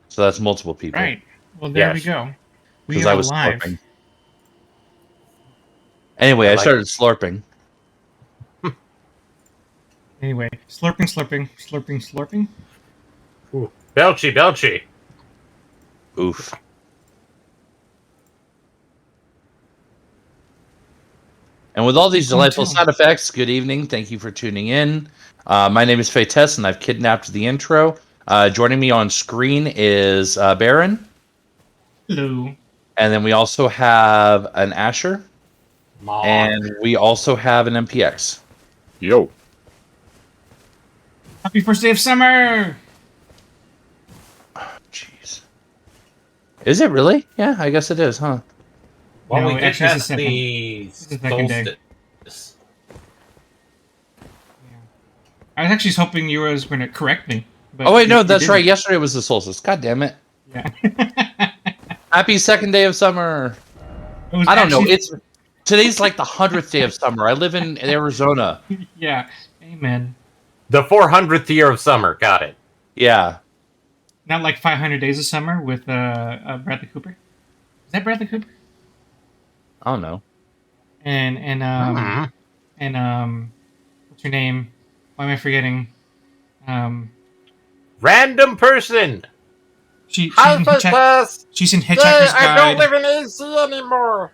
So that's multiple people. Right. Well, there we Yes. go. We Because are I was live. slurping. Anyway, I I like- started slurping. Anyway, slurping. Ooh. Belchy. Oof. And with all these Keep going, delightful too. sound effects, good evening. Thank you for tuning in. My name is Faitess, and I've kidnapped the intro. Joining me on screen is Baron. Hello. And then we also have an Asher. Mom. And we also have an MPX. Yo. Happy first day of summer. Jeez. Is it really? Yeah, I guess it is, huh? Well, No, we did actually, it's the test second. the It's the second day. solstice. I was actually hoping you was going to correct me. But Oh, wait, no, you that's didn't. right. Yesterday was the solstice. God damn it. Yeah. Happy second day of summer. It was I don't know. actually- Today's like the 100th day of summer. I live in Arizona. Yeah. Amen. The 400th year of summer. Got it. Yeah. Not like 500 Days of Summer with Bradley Cooper. Is that Bradley Cooper? I don't know. And what's her name? Why am I forgetting? Random person. She's Hi, in Faitess. she's in Hitchhiker's I don't Guide. live in AC anymore.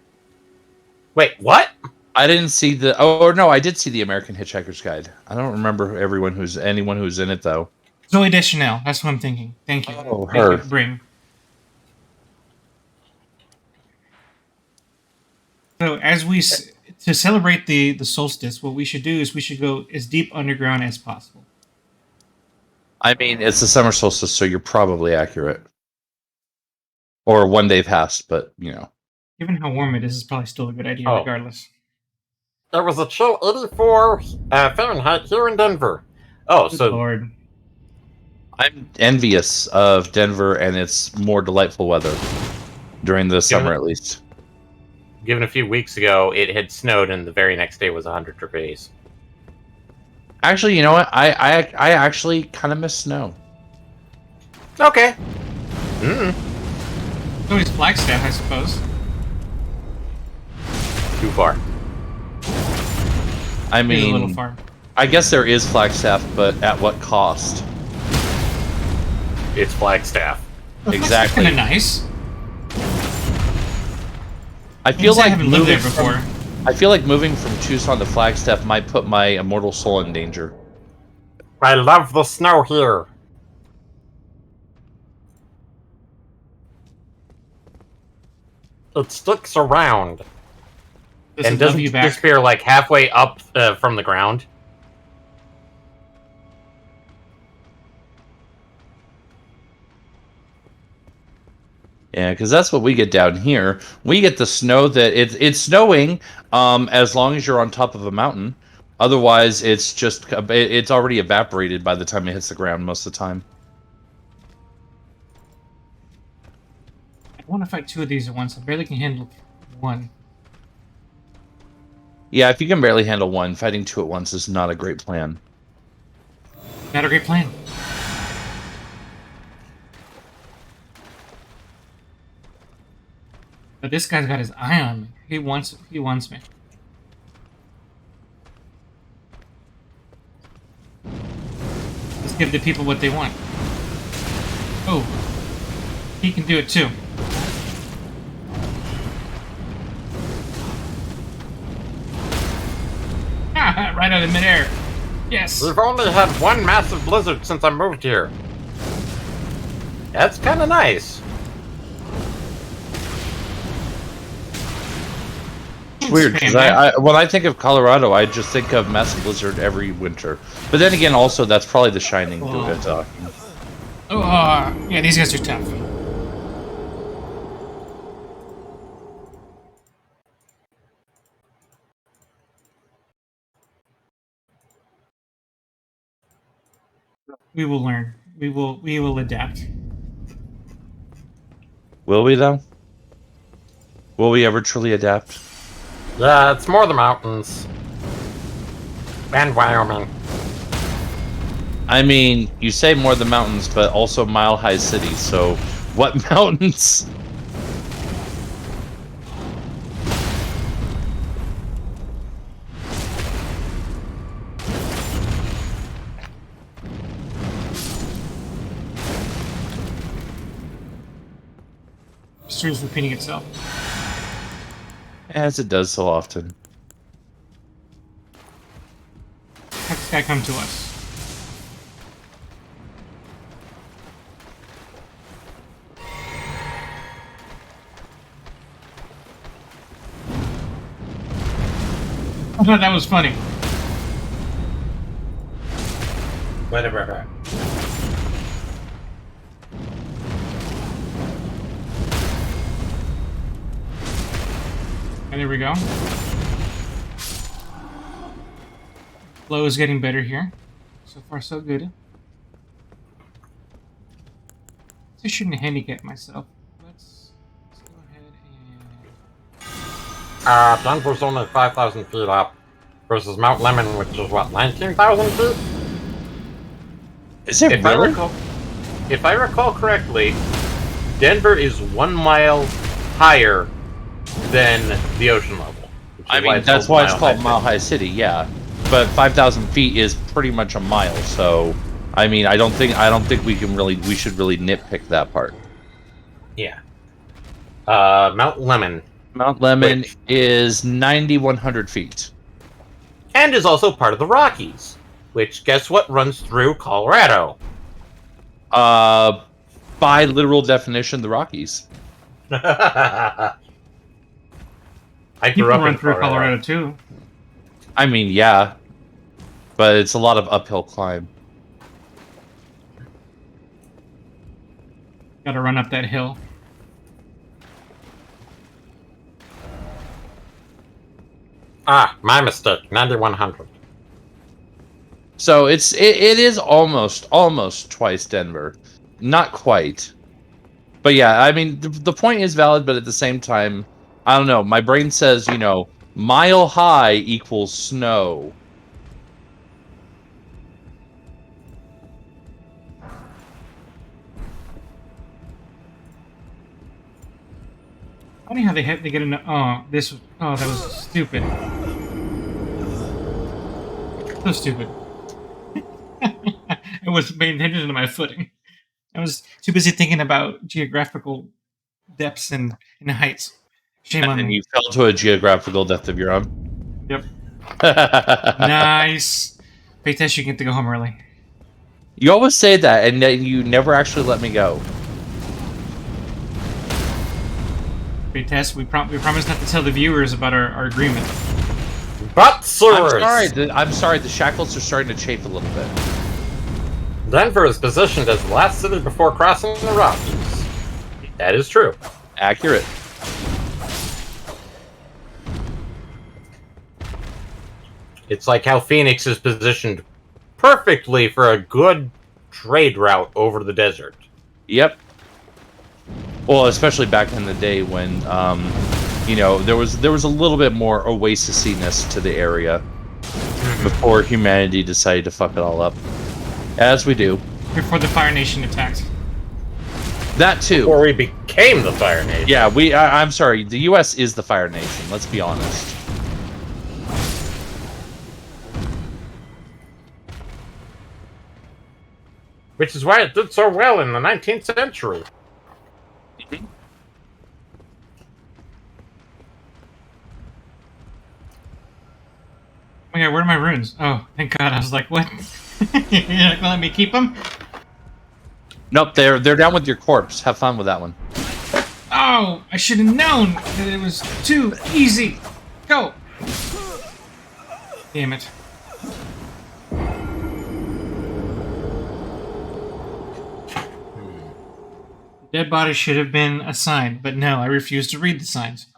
Wait, what? I didn't see the. Oh, or no, I did see the American Hitchhiker's Guide. I don't remember anyone who's in it though. Zoe Deschanel. That's what I'm thinking. Thank you. Oh, Thank her. you, Bring. So to celebrate the solstice, what we should do is we should go as deep underground as possible. I mean, it's the summer solstice, so you're probably accurate. Or one day past, but you know. Given how warm it is, it's probably still a good idea, Oh. regardless. There was a chill 84 Fahrenheit here in Denver. Oh, Good so Lord. I'm envious of Denver and its more delightful weather during the summer, at least. given a few weeks ago, it had snowed, and the very next day was 100 degrees. Actually, you know what? I actually kind of miss snow. Okay. It's always Flagstaff, I suppose. Too far. I Maybe a mean, little far. I guess there is Flagstaff, but at what cost? It's Flagstaff. Exactly. Kind of nice. I feel like haven't lived there before. I feel like moving from Tucson to Flagstaff might put my immortal soul in danger. I love the snow here. It sticks around Does and it love doesn't you back? disappear like halfway up from the ground. Yeah, because that's what we get down here. We get the snow that it's snowing as long as you're on top of a mountain. Otherwise, it's already evaporated by the time it hits the ground most of the time. I want to fight two of these at once. I barely can handle one. Yeah, if you can barely handle one, fighting two at once is not a great plan. Not a great plan. But this guy's got his eye on me. He wants me. Let's give the people what they want. Oh, he can do it too. Right out of midair. Yes. We've only had one massive blizzard since I moved here. That's kind of nice. It's weird, because when I think of Colorado, I just think of massive blizzard every winter. But then again, also, that's probably The Shining. Oh, yeah, these guys are tough. We will learn. We will adapt. Will we though? Will we ever truly adapt? Yeah, it's more the mountains. And Wyoming. I mean, you say more the mountains, but also mile-high cities. So, what mountains? History is repeating itself. As it does so often. Have this guy come to us. I thought that was funny. Whatever. And there we go. Flow is getting better here. So far, so good. I shouldn't handicap myself. Let's go ahead and... Denver's only 5,000 feet up versus Mount Lemon, which is what, 19,000 feet? Is it If really? if I recall correctly, Denver is 1 mile higher than the ocean level. I mean, that's why it's called Mile High City, yeah. But 5,000 feet is pretty much a mile, so I mean, I don't think we should really nitpick that part. Yeah. Mount Lemon. Mount Lemon Which- is 9,100 feet. And is also part of the Rockies, which guess what runs through Colorado? By literal definition, the Rockies. I People grew up run in through Colorado too. I mean, yeah, but it's a lot of uphill climb. Gotta run up that hill. My mistake. 9,100. So it is almost twice Denver, not quite, but yeah, I mean the point is valid, but at the same time, I don't know. My brain says mile high equals snow. Funny how they get in. Oh, that was stupid. So stupid. It was paying attention to my footing. I was too busy thinking about geographical depths and heights. Shame on And me. you fell to a geographical depth of your own. Yep. Nice. Pay test, you get to go home early. You always say that, and then you never actually let me go. Pay test, we promise not to tell the viewers about our agreement. But, sirs, I'm sorry. The shackles are starting to chafe a little bit. Denver is positioned as the last city before crossing the Rockies. That is true. Accurate. It's like how Phoenix is positioned perfectly for a good trade route over the desert. Yep. Well, especially back in the day when, there was a little bit more oasisiness to the area before humanity decided to fuck it all up, as we do. Before the Fire Nation attacked. That too. Before we became the Fire Nation. Yeah, I'm sorry. The U.S. is the Fire Nation. Let's be honest. Which is why it did so well in the 19th century. Oh my god, where are my runes? Oh, thank god. I was like, what? You're not gonna let me keep them? Nope, they're down with your corpse. Have fun with that one. Oh, I should have known that it was too easy. Go. Damn it. Dead body should have been a sign, but no, I refuse to read the signs.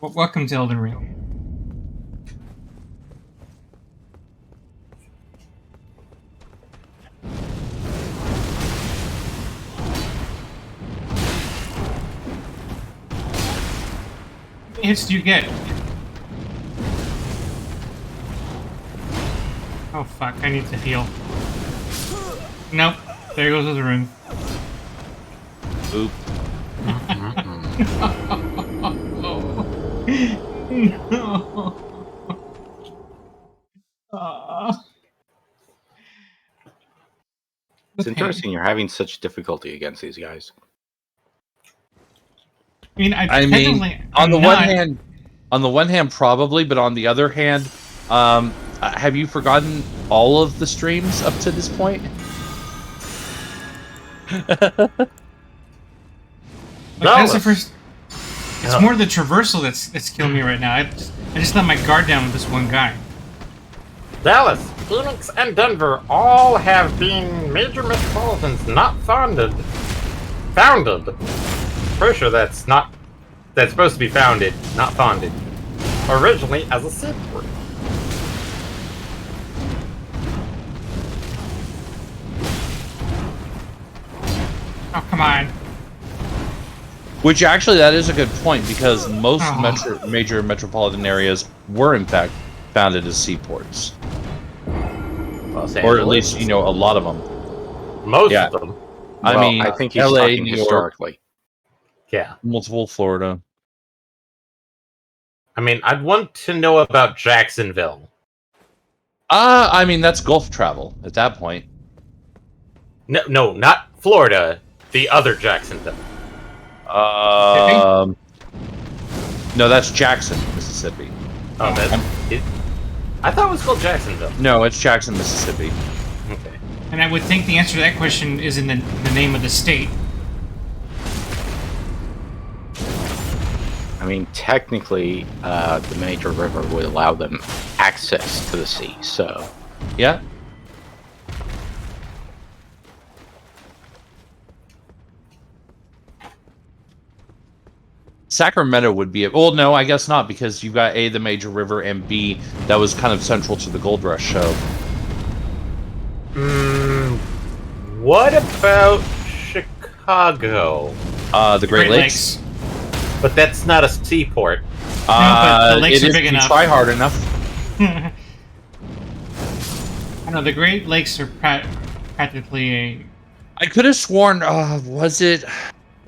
Welcome to Elden Ring. many hits do you get? Oh fuck, I need to heal. Nope, there goes the rune. Oop. No. It's interesting you're having such difficulty against these guys. I mean, on the one hand, probably, but on the other hand, have you forgotten all of the streams up to this point? That's the first. It's more the traversal that's killing me right now. I just let my guard down with this one guy. Dallas, Phoenix, and Denver all have been major metropolitans not founded. Pretty sure that's supposed to be founded, not founded. Originally as a seaport. Oh, come on. Which actually, that is a good point, because most major metropolitan areas were in fact founded as seaports. Or at least, a lot of them. Most of them. I mean, I think he's LA, talking New York, historically. Yeah. multiple Florida. I mean, I'd want to know about Jacksonville. I mean, that's Gulf travel at that point. No, not Florida. The other Jacksonville. No, that's Jackson, Mississippi. Oh, I thought it was called Jacksonville. No, it's Jackson, Mississippi. Okay. And I would think the answer to that question is in the name of the state. I mean, technically, the major river would allow them access to the sea, so... Yeah. Sacramento would be well, no, I guess not, because you've got A, the major river, and B, that was kind of central to the Gold Rush show. What about Chicago? The Great Lakes. But that's not a seaport. But the lakes it are is big if you enough. try hard enough. I know, the Great Lakes are practically a... I could have sworn, was it...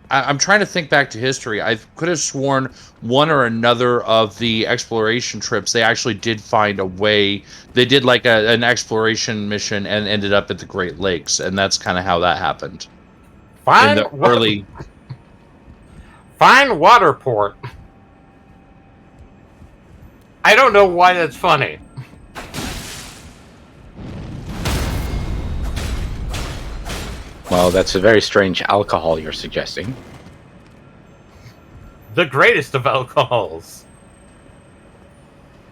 I'm trying to think back to history. I could have sworn one or another of the exploration trips, they actually did find a way. They did like an exploration mission and ended up at the Great Lakes, and that's kind of how that happened. Fine water port. I don't know why that's funny. Well, that's a very strange alcohol you're suggesting. The greatest of alcohols.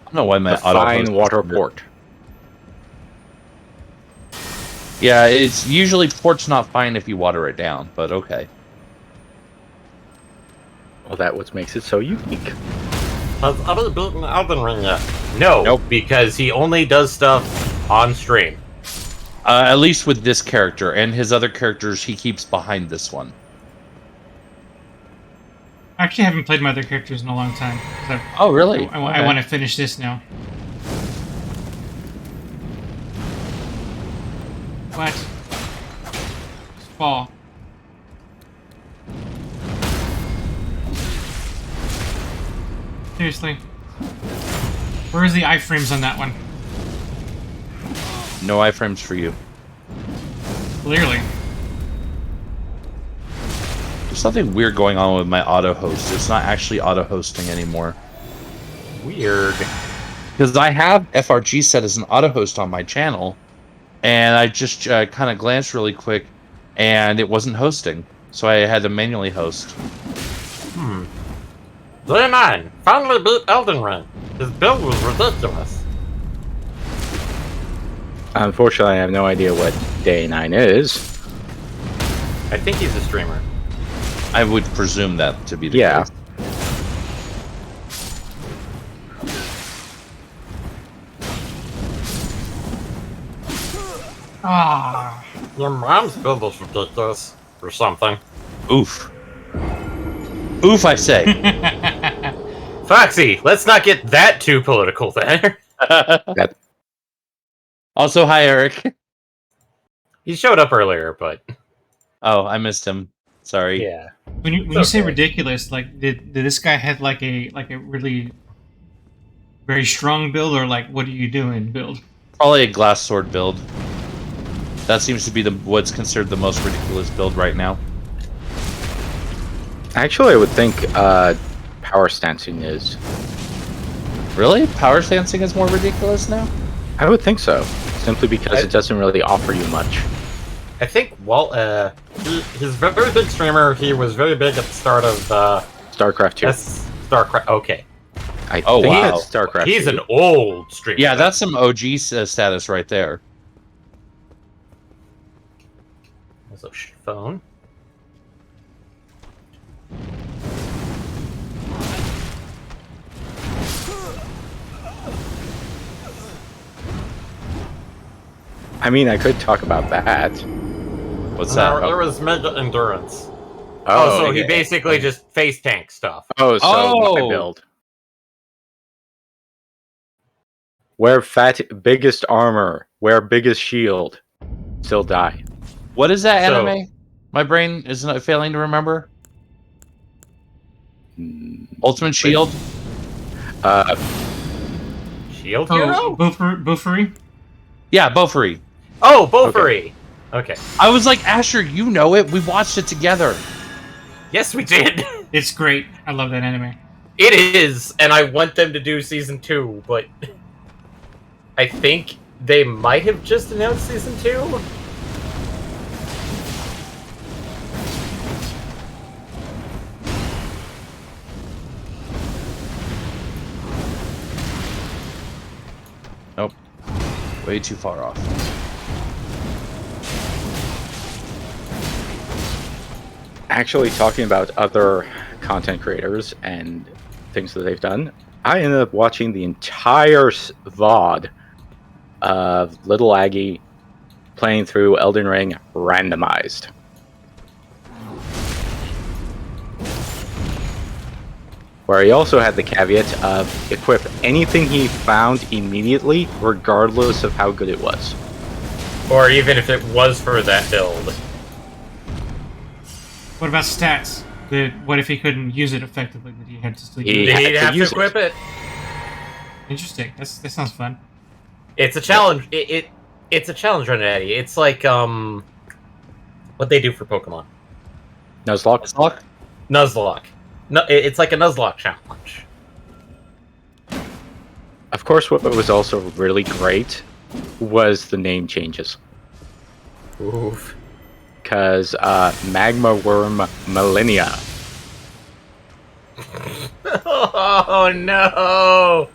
I don't know why my A fine water port. Yeah, it's usually port's not fine if you water it down, but okay. Well, that's what makes it so unique. Has Eddie beaten Elden Ring yet? No, Nope. Because he only does stuff on stream. At least with this character, and his other characters he keeps behind this one. I actually haven't played my other characters in a long time. Oh, really? I want to finish this now. What? Just fall. Seriously. Where's the iframes on that one? No iframes for you. Clearly. There's something weird going on with my auto host. It's not actually auto hosting anymore. Weird. Because I have FRG set as an auto host on my channel, and I just kind of glanced really quick, and it wasn't hosting. So I had to manually host. Day 9 finally beat Elden Ring. His build was ridiculous. Unfortunately, I have no idea what Day 9 is. I think he's a streamer. I would presume that to be the Yeah. case. Ah. Your mom's build was ridiculous. Or something. Oof. Oof, I say. Foxy, let's not get that too political there. Also, hi, Eric. He showed up earlier, but Oh, I missed him. Sorry. yeah. When you It's say okay. ridiculous, like did this guy have like a really very strong build, or like what are you doing build? Probably a glass sword build. That seems to be what's considered the most ridiculous build right now. Actually, I would think power stancing is. Really? Power stancing is more ridiculous now? I would think so, simply because it doesn't really offer you much. I think he's very big streamer. He was very big at the start of StarCraft 2. StarCraft. Okay, I Oh, think wow. that's StarCraft he's 2. an old streamer. Yeah, that's some OG status right there. There's a phone. I mean, I could talk about that. What's that? There was Mega Endurance. So he yeah. basically just face tank stuff. Oh, so my Oh! build. Wear biggest armor, wear biggest shield, still die. What is that So- anime? My brain isn't failing to remember. Hmm. Ultimate Shield? Shield Hero? Oh, Buffery? Yeah, Bofuri. Oh, Bofuri. Okay. I was like, Asher, you know it. We watched it together. Yes, we did. It's great. I love that anime. It is, and I want them to do season 2, but I think they might have just announced season 2. Nope. Way too far off. Actually, talking about other content creators and things that they've done, I ended up watching the entire VOD of Little Aggie playing through Elden Ring randomized. Where he also had the caveat of equip anything he found immediately, regardless of how good it was. Or even if it was for that build. What about stats? What if he couldn't use it effectively? That he had to still He use it? had He'd to have to use it. equip it. Interesting. That sounds fun. It's a challenge. It's a challenge run, Eddie. It's like what they do for Pokemon. Nuzlocke? Lock? Nuzlocke. No, it's like a Nuzlocke challenge. Of course, what was also really great was the name changes. Oof. Because Magma Worm Millennia. Oh no!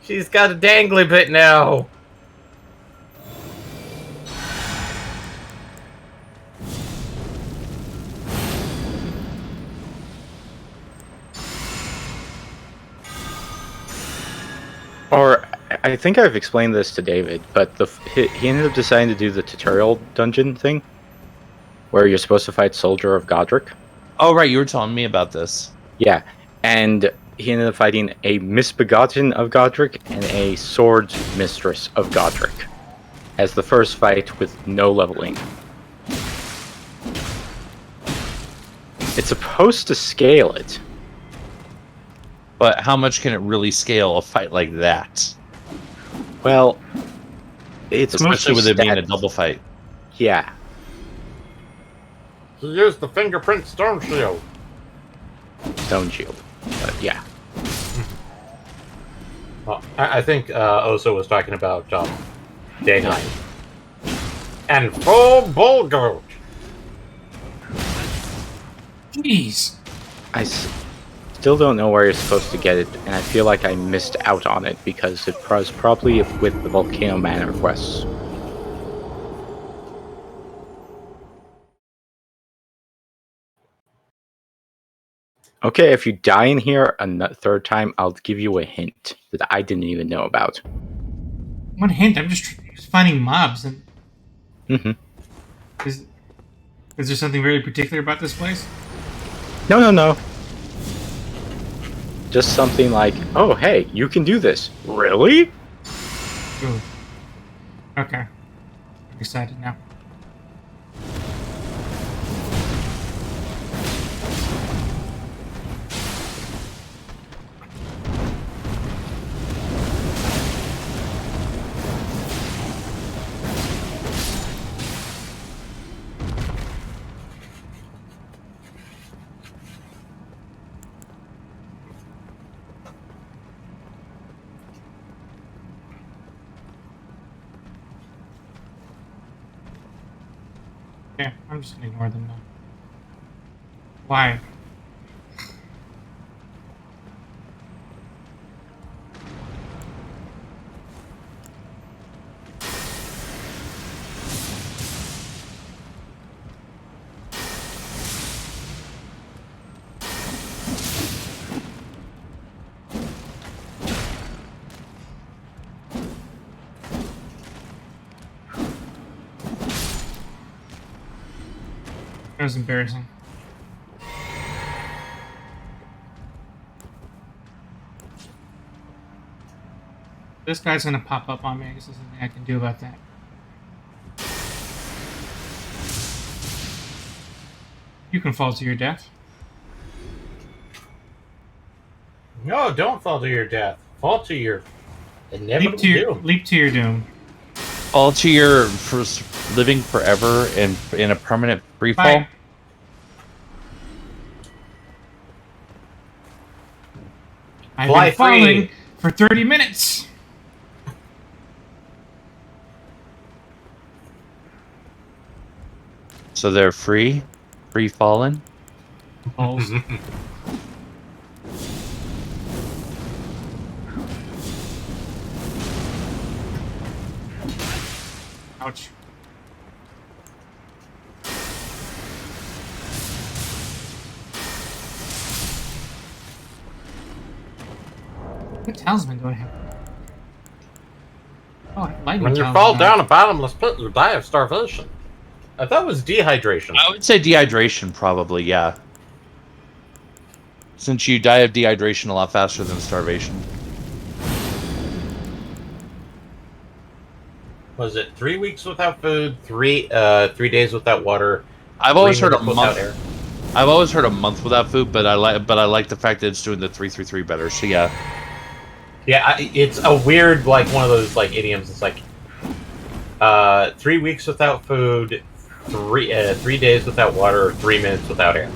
She's got a dangly bit now. Or, I think I've explained this to David, but he ended up deciding to do the tutorial dungeon thing, where you're supposed to fight Soldier of Godric. Oh, right. You were telling me about this. Yeah, and he ended up fighting a Misbegotten of Godric and a Sword Mistress of Godric as the first fight with no leveling. It's supposed to scale it. But how much can it really scale a fight like that? Well, it's Especially with it being a stat- double fight. Yeah. He used the fingerprint storm shield. Stone Shield. But yeah. Well, I think Oso was talking about Day 9. And full bull goat. Jeez. Still don't know where you're supposed to get it, and I feel like I missed out on it because it was probably with the Volcano Manor quests. Okay, if you die in here a third time, I'll give you a hint that I didn't even know about. One hint. I'm just finding mobs. And Mm-hmm. is there something very particular about this place? No. Just something like, "Oh, hey, you can do this." Really? Ooh. Okay. I'm excited now. Okay, I'm just gonna ignore them now. Why? That was embarrassing. This guy's gonna pop up on me. I guess there's nothing I can do about that. You can fall to your death. No, don't fall to your death. Fall to your inevitable doom. Leap to your doom. All to your first living forever in a permanent free fall. Bye. I've Fly been falling free. for 30 minutes. So they're free falling. Balls. Ouch. What talisman do I have? Oh, lightning When you talisman. fall down a bottomless pit, you die of starvation. I thought it was dehydration. I would say dehydration, probably, yeah. Since you die of dehydration a lot faster than starvation. Was it 3 weeks without food, 3 days without water? I've always 3 heard a minutes without month. air? I've always heard a month without food, but I like the fact that it's doing the 3-3-3 better. So yeah, Yeah, it's a weird, like, one of those, like, idioms. It's like 3 weeks without food, 3 days without water, or 3 minutes without air.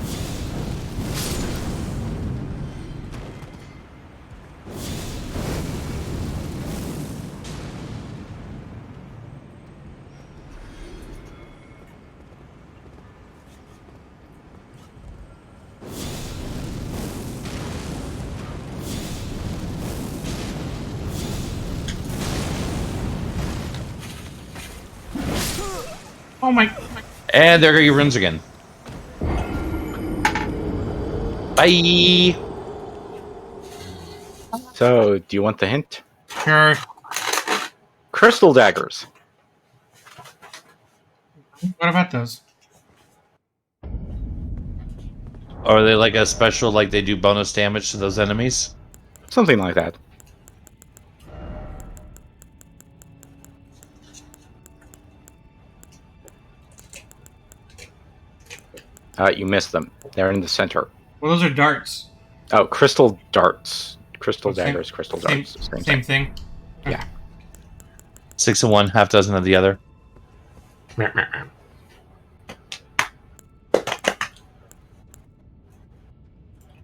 Oh my. and there go your runes again. Bye. So, do you want the hint? Sure. Crystal daggers. What about those? Or are they like a special, like they do bonus damage to those enemies? Something like that. You missed them. They're in the center. Well, those are darts. Oh, crystal darts. Crystal Same- daggers, crystal Same, darts. Same same thing. thing. Yeah. 6 of one, half dozen of the other.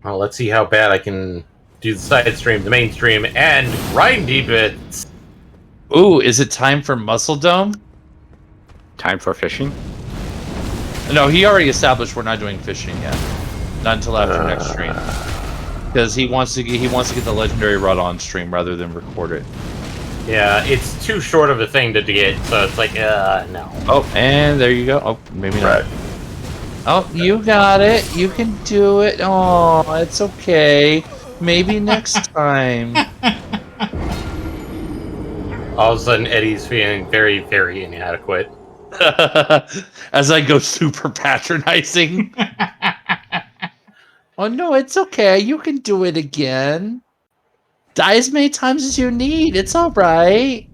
Well, let's see how bad I can do the side stream, the main stream, and grindy bits. Ooh, is it time for Muscle Dome? Time for fishing. No, he already established we're not doing fishing yet. Not until after next stream. Because he wants to get the legendary rod on stream rather than record it. Yeah, it's too short of a thing to get, so it's like, no. Oh, and there you go. Oh, maybe not. Oh, you got it. You can do it. Oh, it's okay. Maybe next time. All of a sudden, Eddie's feeling very, very inadequate. As I go super patronizing. Oh no, it's okay. You can do it again. Die as many times as you need. It's all right.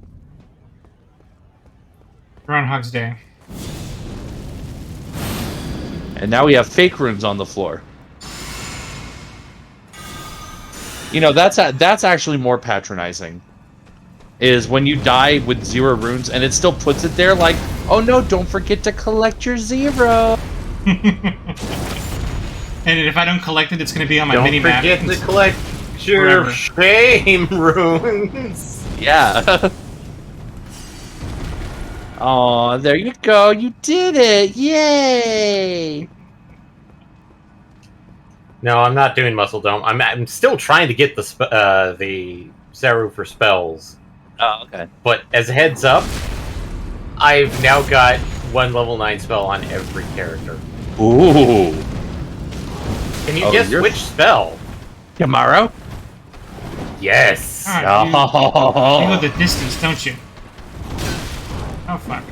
Groundhog's Day. And now we have fake runes on the floor. You know, that's actually more patronizing. Is when you die with 0 runes and it still puts it there like, oh no, don't forget to collect your 0. And if I don't collect it, it's going to be on my Don't mini map. forget to collect your Forever. shame runes. Yeah. Oh, there you go. You did it. Yay. No, I'm not doing Muscle Dome. I'm still trying to get the Saru for spells. Oh, okay. But as a heads up, I've now got 1 level 9 spell on every character. Ooh. Can you Oh, guess you're- which spell? Tomorrow? Yes. Ah, you Oh. go the distance, don't you? Oh, fuck.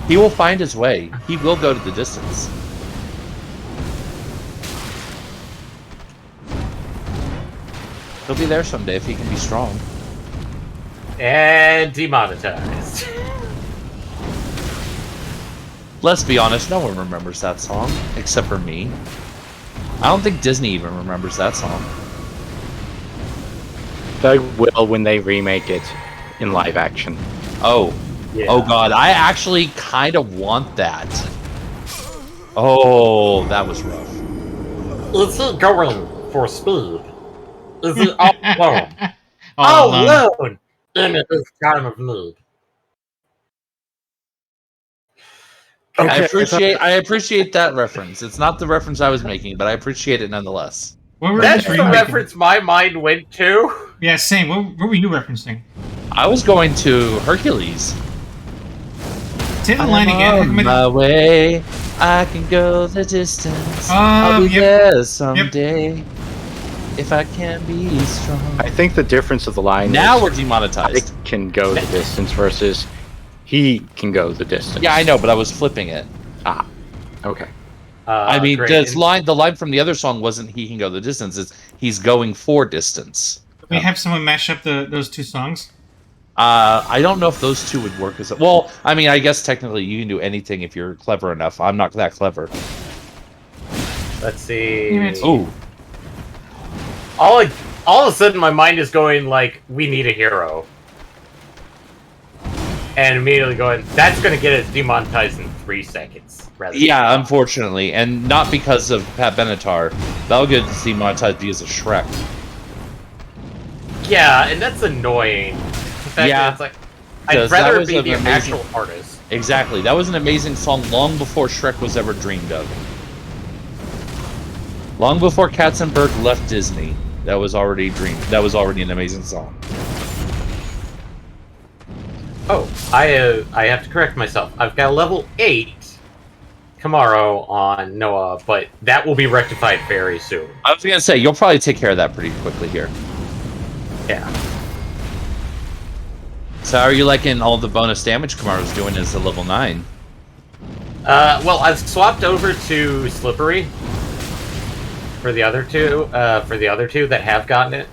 He will find his way. He will go to the distance. He'll be there someday if he can be strong. And demonetized. Let's be honest, no one remembers that song, except for me. I don't think Disney even remembers that song. They will when they remake it in live action. Oh. Yeah. Oh god, I actually kind of want that. Oh, that was rough. Is he going for speed? Is he all alone? All All alone. alone in this time of need. I appreciate that reference. It's not the reference I was making, but I appreciate it nonetheless. What were That's you the making? reference my mind went to. Yeah, same. What were you referencing? I was going to Hercules. Say the line again. On my way, I can go the distance. I'll be Yep. there someday if I can be strong. I think the difference of the line Now is we're I demonetized. can go the distance versus he can go the distance. Yeah, I know, but I was flipping it. Okay. I mean, Great. the line from the other song wasn't "He can go the distance." It's "He's going for distance." Can we have someone mash up those two songs? I don't know if those two would work as well. I mean, I guess technically you can do anything if you're clever enough. I'm not that clever. Let's see. Ooh, All of a sudden, my mind is going like, "We need a hero," and immediately going, "That's going to get us demonetized in 3 seconds." Rather than yeah, unfortunately, and not because of Pat Benatar. That'll get demonetized because of Shrek. Yeah, and that's annoying. The fact Yeah, that it's like, I'd because that rather was be an the amazing- actual artist. Exactly, that was an amazing song long before Shrek was ever dreamed of. Long before Katzenberg left Disney, that was already dreamed. That was already an amazing song. Oh, I have to correct myself. I've got a level 8 Camaro on Noah, but that will be rectified very soon. I was gonna say you'll probably take care of that pretty quickly here. Yeah. So how are you liking all the bonus damage Kamaro's doing as a level 9? Well, I've swapped over to Slippery for the other two. That have gotten it,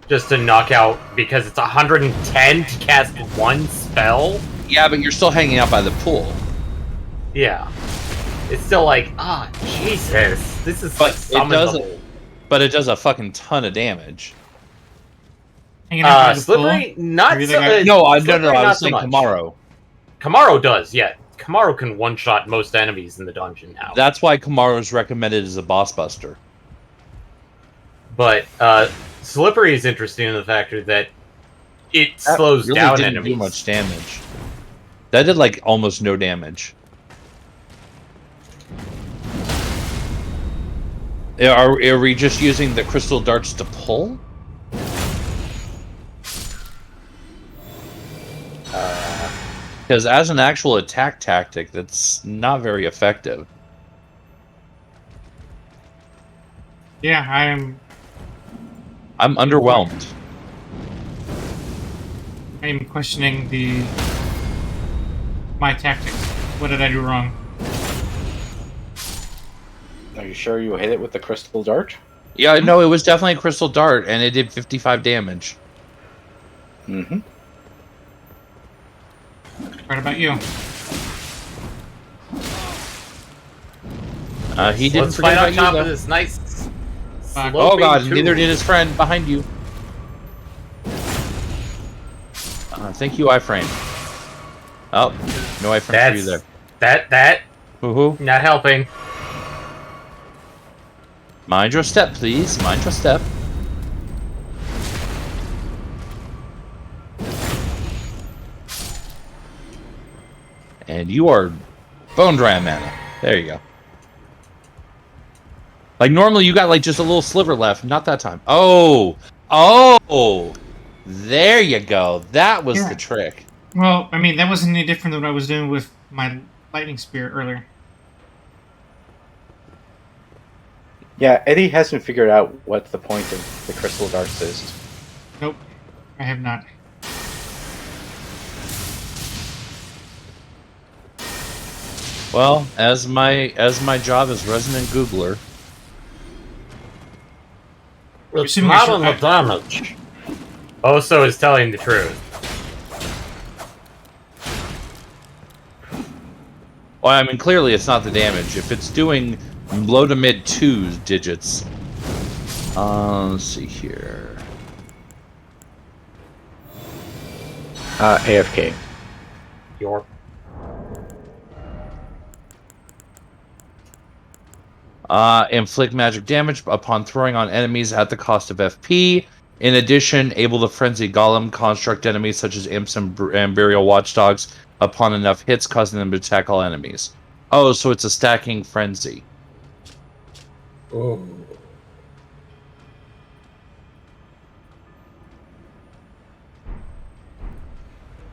just to knock out because it's 110 to cast 1 spell. Yeah, but you're still hanging out by the pool. Yeah, it's still like Jesus. This is But like summon it does level. But it does a fucking ton of damage. Hanging out by the Slippery, pool? not Really so. good. No, I Slippery, was not so saying much. Kamaro. Kamaro does, yeah. Kamaro can one-shot most enemies in the dungeon now. That's why Kamaro is recommended as a boss buster. But Slippery is interesting in the factor that it That slows really down didn't enemies. do much damage. That did like almost no damage. Are we just using the crystal darts to pull? Because as an actual attack tactic, that's not very effective. Yeah, I'm underwhelmed. I'm questioning my tactics. What did I do wrong? Are you sure you hit it with the crystal dart? Yeah, no, it was definitely a crystal dart, and it did 55 damage. Mm-hmm. What about you? He didn't Let's forget fight on about top you, of though. this nice. Fuck. Oh sloping god, tube. neither did his friend behind you. Thank you, iframe. Oh, no iframe for you there. That Woohoo. not helping. Mind your step, please. Mind your step. And you are bone dry mana. There you go. Like normally you got like just a little sliver left. Not that time. Oh! Oh! There you go. That was Yeah. the trick. Well, I mean, that wasn't any different than what I was doing with my lightning spear earlier. Yeah, Eddie hasn't figured out what the point of the crystal darts is. Nope, I have not. Well, as my job as resident Googler, It's assuming not I on the should- damage. Oso is telling the truth. well, I mean clearly it's not the damage. If it's doing low to mid 2 digits. Let's see here. AFK. Your Inflict magic damage upon throwing on enemies at the cost of FP. In addition, able to frenzy golem construct enemies such as imps and burial watchdogs upon enough hits, causing them to attack all enemies. Oh, so it's a stacking frenzy.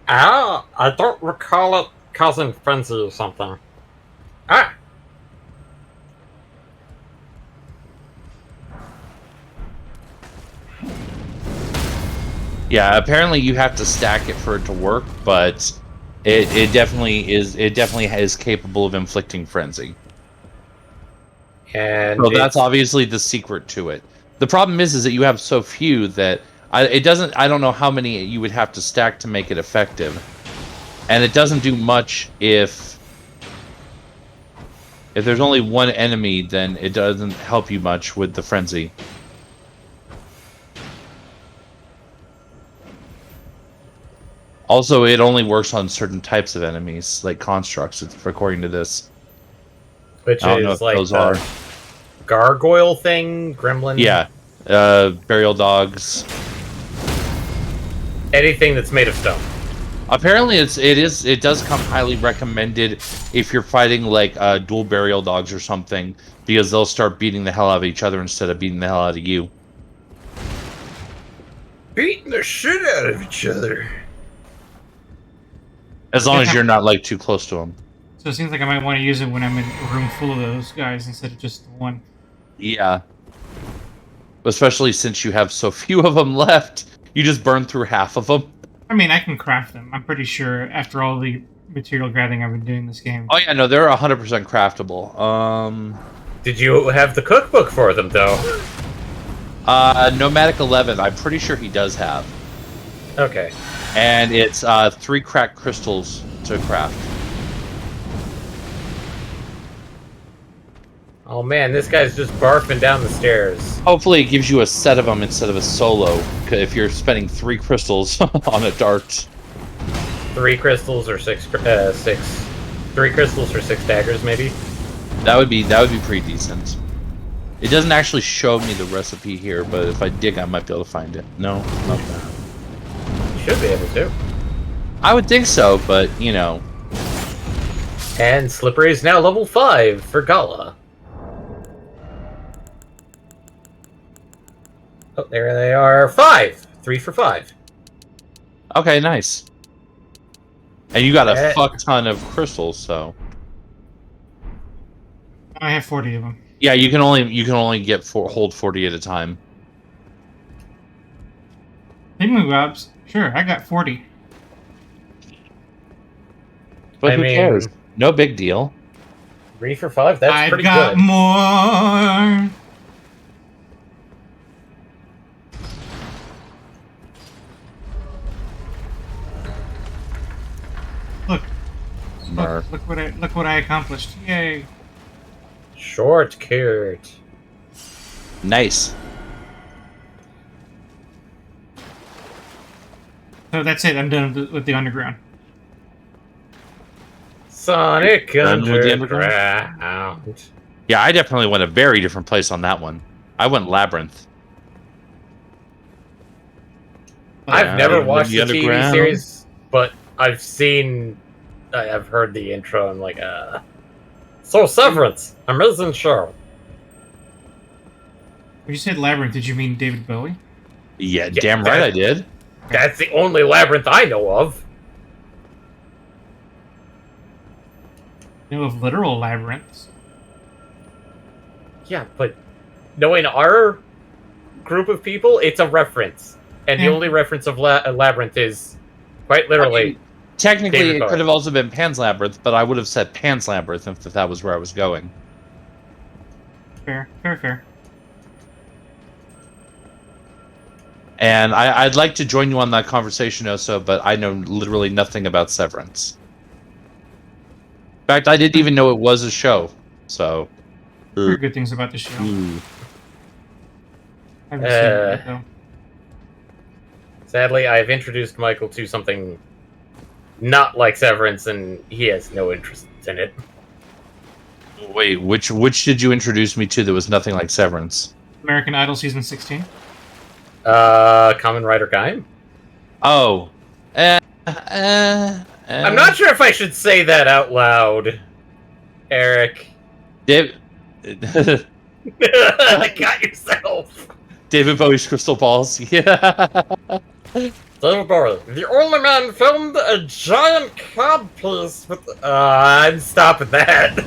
I don't recall it causing frenzy or something. Ah! Yeah, apparently you have to stack it for it to work, but it definitely is. It definitely is capable of inflicting frenzy. And So that's it's- obviously the secret to it. The problem is that you have so few that it doesn't. I don't know how many you would have to stack to make it effective, and it doesn't do much if there's only one enemy. Then it doesn't help you much with the frenzy. Also, it only works on certain types of enemies, like constructs, according to this. which I don't know is if like those the are. gargoyle thing, gremlin. Yeah, burial dogs. Anything that's made of stone. Apparently, it does come highly recommended if you're fighting like dual burial dogs or something, because they'll start beating the hell out of each other instead of beating the hell out of you. Beating the shit out of each other. As long as you're not like too close to them. So it seems like I might want to use it when I'm in a room full of those guys instead of just one. Yeah. Especially since you have so few of them left, you just burn through half of them. I mean, I can craft them. I'm pretty sure after all the material gathering I've been doing this game. Oh yeah, no, they're 100% craftable. Did you have the cookbook for them, though? Nomadic 11, I'm pretty sure he does have. Okay. And it's 3 cracked crystals to craft. Oh man, this guy's just barfing down the stairs. Hopefully it gives you a set of them instead of a solo, if you're spending 3 crystals on a dart. 3 crystals or 6 3 crystals or 6 daggers, maybe? That would be pretty decent. It doesn't actually show me the recipe here, but if I dig I might be able to find it. No, not that. You should be able to. I would think so, but you know. And Slippery is now level 5 for Gala. Oh, there they are. 5! 3 for 5. Okay, nice. And you got a Eh. fuck ton of crystals, so I have 40 of them. yeah, you can only get hold 40 at a time. Pigman Grubs, sure, I got 40. But I who mean- cares? No big deal. 3 for 5? That's I've pretty got good. more. here. Look what I accomplished! Yay! Shortcut. Nice. So that's it. I'm done with the underground. Sonic Done with the Underground. Yeah, I definitely went a very different place on that one. I went Labyrinth. I've never watched the the TV Underground. series, but I've heard the intro. I'm like, So Severance, amazing show. When you said labyrinth, did you mean David Bowie? Yeah, damn right I did. That's the only Labyrinth I know of. You know of literal labyrinths. Yeah, but knowing our group of people, it's a reference. And the only reference of Labyrinth is, quite literally... I mean, technically, David it Bowie. could have also been Pan's Labyrinth, but I would have said Pan's Labyrinth if that was where I was going. Fair. And I'd like to join you on that conversation, Oso, but I know literally nothing about Severance. In fact, I didn't even know it was a show, so... Heard good things about the show. Ooh. I haven't seen it yet, though. Sadly, I've introduced Michael to something not like Severance, and he has no interest in it. Wait, which did you introduce me to that was nothing like Severance? American Idol season 16. Kamen Rider Gaim? Oh. I'm not sure if I should say that out loud, Eric. David Got yourself. David Bowie's Crystal Balls. Yeah. David Bowie, the only man filmed a giant codpiece with... I'm stopping that.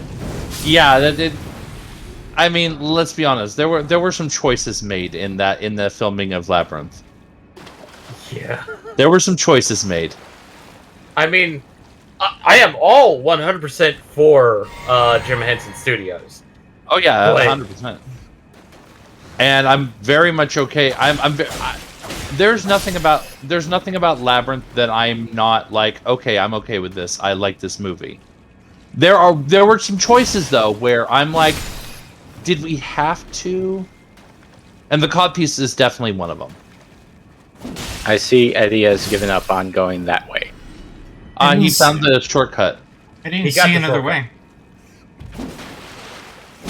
Yeah, that did. I mean, let's be honest. There were some choices made in the filming of Labyrinth. Yeah. There were some choices made. I mean, I am all 100% for Jim Henson Studios. Oh yeah, But- 100%. And I'm very much okay. There's nothing about Labyrinth that I'm not like, okay, I'm okay with this. I like this movie. There were some choices though where I'm like, did we have to? And the codpiece is definitely one of them. I see Eddie has given up on going that way. He found the shortcut. I didn't He got see the another shortcut. way.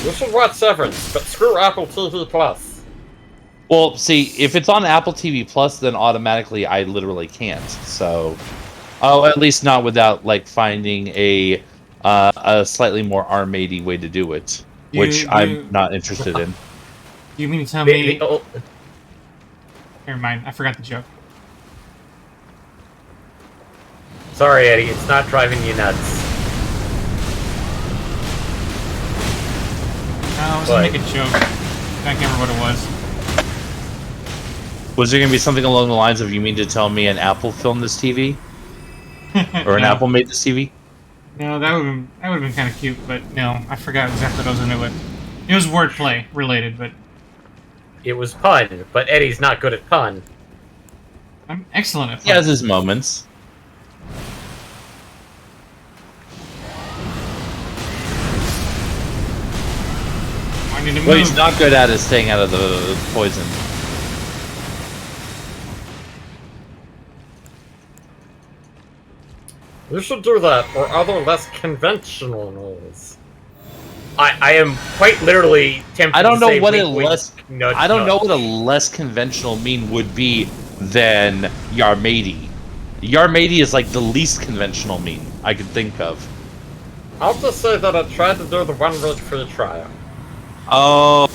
You should watch Severance, but screw Apple TV Plus. Well, see, if it's on Apple TV Plus, then automatically I literally can't. So, at least not without like finding a slightly more armadey way to do it, which I'm not interested in. You mean to tell me... Oh, Never mind, I forgot the joke. sorry, Eddie, it's not driving you nuts. No, I was gonna make a joke. I can't remember what it was. Was there gonna be something along the lines of, you mean to tell me an Apple filmed this TV, or an No. Apple made this TV? No, that would have been kind of cute, but no, I forgot exactly what I was gonna do with. It was wordplay related, but It was pun, but Eddie's not good at pun. I'm excellent at He has his moments. I need to What move. he's not good at is staying out of the poison. You should do that, or other less conventional rules. I am quite literally tempted I don't to know say what a wink, wink, less. nudge, I don't know nudge. what a less conventional mean would be than Yarmady. Yarmady is like the least conventional mean I could think of. I'll just say that I tried to do the 1 week free trial Oh,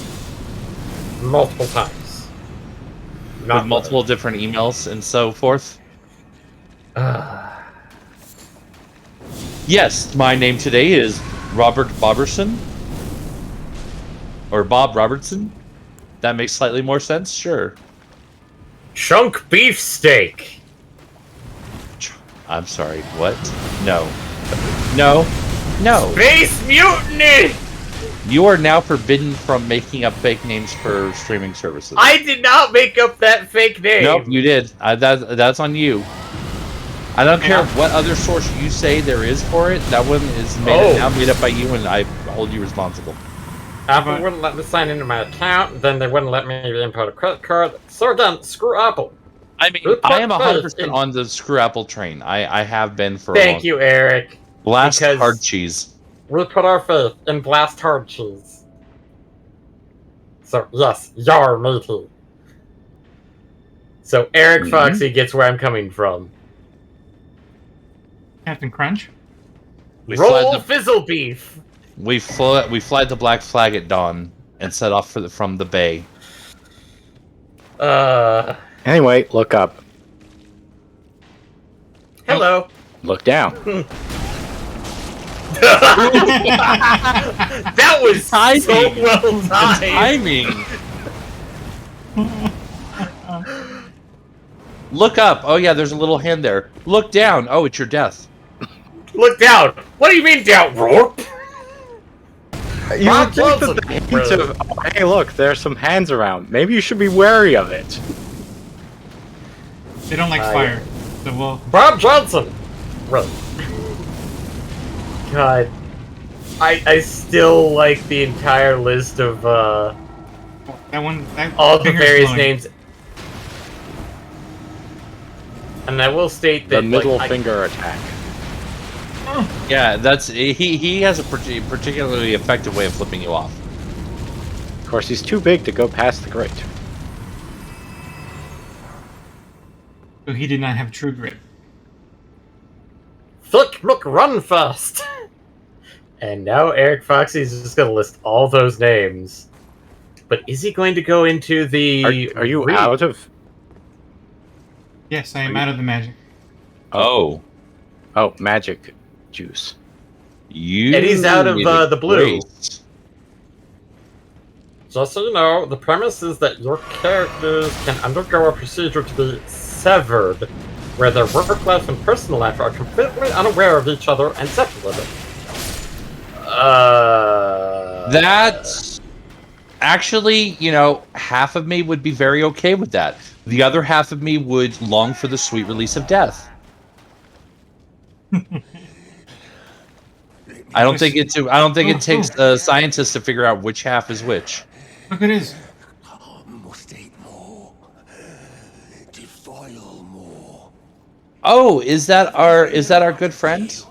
multiple times. with multiple different emails and so forth. Yes, my name today is Robert Boberson. Or Bob Robertson. That makes slightly more sense, sure. Chunk beefsteak. I'm sorry, what? No. No. No. Space mutiny! You are now forbidden from making up fake names for streaming services. I did not make up that fake name. Nope, you did. That's on you. I don't care Yeah. what other source you say there is for it. That one is now made up by you, and I hold you responsible. Apple But- wouldn't let me sign into my account, then they wouldn't let me input a credit card. So again, screw Apple. I mean, Who I am put 100% faith in- on the screw apple train. I have been for a long Thank you, Eric. Blast because- hard cheese. We put our faith in Blast Hard Cheese. So, yes, yar matey. So, Eric Mhm. Foxy gets where I'm coming from. Captain Crunch. We fly Roll the fizzle beef! we fly the black flag at dawn and set off from the bay. Anyway, look up. Hello. Look down. That was so Timing. well The timed. timing. Look up. Oh yeah, there's a little hand there. Look down. Oh, it's your death. Look down. What do you mean down, Rourke? You would think that the hint of, oh, hey, look, there's some hands around. Maybe you should be wary of it. They don't like fire. So well, Bob Johnson. Right. God. I still like the entire list of that one. That all the finger's various glowing. names. And I will state that The middle like, finger attack. Yeah, that's he has a particularly effective way of flipping you off. Of course, he's too big to go past the grate. So he did not have true grip. Flick, look, run fast. And now Eric Foxy is just going to list all those names. But is he going to go into the? Are you read? out of? Yes, I am out of the magic. Oh, Oh, magic juice. you. And he's out of, need a the blue. grace. Just so you know, the premise is that your characters can undergo a procedure to be severed, where their work life and personal life are completely unaware of each other and separated. That's actually, half of me would be very okay with that. The other half of me would long for the sweet release of death. I don't think it takes scientists to figure out which half is which. Look, it is. Must eat more. Defile more. Oh, is that our good friend?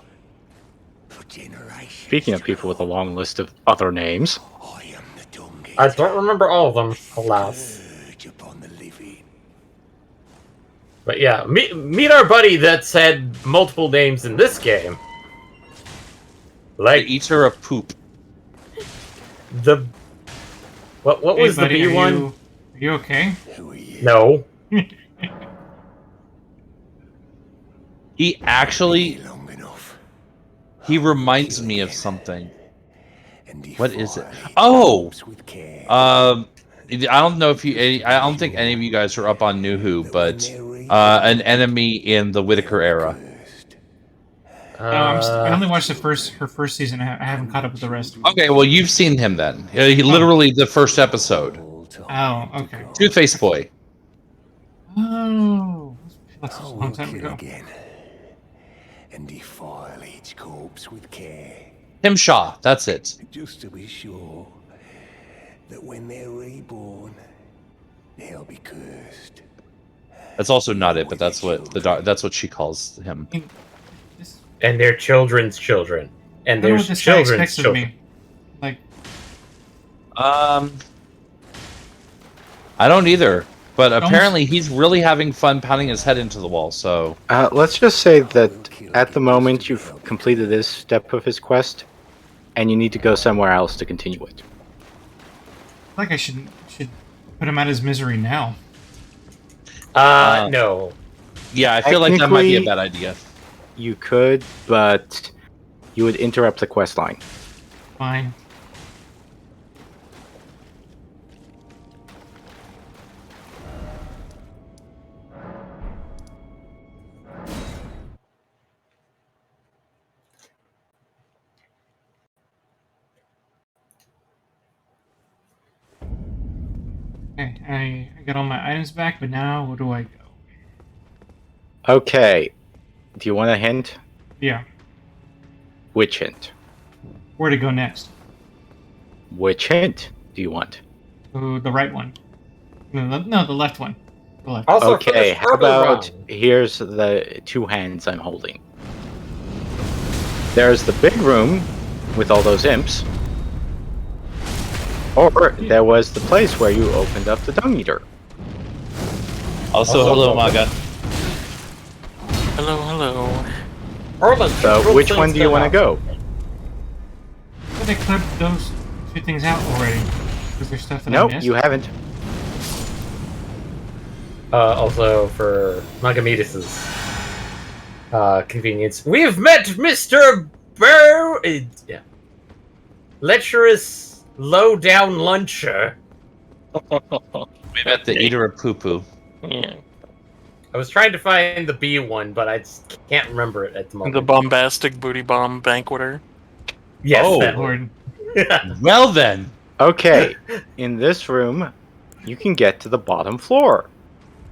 For generations. Speaking of people with a long list of other names, I am the tongue. I don't remember all of them, alas. Urge upon the living. But yeah, meet our buddy that's had multiple names in this game. The Like eater of poop. the what Hey, was buddy, the B one? Are you okay? Who are you? No. He actually Long enough. he reminds me of something. And What is it? defile Oh! corpse with care. I don't know if I don't think any of you guys are up on New Who, but an enemy in the Whitaker era. No, I only watched her first season. I haven't caught up with the rest. Okay, well you've seen him then. He literally the first episode. Oh, okay. Toothface Boy. Oh, that's a I long will time kill ago. again. And defile each corpse with care. Tim Shaw. That's it. Just to be sure that when they're reborn, they'll be cursed. That's also not it, but that's what she calls him. This, And their children's children. And I don't know there's what this guy children's expects of children. me. Like, I don't either. But apparently he's really having fun pounding his head into the wall. So let's just say that at the moment you've completed this step of his quest, and you need to go somewhere else to continue it. I should put him out of his misery now. No. yeah, I feel like that might be a Technically- bad idea. You could, but you would interrupt the quest line. Fine. Okay, I got all my items back, but now where do I go? Okay, Do you want a hint? Yeah. Which hint? Where to go next? Which hint do you want? Ooh, the right one. No, the left one. The left. Also, Okay, finish how further about run. here's the two hands I'm holding. There's the big room with all those imps. Or there was the place where you opened up the dung eater. Also, hello, Maga. Hello, hello. Orland, So which one do you want to go? But they clipped those two things out already. Was there stuff that I Nope, missed? you haven't. Also, for Magamedis's convenience, we have met Mr. Yeah. Lecherous low-down luncher. We met the eater of poo poo. Yeah. I was trying to find the B one, but I just can't remember it at the moment. The bombastic booty bomb banqueter. Yes, Oh. that one. Lord. Well then, Okay, in this room, you can get to the bottom floor.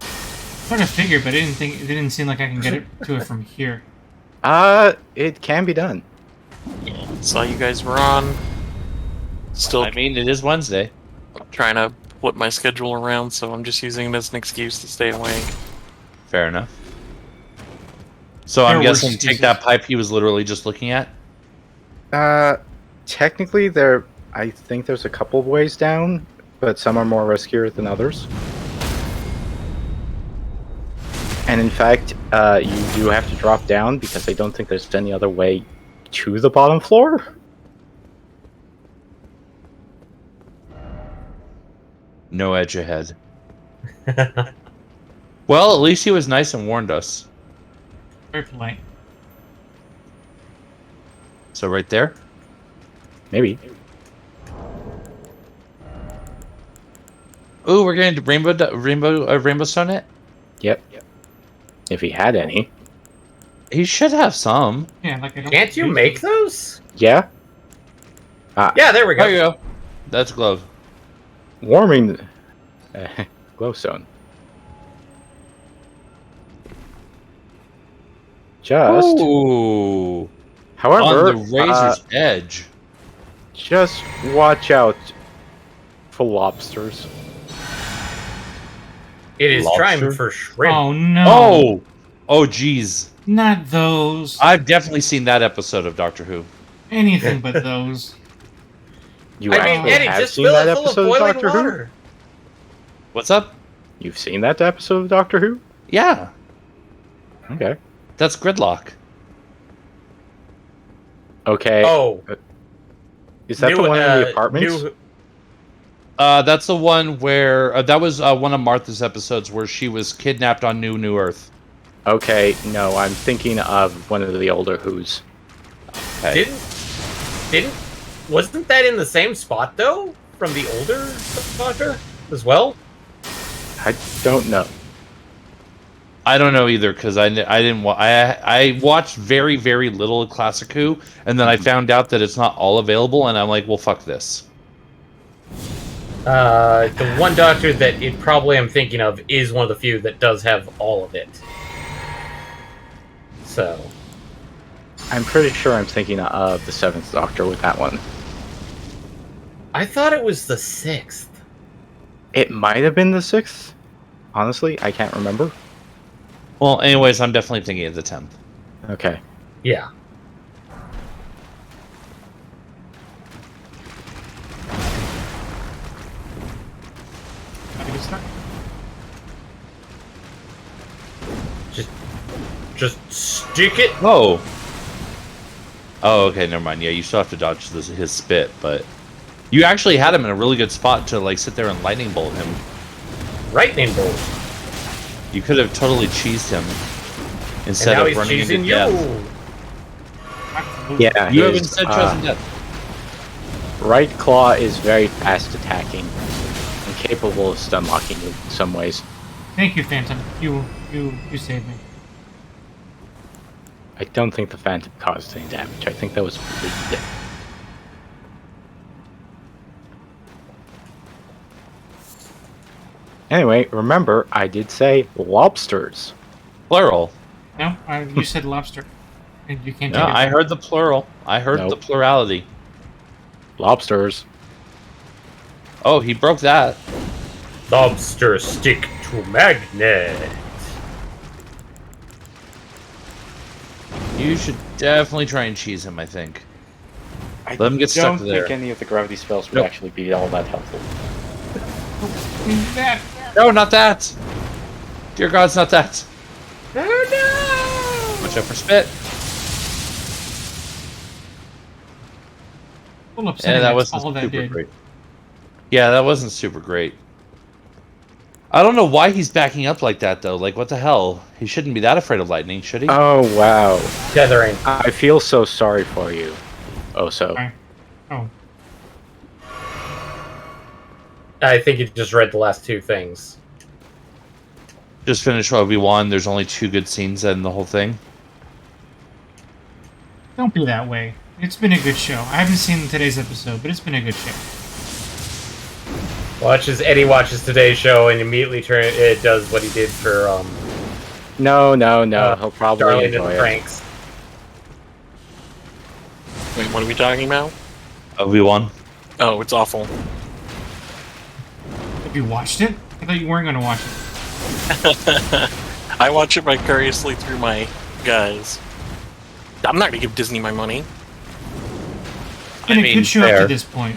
Sort of figured, but it didn't seem like I can get it to it from here. It can be done. Saw you guys were on. Still I mean, it is Wednesday. trying to flip my schedule around, so I'm just using it as an excuse to stay awake. Fair enough. So I'm There were guessing take excuses. that pipe he was literally just looking at. Technically, I think there's a couple of ways down, but some are more riskier than others. And in fact, you do have to drop down because I don't think there's any other way to the bottom floor. No edge ahead. Well, at least he was nice and warned us. Very polite. So right there. Maybe. Ooh, we're getting to rainbow stone it. Yep. If he had any. He should have some. Yeah, like I don't. Can't you use make them. those? Yeah. Yeah, there we go. There you go. That's glove. Warming glowstone. Just. Ooh. However, On the razor's edge. just watch out for lobsters. It is time Lobster? for shrimp. Oh no! Oh. Oh, geez. Not those. I've definitely seen that episode of Doctor Who. Anything but those. You I mean, actually Eddie, have just seen fill that it full of episode of boiling Doctor Who? water. What's up? You've seen that episode of Doctor Who? Yeah. Okay. That's Gridlock. Okay. Oh, Is that the one in the apartments? That's the one where that was one of Martha's episodes where she was kidnapped on New Earth. Okay, no, I'm thinking of one of the older Who's. Okay. Wasn't that in the same spot though from the older Doctor as well? I don't know. I don't know either because I didn't I watched very little of Classic Who, and then I found out that it's not all available, and I'm like, well, fuck this. The one Doctor that it probably I'm thinking of is one of the few that does have all of it. So I'm pretty sure I'm thinking of the Seventh Doctor with that one. I thought it was the 6th. It might have been the 6th. Honestly, I can't remember. Well, anyways, I'm definitely thinking of the 10th. Okay. Yeah. Gotta get stuck. Just stick it. Oh. Oh, okay, never mind. Yeah, you still have to dodge his spit, but you actually had him in a really good spot to like sit there and lightning bolt him. Lightning bolt. You could have totally cheesed him And instead now of he's running into choosing you. death. Yeah, You haven't his said chosen death. right claw is very fast attacking and capable of stun locking you in some ways. Thank you, Phantom. You saved me. I don't think the Phantom caused any damage. I think that was bleed. Anyway, remember, I did say lobsters. Plural. No, you said lobster, and you can't. No, take it I back. heard the plural. I heard Nope. the plurality. Lobsters. Oh, he broke that. Lobster stick to magnet. You should definitely try and cheese him, I think. I Let him get stuck don't there. think any of the gravity spells would Nope. actually be all that helpful. That. No, not that! Dear God, it's not that. Oh Watch out for spit. Full upsetting. Yeah, that That's wasn't all that super did. great. Yeah, that wasn't super great. I don't know why he's backing up like that, though. Like, what the hell? He shouldn't be that afraid of lightning, should he? Oh, wow. no! Tethering. I feel so sorry for you. Oh, so. Sorry. Oh, I think you just read the last two things. Just finished Obi-Wan. There's only 2 good scenes in the whole thing. don't be that way. It's been a good show. I haven't seen today's episode, but it's been a good show. Eddie watches today's show and immediately it does what he did for No. He'll probably Darling and enjoy the it. Franks. Wait, what are we talking about? Obi-Wan. Oh, it's awful. Have you watched it? I thought you weren't going to watch it. I watch it vicariously through my guys. I'm not gonna give Disney my money. It's been a good show up fair. to this point.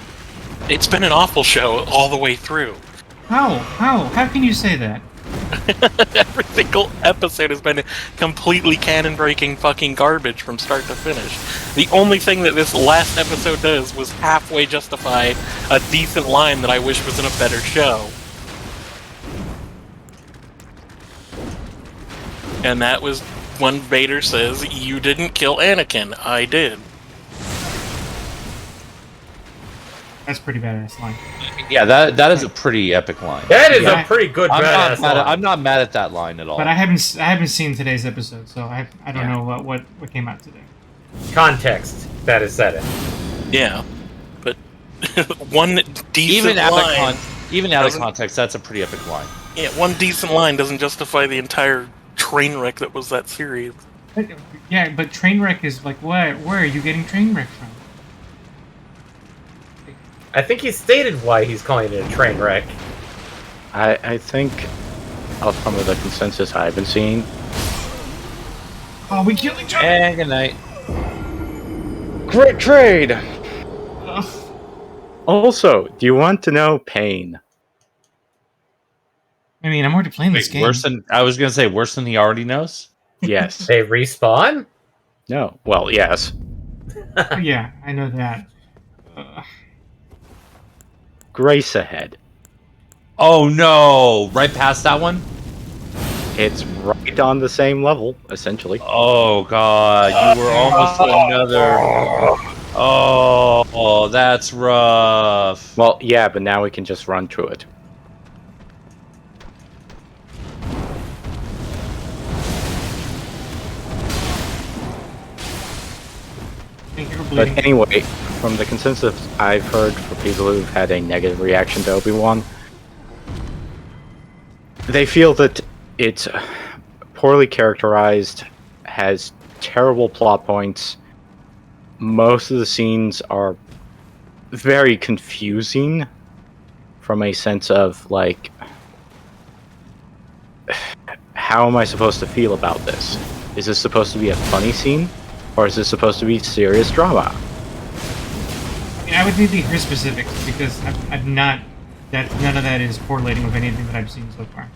It's been an awful show all the way through. How? How can you say that? Every single episode has been completely canon-breaking fucking garbage from start to finish. The only thing that this last episode does was halfway justify a decent line that I wish was in a better show. And that was when Vader says, "You didn't kill Anakin, I did." That's a pretty badass line. Yeah, that is a pretty epic line. That is Yeah. a pretty good badass line. I'm not mad at that line at all. But I haven't seen today's episode, so I don't know what came out today. Context that is set in. Yeah, but one decent even out line, of doesn't- context, that's a pretty epic line. yeah, one decent line doesn't justify the entire train wreck that was that series. Yeah, but Trainwreck is like, where are you getting Trainwreck from? I think he stated why he's calling it a train wreck. I think, from the consensus I've been seeing, Oh, we killed each other! And good night. great trade! Ugh. Also, do you want to know pain? I mean, I'm already playing this game. Worse than I was gonna say, worse than he already knows. Yes. They respawn? No. Well, yes. Yeah, I know that. Grace ahead. Oh no! Right past that one. It's right on the same level, essentially. Oh god, you were almost another. Oh, that's rough. Well, yeah, but now we can just run through it. Thank you for But bleeding. anyway, from the consensus I've heard for people who've had a negative reaction to Obi-Wan, they feel that it's poorly characterized, has terrible plot points. Most of the scenes are very confusing from a sense of, like, how am I supposed to feel about this? Is this supposed to be a funny scene? Or is this supposed to be serious drama? I mean, I would need to hear specifics because I'm not. None of that is correlating with anything that I've seen so far.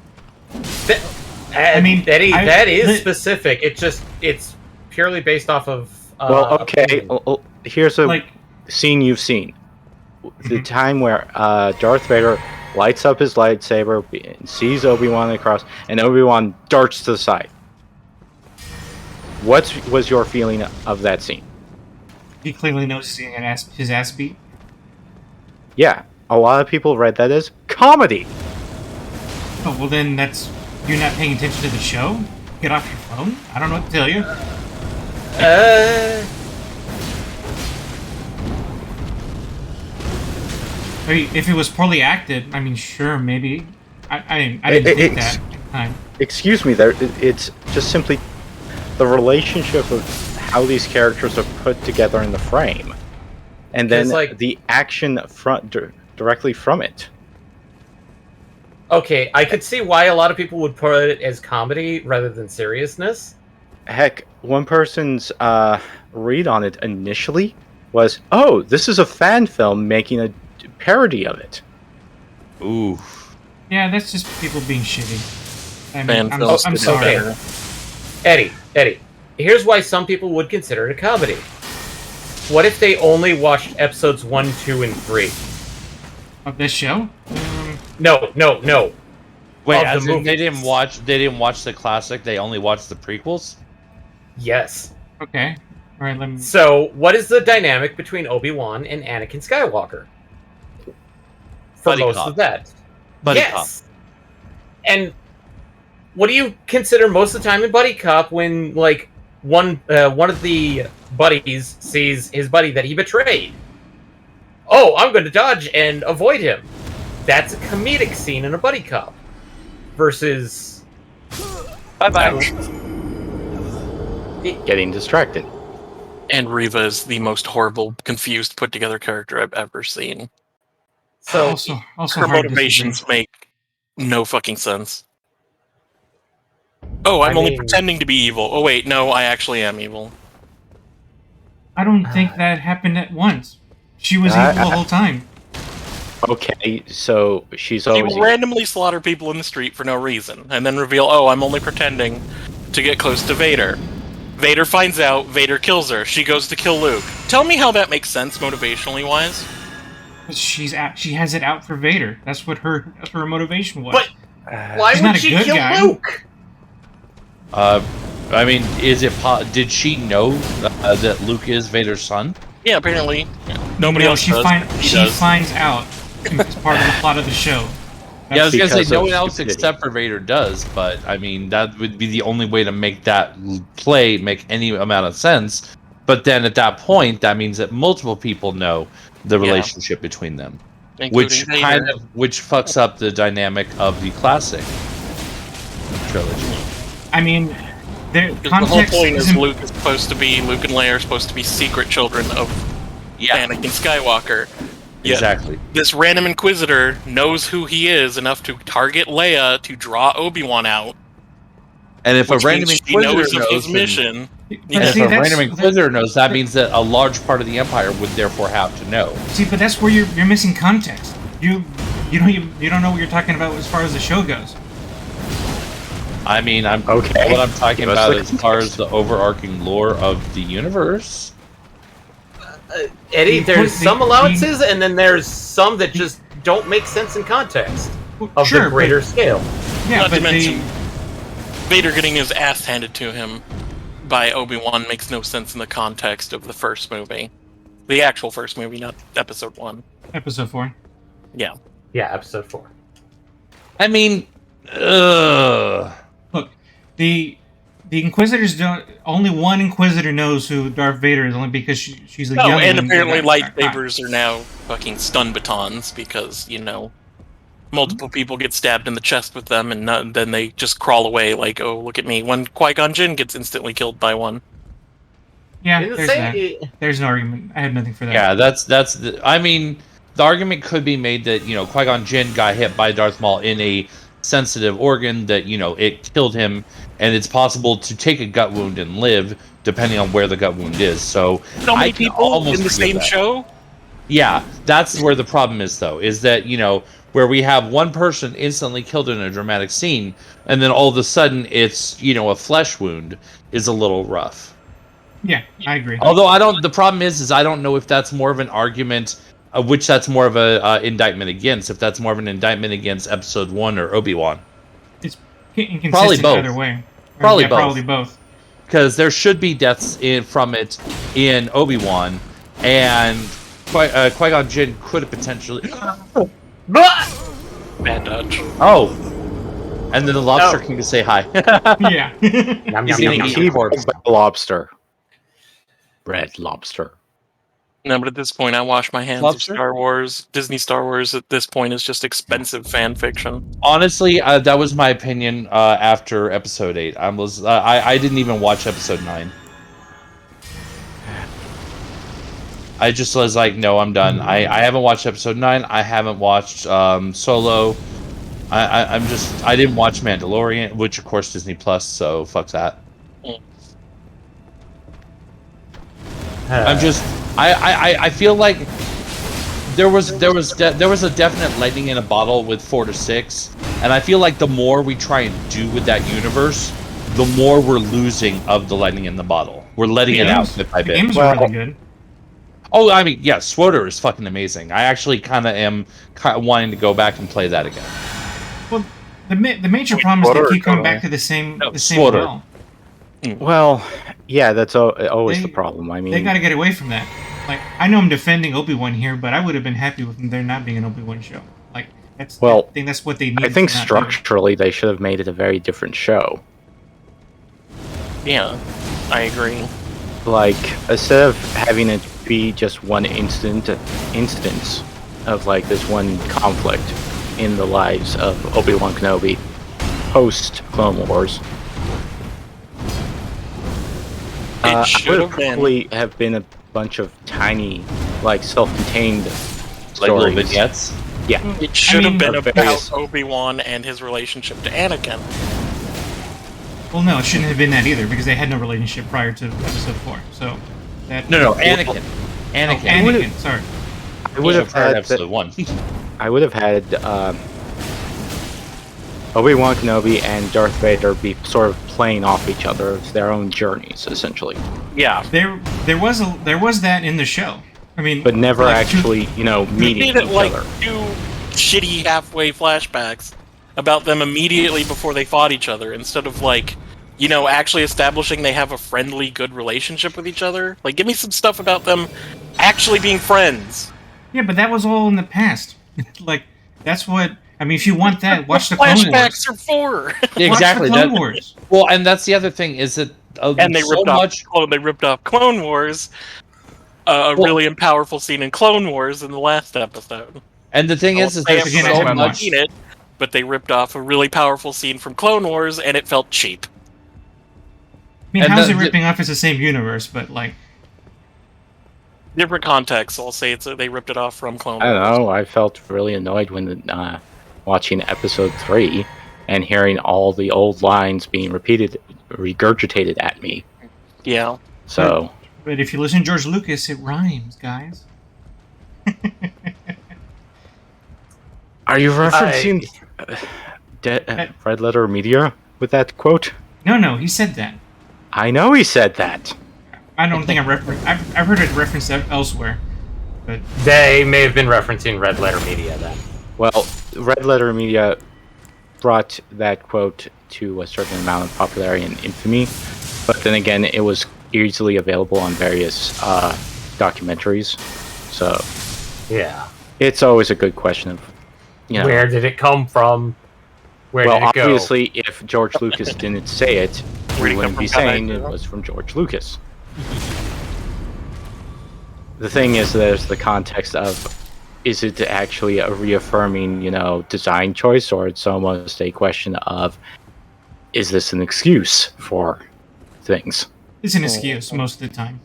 I mean, Eddie, I- that is specific. It's purely based off of. Well, okay, opinion. here's a Like, scene you've seen. The Mhm. time where Darth Vader lights up his lightsaber, and sees Obi-Wan across, and Obi-Wan darts to the side. What was your feeling of that scene? he clearly knows he's getting his ass beat. Yeah, a lot of people read that as comedy. Oh, well then that's... You're not paying attention to the show? Get off your phone? I don't know what to tell you. I mean, if it was poorly acted, I mean, sure, maybe. I didn't think that at the time. Excuse me, it's just simply the relationship of how these characters are put together in the frame, and then the action directly from it. Okay, I could see why a lot of people would put it as comedy rather than seriousness. Heck, one person's read on it initially was, "Oh, this is a fan film making a parody of it." Ooh. Yeah, that's just people being shitty. I Fan mean, films I'm did sorry. better. Eddie, here's why some people would consider it a comedy. What if they only watched episodes 1, 2, and 3? Of this show? No. Wait, Of as the in they movies. didn't watch the classic. They only watched the prequels. Yes. Okay. All right. Let me. So, what is the dynamic between Obi-Wan and Anakin Skywalker? For Buddy most cop. of that. Buddy yes. And what do you consider most of the time in buddy cop when, like, one of the buddies sees his buddy that he betrayed? Oh, I'm going to dodge and avoid him. That's a comedic scene in a buddy cop. Versus... Bye-bye. Getting distracted. And Reva is the most horrible, confused, put-together character I've ever seen. So, also Her hard to motivations disagree. make no fucking sense. Oh, I'm only pretending to be evil. Oh wait, no, I actually am evil. I don't think that happened at once. She was evil the whole time. Okay, so she's She always will randomly slaughter people in the street for no reason, and then reveal, oh, I'm only pretending to get close to Vader. Vader finds out, Vader kills her, she goes to kill Luke. Tell me how that makes sense motivationally wise. She has it out for Vader. That's what her motivation was. But why She's would not a she good kill guy. Luke? I mean, did she know that Luke is Vader's son? Yeah, apparently. Nobody else she does. she finds out as part of the plot of the show. Yeah, I was gonna say because no of one else stupidity. except for Vader does, but I mean that would be the only way to make that play make any amount of sense. But then at that point, that means that multiple people know the relationship between them, which Including Vader. which fucks up the dynamic of the classic trilogy. I mean, Because the whole context point is isn't- Luke and Leia are supposed to be secret children of Anakin Skywalker. Yet Exactly. this random Inquisitor knows who he is enough to target Leia to draw Obi-Wan out. And if a Which random means she Inquisitor knows of his knows, mission. But and if see, a that's- random Inquisitor knows, that means that a large part of the Empire would therefore have to know. See, but that's where you're missing context. You don't know what you're talking about as far as the show goes. I mean, Okay. what I'm talking Give us about the as far as the overarching lore of the universe. Eddie, The there's point- some the- allowances, and then there's some that just don't make sense in context of Sure, the greater but- scale. Yeah, Not to but mention, Vader getting his ass handed to him by Obi-Wan makes no sense in the context of the first movie. The actual first movie, not episode 1. episode 4. Yeah. Yeah, episode 4. I mean, ugh. Look, the Inquisitors don't. Only one Inquisitor knows who Darth Vader is, only because she's a Oh, young. and apparently lightsabers are now fucking stun batons because, multiple people get stabbed in the chest with them and then they just crawl away like, oh, look at me. When Qui-Gon Jinn gets instantly killed by one. Yeah, Didn't there's say- that. There's no argument. I have nothing for that. Yeah, that's. I mean, the argument could be made that Qui-Gon Jinn got hit by Darth Maul in a sensitive organ that it killed him, and it's possible to take a gut wound and live depending on where the gut wound is. So So many I can people almost in the forgive same that. show? Yeah, that's where the problem is, though, is that, where we have one person instantly killed in a dramatic scene, and then all of a sudden it's, a flesh wound, is a little rough. Yeah, I agree. Although the problem is I don't know if that's more of an argument, which that's more of a indictment against, if that's more of an indictment against Episode 1 or Obi-Wan. It's inconsistent Probably both. either way. Probably both. Probably both. Because there should be deaths from it in Obi-Wan, and Qui-Gon Jinn could have potentially... Bad dodge. Oh! And then the Lobster Oh. King to say hi. Yeah. Yum, He's yum, eating yum, a yum. corpse. lobster. Red lobster. No, but at this point, I wash my hands Lobster? of Star Wars. Disney Star Wars at this point is just expensive fan fiction. Honestly, that was my opinion after episode 8. I didn't even watch episode 9. I just was like, no, I'm done. I haven't watched episode 9. I haven't watched Solo. I didn't watch Mandalorian, which of course Disney Plus, so fuck that. I feel like there was a definite lightning in a bottle with 4 to 6, and I feel like the more we try and do with that universe, the more we're losing of the lightning in the bottle. We're letting it out bit by The bit. games are really good. Oh, I mean, yeah, SWTOR is fucking amazing. I actually kind of am wanting to go back and play that again. Well, the major problem is they keep coming back to the same SWTOR. well. Well, yeah, that's always the They- problem. I mean, They got to get away from that. Like, I know I'm defending Obi-Wan here, but I would have been happy with there not being an Obi-Wan show. Like, I think that's what they need. I think structurally they should have made it a very different show. Yeah, I agree. Like, instead of having it be just one instance of like this one conflict in the lives of Obi-Wan Kenobi post Clone Wars, It should would have been. probably have been a bunch of tiny, like self-contained Like little stories. vignettes. Yeah, It should have mean- been Of about various- Obi-Wan and his relationship to Anakin. Well, no, it shouldn't have been that either because they had no relationship prior to Episode 4. So that No, Anakin. Oh, Anakin. Anakin. Sorry. I would have Prior to had episode 1. I would have had Obi-Wan Kenobi and Darth Vader be sort of playing off each other as their own journeys, essentially, Yeah. There was that in the show. I mean, but never like, two- actually, meeting They did each it like other. 2 shitty halfway flashbacks about them immediately before they fought each other, instead of like, actually establishing they have a friendly, good relationship with each other. Like, give me some stuff about them actually being friends. Yeah, but that was all in the past. Like, that's what. I mean, if you want that, watch the Clone Wars. Flashbacks are for. Yeah, Watch exactly. the Clone That- Wars. Well, and that's the other thing is that And they so ripped much. off Clone Wars. A really powerful scene in Clone Wars in the last episode. And the thing is They there's again, haven't I so haven't much. watched. seen it, but they ripped off a really powerful scene from Clone Wars, and it felt cheap. I mean, And how's the- it ripping off? It's the same universe, but like, Different context. I'll say they ripped it off from Clone I Wars. don't know. I felt really annoyed when watching episode 3 and hearing all the old lines being regurgitated at me. Yeah. So but if you listen to George Lucas, it rhymes, guys. are you referencing Red Letter Media with that quote? No, he said that. I know he said that. I don't think I've heard it referenced elsewhere, but They may have been referencing Red Letter Media then. Well, Red Letter Media brought that quote to a certain amount of popularity and infamy, but then again, it was easily available on various documentaries. So Yeah. it's always a good question of, Where did it come from? Where well, did it go? obviously, if George Lucas didn't say it, Where'd it we come wouldn't be from? saying it was from George Lucas. The thing is, there's the context of, is it actually a reaffirming, design choice, or it's almost a question of, is this an excuse for things? it's an excuse most of the time.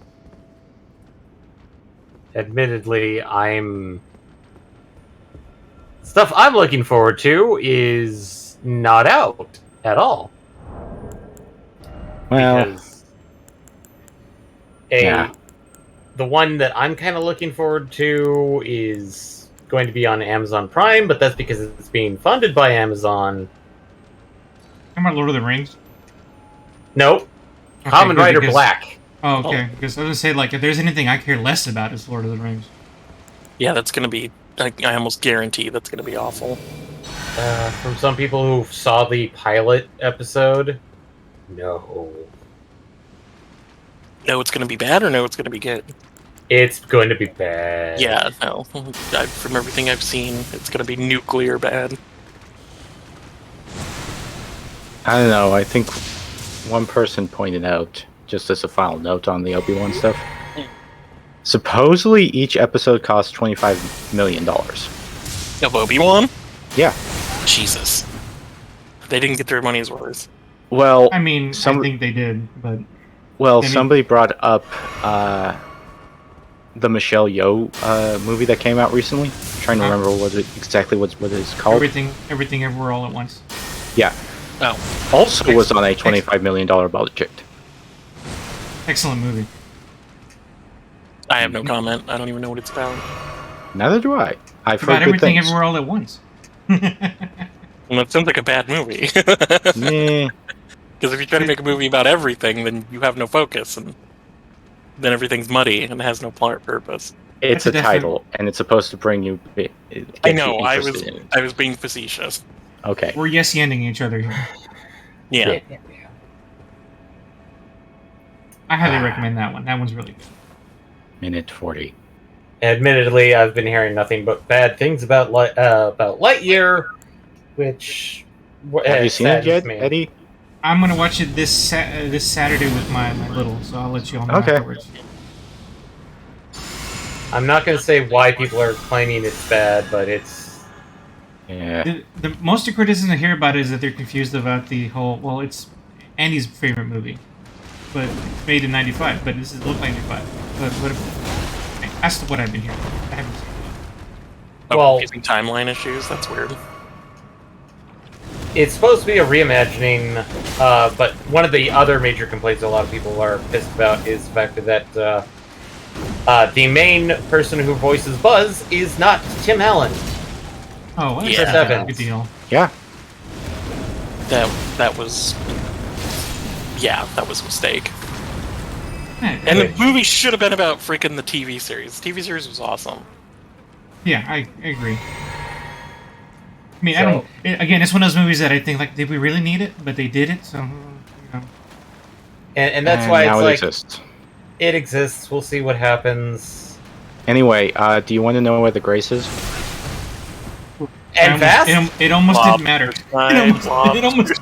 Admittedly, stuff I'm looking forward to is not out at all. Well, Because yeah. the one that I'm kind of looking forward to is going to be on Amazon Prime, but that's because it's being funded by Amazon. How about Lord of the Rings? Nope. Okay, Kamen good, Rider because- Black. Oh, okay. Because I was gonna say, like, if there's anything I care less about, it's Lord of the Rings. Yeah, that's gonna be. I almost guarantee that's gonna be awful. From some people who saw the pilot episode, no. No, it's gonna be bad, or no, it's gonna be good. It's going to be bad. Yeah, no. From everything I've seen, it's gonna be nuclear bad. I don't know. I think one person pointed out, just as a final note on the Obi-Wan stuff, Supposedly, each episode costs $25 million. Of Obi-Wan? Yeah. Jesus. They didn't get their money's worth. Well, I mean, I think they did, but I mean- somebody brought up the Michelle Yeoh movie that came out recently. I'm trying to remember what it's called. Everything Everywhere All at Once. Yeah. Oh. Also was on a $25 million budget. Excellent movie. I have no comment. I don't even know what it's about. Neither do I. I've About heard good Everything things. Everywhere All at Once. Well, it sounds like a bad movie. Meh. Because if you try to make a movie about everything, then you have no focus, and then everything's muddy and has no plot purpose. It's That's a a title, and it's supposed to bring you. I know. I was being facetious. Okay. We're yes-ending each other here. Yeah. I highly recommend that one. That one's really good. Minute 40. Admittedly, I've been hearing nothing but bad things about Lightyear, which Have you seen it yet, saddens me. Eddie? I'm gonna watch it this Saturday with my little, so I'll let you all know Okay. afterwards. I'm not going to say why people are claiming it's bad, but it's Yeah. The most of criticism I hear about it is that they're confused about the whole. Well, it's Andy's favorite movie, but it's made in '95. But this is look 95. But that's what I've been hearing. I haven't seen it. Oh, Well- confusing timeline issues. That's weird. it's supposed to be a reimagining. But one of the other major complaints a lot of people are pissed about is the fact that the main person who voices Buzz is not Tim Allen. Oh, well, that's Yeah. a good deal. Yeah. That was. Yeah, that was a mistake. Yeah, And the movie should have been about freaking the TV series. The TV series was awesome. yeah, I agree. I mean, I So- don't. Again, it's one of those movies that I think, like, did we really need it? But they did it, so you know. And that's why now it's it like exists. it exists. We'll see what happens. Anyway, do you want to know where the Grace is? And fast. It almost Bob, didn't matter. Time, It almost.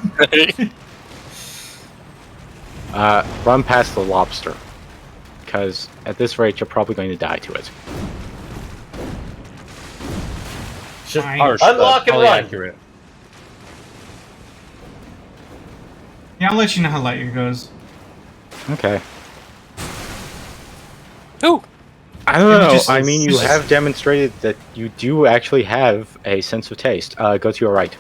Run past the lobster. Because at this rate, you're probably going to die to it. Just Fine. Harsh, unlock but and probably run. accurate. Yeah, I'll let you know how Lightyear goes. Okay. Ooh, I don't It know. just- I mean, you it's just- have demonstrated that you do actually have a sense of taste. Go to your right.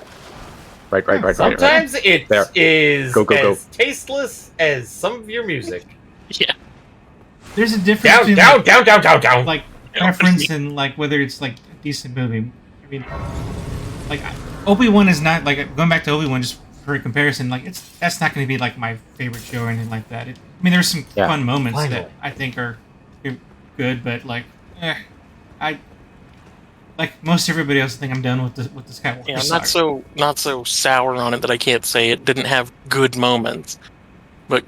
Right. Sometimes it There. is Go, go, go. as tasteless as some of your music. yeah. There's a difference Down, between down. like Yeah. preference and like whether it's like a decent movie. I mean, like Obi-Wan is not like going back to Obi-Wan just for a comparison. Like that's not going to be like my favorite show or anything like that. I mean, there's some Yeah. fun moments Finally. that I think are good, but like, I like most everybody else. I think I'm done with the Skywalker Yeah, I'm saga. not so sour on it that I can't say it didn't have good moments, but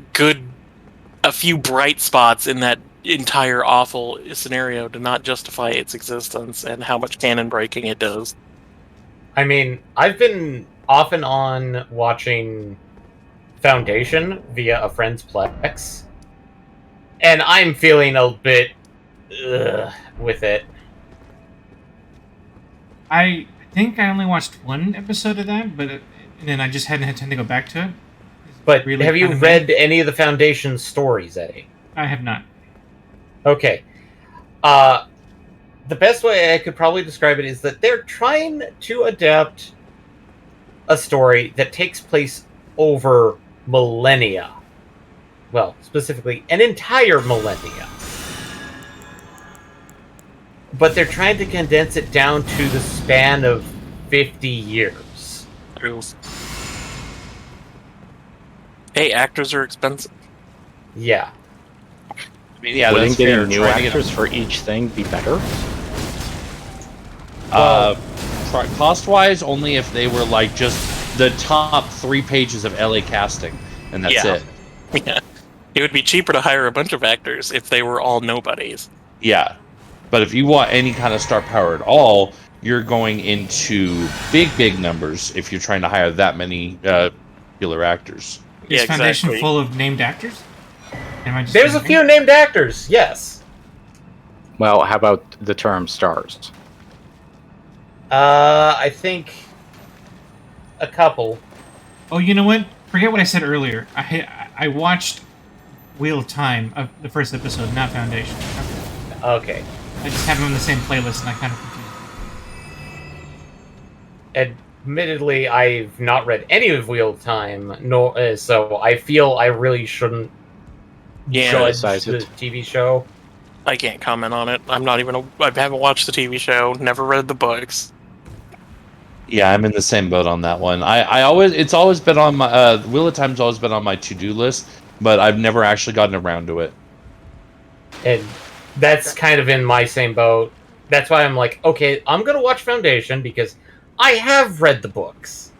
a few bright spots in that entire awful scenario to not justify its existence and how much canon breaking it does. I mean, I've been off and on watching Foundation via a friend's Plex, and I'm feeling a bit with it. I think I only watched one episode of that, but and then I just hadn't had time to go back to it. But Really have you kind of read any of the Foundation stories, Eddie? I have not. Okay. The best way I could probably describe it is that they're trying to adapt a story that takes place over millennia. Well, specifically, an entire millennia. But they're trying to condense it down to the span of 50 years. Hey, actors are expensive. Yeah. I mean, yeah, Wouldn't that's getting fair. new Trying to get actors for each thing be better? cost-wise, only if they were like just the top 3 pages of LA casting, and that's Yeah. it. Yeah. It would be cheaper to hire a bunch of actors if they were all nobodies. Yeah, but if you want any kind of star power at all, you're going into big numbers if you're trying to hire that many popular actors. Is Yeah, Foundation exactly. full of named actors? Am I just There's a thinking? few named actors, yes. Well, how about the term stars? I think a couple. Oh, you know what? Forget what I said earlier. I watched Wheel of Time, the first episode, not Foundation. Okay. I just have them in the same playlist, and I kind of confused. Admittedly, I've not read any of Wheel of Time, nor so I feel I really shouldn't Yeah, judge criticize the it. TV show. I can't comment on it. I'm not even. I haven't watched the TV show. Never read the books. Yeah, I'm in the same boat on that one. It's always been on my Wheel of Time's always been on my to-do list, but I've never actually gotten around to it. And that's kind of in my same boat. That's why I'm like, okay, I'm gonna watch Foundation because I have read the books.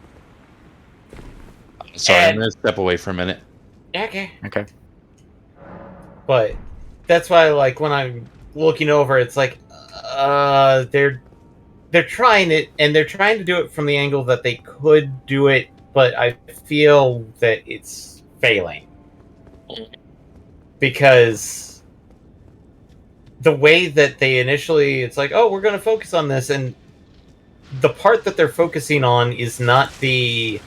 Sorry, I'm And- gonna step away for a minute. Okay. Okay. But that's why, like, when I'm looking over, it's like, they're trying it, and they're trying to do it from the angle that they could do it, but I feel that it's failing. Because the way that they initially, it's like, oh, we're going to focus on this, and the part that they're focusing on is not the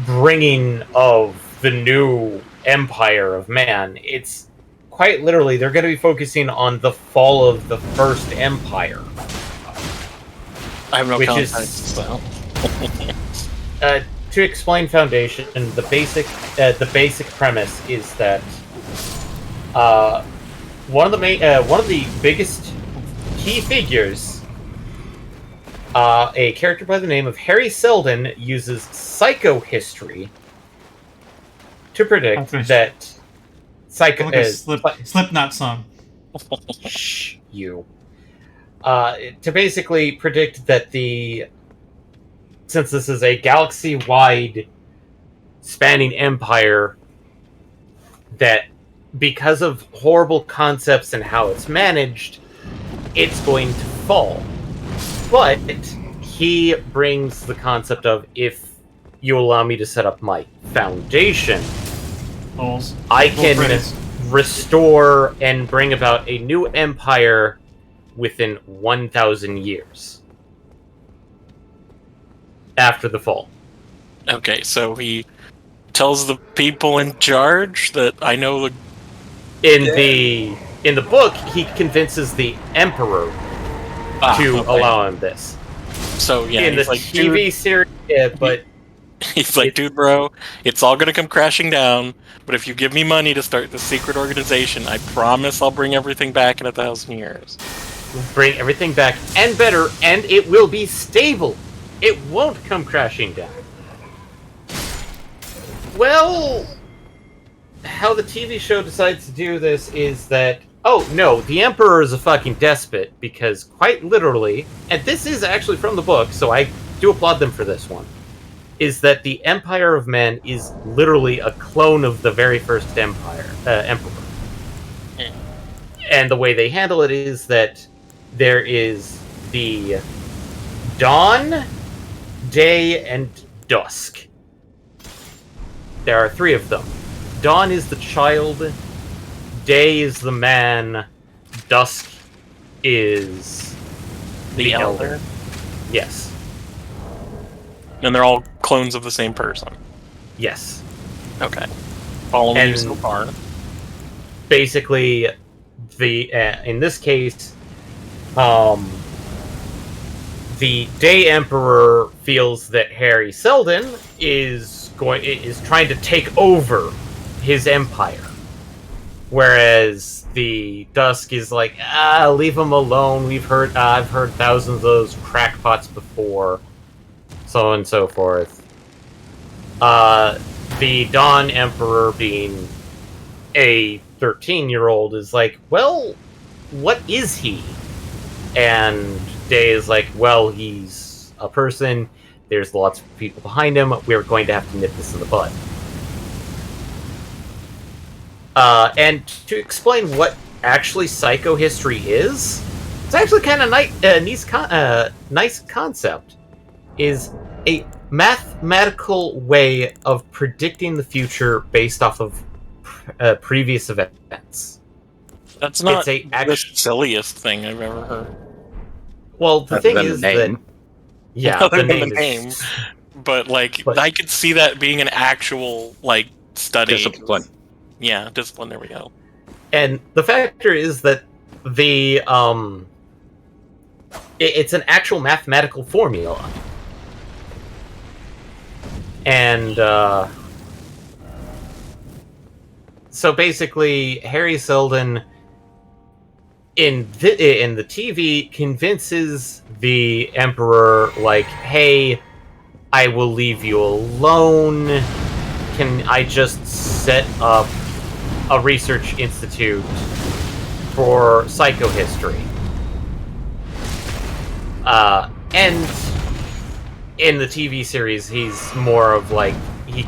bringing of the new empire of man. It's quite literally, they're going to be focusing on the fall of the first empire. I have no Which context. is- So. To explain Foundation, the basic premise is that one of the biggest key figures, a character by the name of Harry Seldon, uses psychohistory to predict Okay. that Like a Slipknot song. Shh, you. To basically predict that since this is a galaxy-wide spanning empire, that because of horrible concepts and how it's managed, it's going to fall. But he brings the concept of, if you allow me to set up my foundation, Holes. I Full can credits. restore and bring about a new empire within 1,000 years after the fall. Okay, so he tells the people in charge that I know the. In the book, he convinces the emperor to okay. allow him this. So yeah, In the he's like, TV dude, series, yeah, but he's like, dude, bro, it's all gonna come crashing down. But if you give me money to start the secret organization, I promise I'll bring everything back in 1,000 years. bring everything back and better, and it will be stable. It won't come crashing down. Well, how the TV show decides to do this is that, oh no, the Emperor is a fucking despot, because quite literally, and this is actually from the book, so I do applaud them for this one, is that the Empire of Men is literally a clone of the very first emperor. And the way they handle it is that there is the dawn, day, and dusk. There are 3 of them. Dawn is the child, day is the man, dusk is The elder. Yes. And they're all clones of the same person. Yes. Okay. Following you And- so far. Basically, in this case, the Day Emperor feels that Harry Seldon is trying to take over his empire, whereas the Dusk is like, leave him alone. I've heard thousands of those crackpots before, so on and so forth. The Dawn Emperor, being a 13-year-old, is like, well, what is he? And Day is like, well, he's a person. There's lots of people behind him. We're going to have to nip this in the bud. And to explain what actually psychohistory is, it's actually kind of nice concept. Is a mathematical way of predicting the future based off of previous events. That's not a the silliest thing I've ever heard. Well, the Other thing than is the that name. yeah, Other the than name the is name. But like, But- I could see that being an actual like study. Discipline. Yeah, discipline. There we go. And the factor is that the it's an actual mathematical formula. And so basically Harry Seldon in the TV convinces the Emperor, like, hey, I will leave you alone. Can I just set up a research institute for psychohistory? And in the TV series, he's more of like he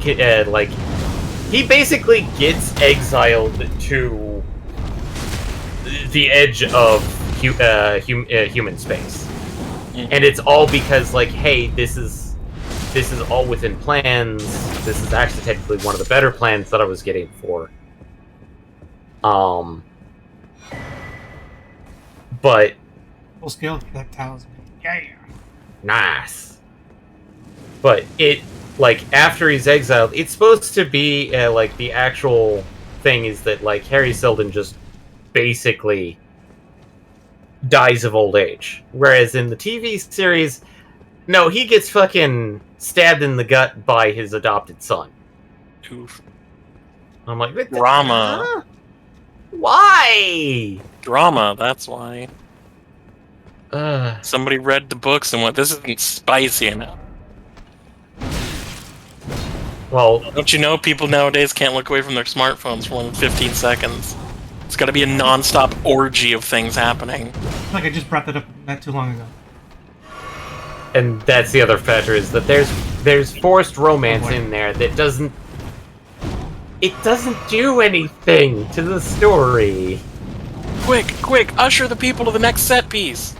basically gets exiled to the edge of human space, and it's all because, like, hey, this is all within plans. This is actually technically one of the better plans that I was getting for. But Full scale talisman. Yeah. nice. But it, like, after he's exiled, it's supposed to be like the actual thing is that, like, Harry Seldon just basically dies of old age, whereas in the TV series, no, he gets fucking stabbed in the gut by his adopted son. Oof. I'm like, what the- Drama. huh? Why? Drama. That's why. Uh, Somebody read the books and went, "This isn't spicy enough." well, Don't you know people nowadays can't look away from their smartphones for more than 15 seconds? It's got to be a non-stop orgy of things happening. Like I just brought that up not too long ago. and that's the other factor is that there's forced romance Oh, boy. in there that doesn't do anything to the story. Quick, usher the people to the next set piece.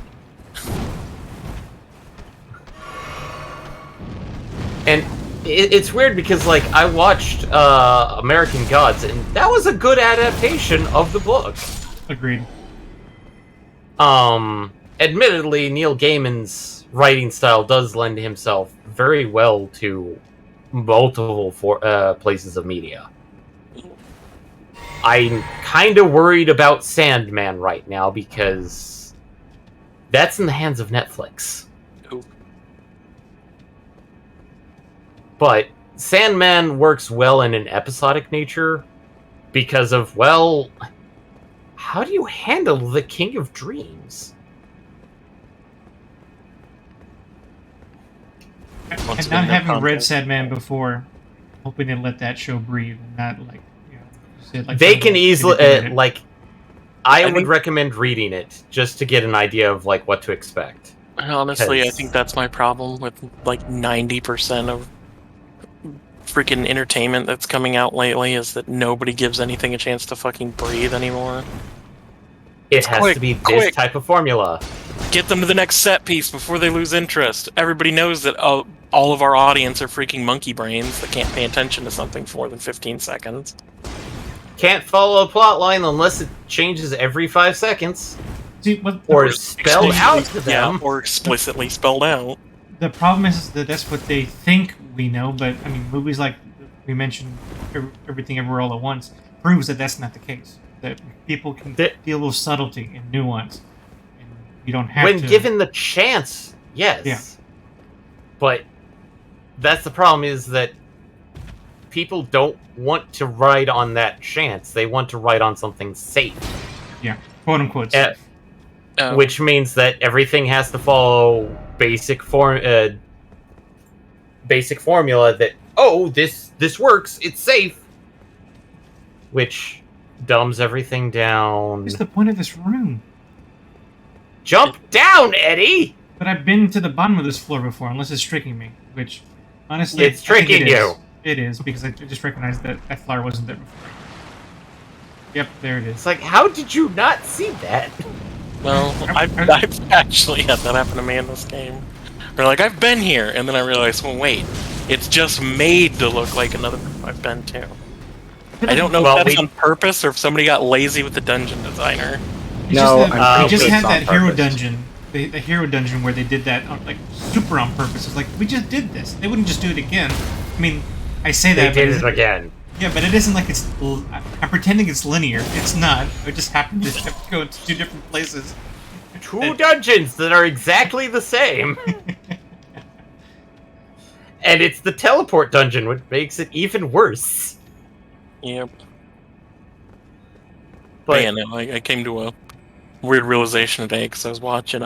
And it's weird because, like, I watched American Gods, and that was a good adaptation of the book. Agreed. Admittedly, Neil Gaiman's writing style does lend himself very well to multiple places of media. I'm kind of worried about Sandman right now because that's in the hands of Netflix. Ooh. But Sandman works well in an episodic nature because of, well, how do you handle the King of Dreams? And Once not again, no having read context. Sadman before, hoping they let that show breathe and not, like, you know, say it like They some can of the easily, did it. like, I would think- recommend reading it just to get an idea of, like, what to expect. Honestly, I 'Cause- think that's my problem with like 90% of freaking entertainment that's coming out lately is that nobody gives anything a chance to fucking breathe anymore. It has quick, to be this quick. type of formula. Get them to the next set piece before they lose interest. Everybody knows that all of our audience are freaking monkey brains that can't pay attention to something for more than 15 seconds. Can't follow a plot line unless it changes every 5 seconds. See, what Or spelled out to Yeah, them. or explicitly spelled out. the problem is that that's what they think we know, but I mean, movies like we mentioned, Everything Everywhere All at Once, proves that that's not the case. That people can deal with subtlety and nuance, and you don't have When to. given the chance, yes. Yeah. But that's the problem is that people don't want to ride on that chance. They want to ride on something safe. Yeah, quote unquote. Uh, safe. Which means that everything has to follow basic formula that, oh, this works, it's safe. Which dumbs everything down. What's the point of this room? Jump down, Eddie! But I've been to the bottom of this floor before, unless it's tricking me. Which, honestly, It's I think tricking it is. you. It is because I just recognized that that flower wasn't there before. Yep, there it is. It's like, how did you not see that? Well, I've actually had that happen to me in this game. Or like, I've been here, and then I realized, well, wait, it's just made to look like another room I've been to. I don't know Well, if that's on purpose or if somebody got lazy with the dungeon designer. It's No, just that I'm they pretty just sure had it's on that hero purpose. dungeon, the hero dungeon where they did that like super on purpose. It's like we just did this. They wouldn't just do it again. I mean, I say They that, did but it again. yeah, but it isn't like it's. I'm pretending it's linear. It's not. It just happened to have to go to 2 different places. 2 dungeons that are exactly the same. And it's the teleport dungeon, which makes it even worse. Yep. But Man, I came to a weird realization today because I was watching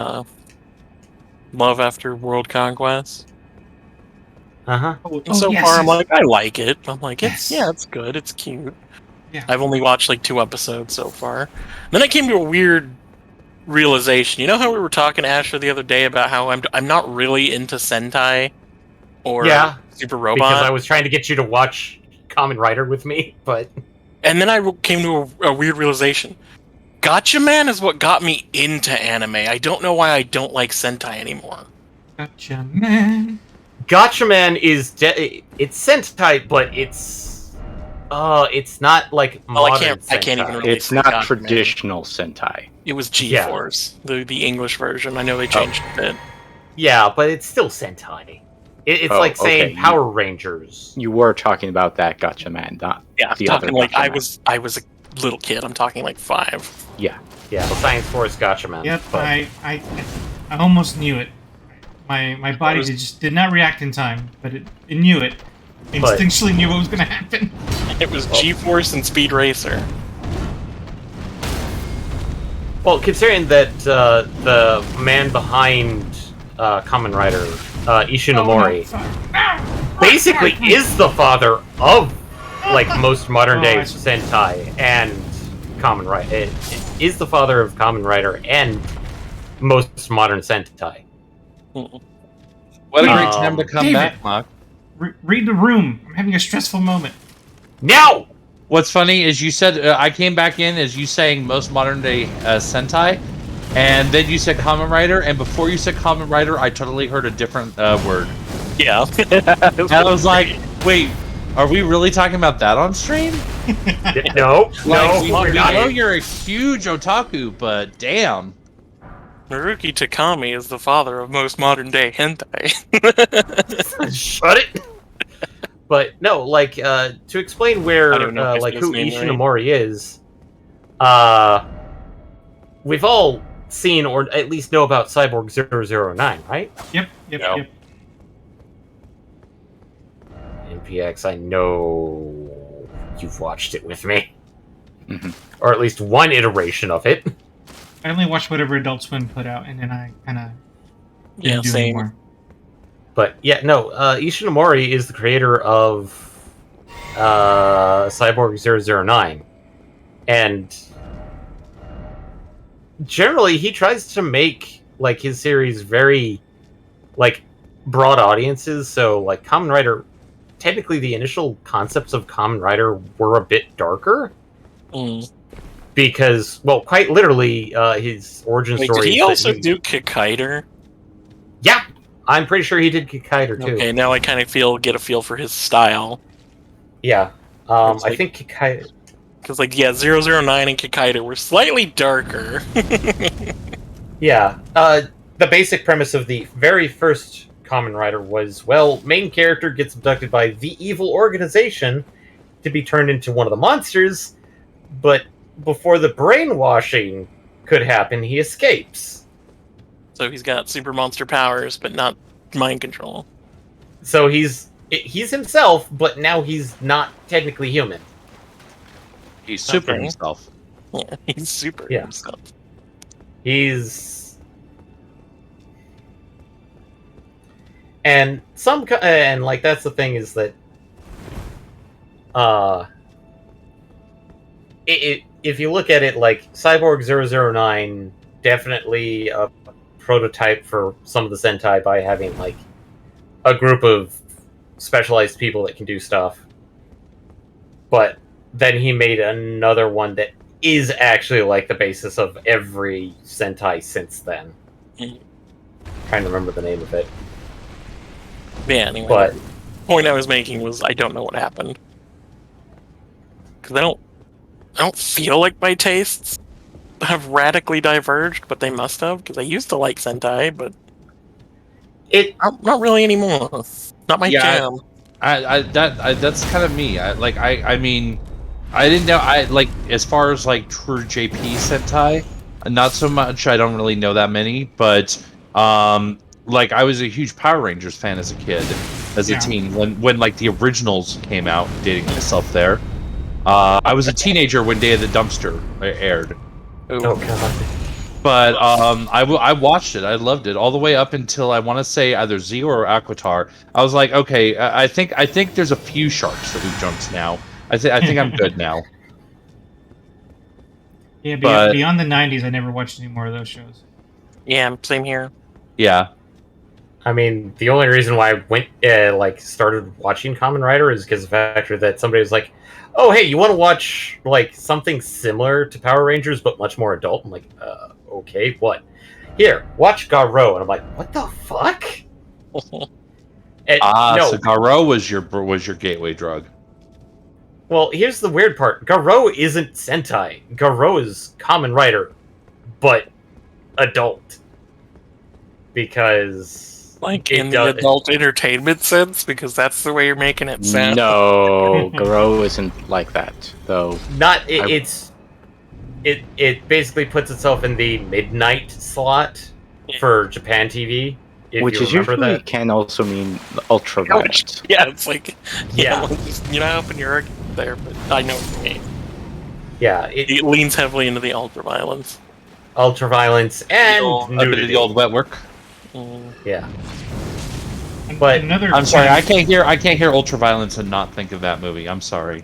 Love After World Conquest. uh-huh. And so yes, far, I'm yes. like, I like it. I'm like, Yes. it's good, it's cute. Yeah. I've only watched like 2 episodes so far. Then I came to a weird realization. You know how we were talking, Asher, the other day about how I'm not really into Sentai or Yeah, Super Robot? Because I was trying to get you to watch Kamen Rider with me, but And then I came to a weird realization. Gotcha Man is what got me into anime. I don't know why I don't like Sentai anymore. Gotcha, man. Gotcha Man is it's Sentai, but it's not like Well, modern I can't Sentai. even really It's say not Gotcha Man. traditional Sentai. It was Yeah. G-Force, the English version. I know they changed a bit. Yeah, but it's still Sentai. It's Oh, like saying okay, Power Rangers. You were talking about that Gotcha Man, not Yeah, I'm the talking other like Gotcha I Man. was a little kid. I'm talking like 5. Yeah. Yeah, the Science Force Gotcha Man. Yep, but- I almost knew it. My body just did not react in time, but it knew it. But- Instinctually knew what was going to happen. It was G-Force and Speed Racer. Well, considering that the man behind Kamen Rider, Ishinomori, basically is the father of like most modern day I see. Sentai and Kamen Rider. It is the father of Kamen Rider and most modern Sentai. What a great time to Um, come David. back, Mark. Read the room. I'm having a stressful moment. Now, What's funny is you said I came back in as you saying most modern day Sentai, and then you said Kamen Rider, and before you said Kamen Rider, I totally heard a different word. Yeah. And I was like, wait, are we really talking about that on stream? no, Like, we we're not. know you're a huge otaku, but damn. Naruki Takami is the father of most modern day hentai. Shut it. But no, like to explain I where don't even know if I like said who his name Ishinomori is, we've all seen or at least know about Cyborg 009, right? Yep. No. NPX, I know you've watched it with me. Mhm. Or at least one iteration of it. I only watched whatever Adult Swim put out, and then I kind of Yeah, didn't do same. anymore. But yeah, no, Ishinomori is the creator of Cyborg 009. And generally he tries to make like his series very like broad audiences. So like Kamen Rider, technically the initial concepts of Kamen Rider were a bit darker. Mm. Because, well, quite literally, his origin Wait, story. did he is that also do Kikaider? Yeah, I'm pretty sure he did Kikaider too. Okay, now I kind of get a feel for his style. Yeah, It's I like- think Kikaider. Because, like, yeah, 009 and Kikaider were slightly darker. Yeah, the basic premise of the very first Kamen Rider was, well, main character gets abducted by the evil organization to be turned into one of the monsters, but before the brainwashing could happen, he escapes. So he's got super monster powers, but not mind control. So he's himself, but now he's not technically human. He's super Okay. himself. Yeah, he's super Yeah. himself. He's and and like that's the thing is that if you look at it like Cyborg 009 definitely a prototype for some of the Sentai by having like a group of specialized people that can do stuff, but then he made another one that is actually like the basis of every Sentai since then. Mhm. Trying to remember the name of it, Yeah, anyway. but The point I was making was I don't know what happened. Because because I don't feel like my tastes have radically diverged, but they must have, because I used to like Sentai, but not really anymore. Not my jam. That's kind of me. I mean, I didn't know. I like as far as like true JP Sentai, not so much. I don't really know that many, but like I was a huge Power Rangers fan as a kid, as a teen when like the originals came out. Dating myself there. I was a teenager when Day of the Dumpster aired. Oh god. But I watched it. I loved it all the way up until I want to say either Zeo or Aquitar. I was like, okay, I think there's a few sharks that we've jumped now. I think I'm good now. Yeah, But- beyond the 90s, I never watched any more of those shows. Yeah, same here. Yeah, I mean, the only reason why I went started watching Kamen Rider is because of the factor that somebody was like, "Oh, hey, you want to watch like something similar to Power Rangers but much more adult?" I'm like, okay, what? Here, watch Garo," and I'm like, "What the fuck?" And, no, so Garo was your gateway drug. well, here's the weird part: Garo isn't Sentai. Garo is Kamen Rider, but adult, because Like it in the does- adult entertainment sense, because that's the way you're making it sound. No, Garo isn't like that, though. Not it basically puts itself in the midnight slot for Japan TV. If Which you is remember usually that. can also mean ultraviolet. Yeah, it's like Yeah. you're not open your argument there, but I know what you mean. Yeah, It leans heavily into the ultra violence. ultraviolence A and bit of nudity. the old wet work. Yeah, And But- another I'm sorry, I can't hear ultraviolence and not think of that movie. I'm sorry.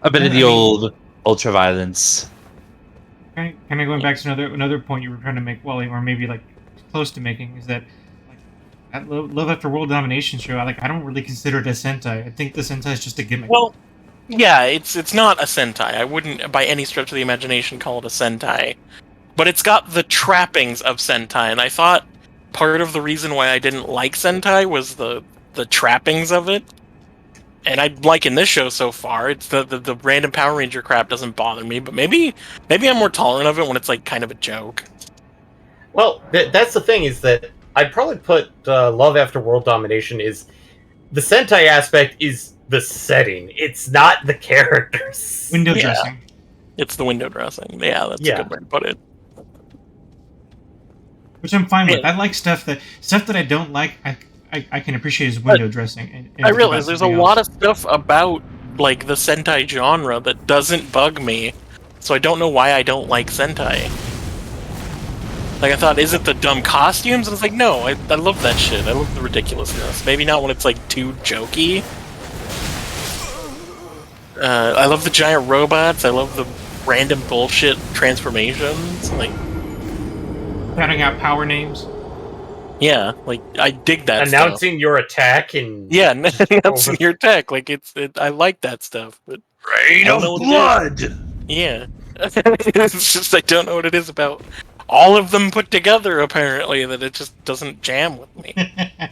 A bit of the old ultraviolence. Kind of going back to another point you were trying to make, Wally, or maybe like close to making, is that like that Love After World Domination show. I don't really consider it a Sentai. I think the Sentai is just a gimmick. Well, yeah, it's not a Sentai. I wouldn't, by any stretch of the imagination, call it a Sentai. But it's got the trappings of Sentai, and I thought part of the reason why I didn't like Sentai was the trappings of it. And I like in this show so far, it's the random Power Ranger crap doesn't bother me, but maybe I'm more tolerant of it when it's like kind of a joke. well, that's the thing, is that I'd probably put Love After World Domination is the Sentai aspect is the setting. It's not the characters. Window Yeah. dressing. It's the window dressing. Yeah, that's a Yeah. good way to put it. Which I'm fine with. Yeah. I like stuff that I don't like. I can appreciate as window dressing. And I realize there's a lot of stuff about like the Sentai genre that doesn't bug me, so I don't know why I don't like Sentai. Like I thought, is it the dumb costumes? And it's like, no, I love that shit. I love the ridiculousness. Maybe not when it's like too jokey. I love the giant robots. I love the random bullshit transformations. Like, shouting out power names. yeah, like I dig that stuff. Announcing your attack and Yeah, announcing your tech. Like I like that stuff, but Rain of blood. yeah, it's just I don't know what it is about all of them put together. Apparently, that it just doesn't jam with me.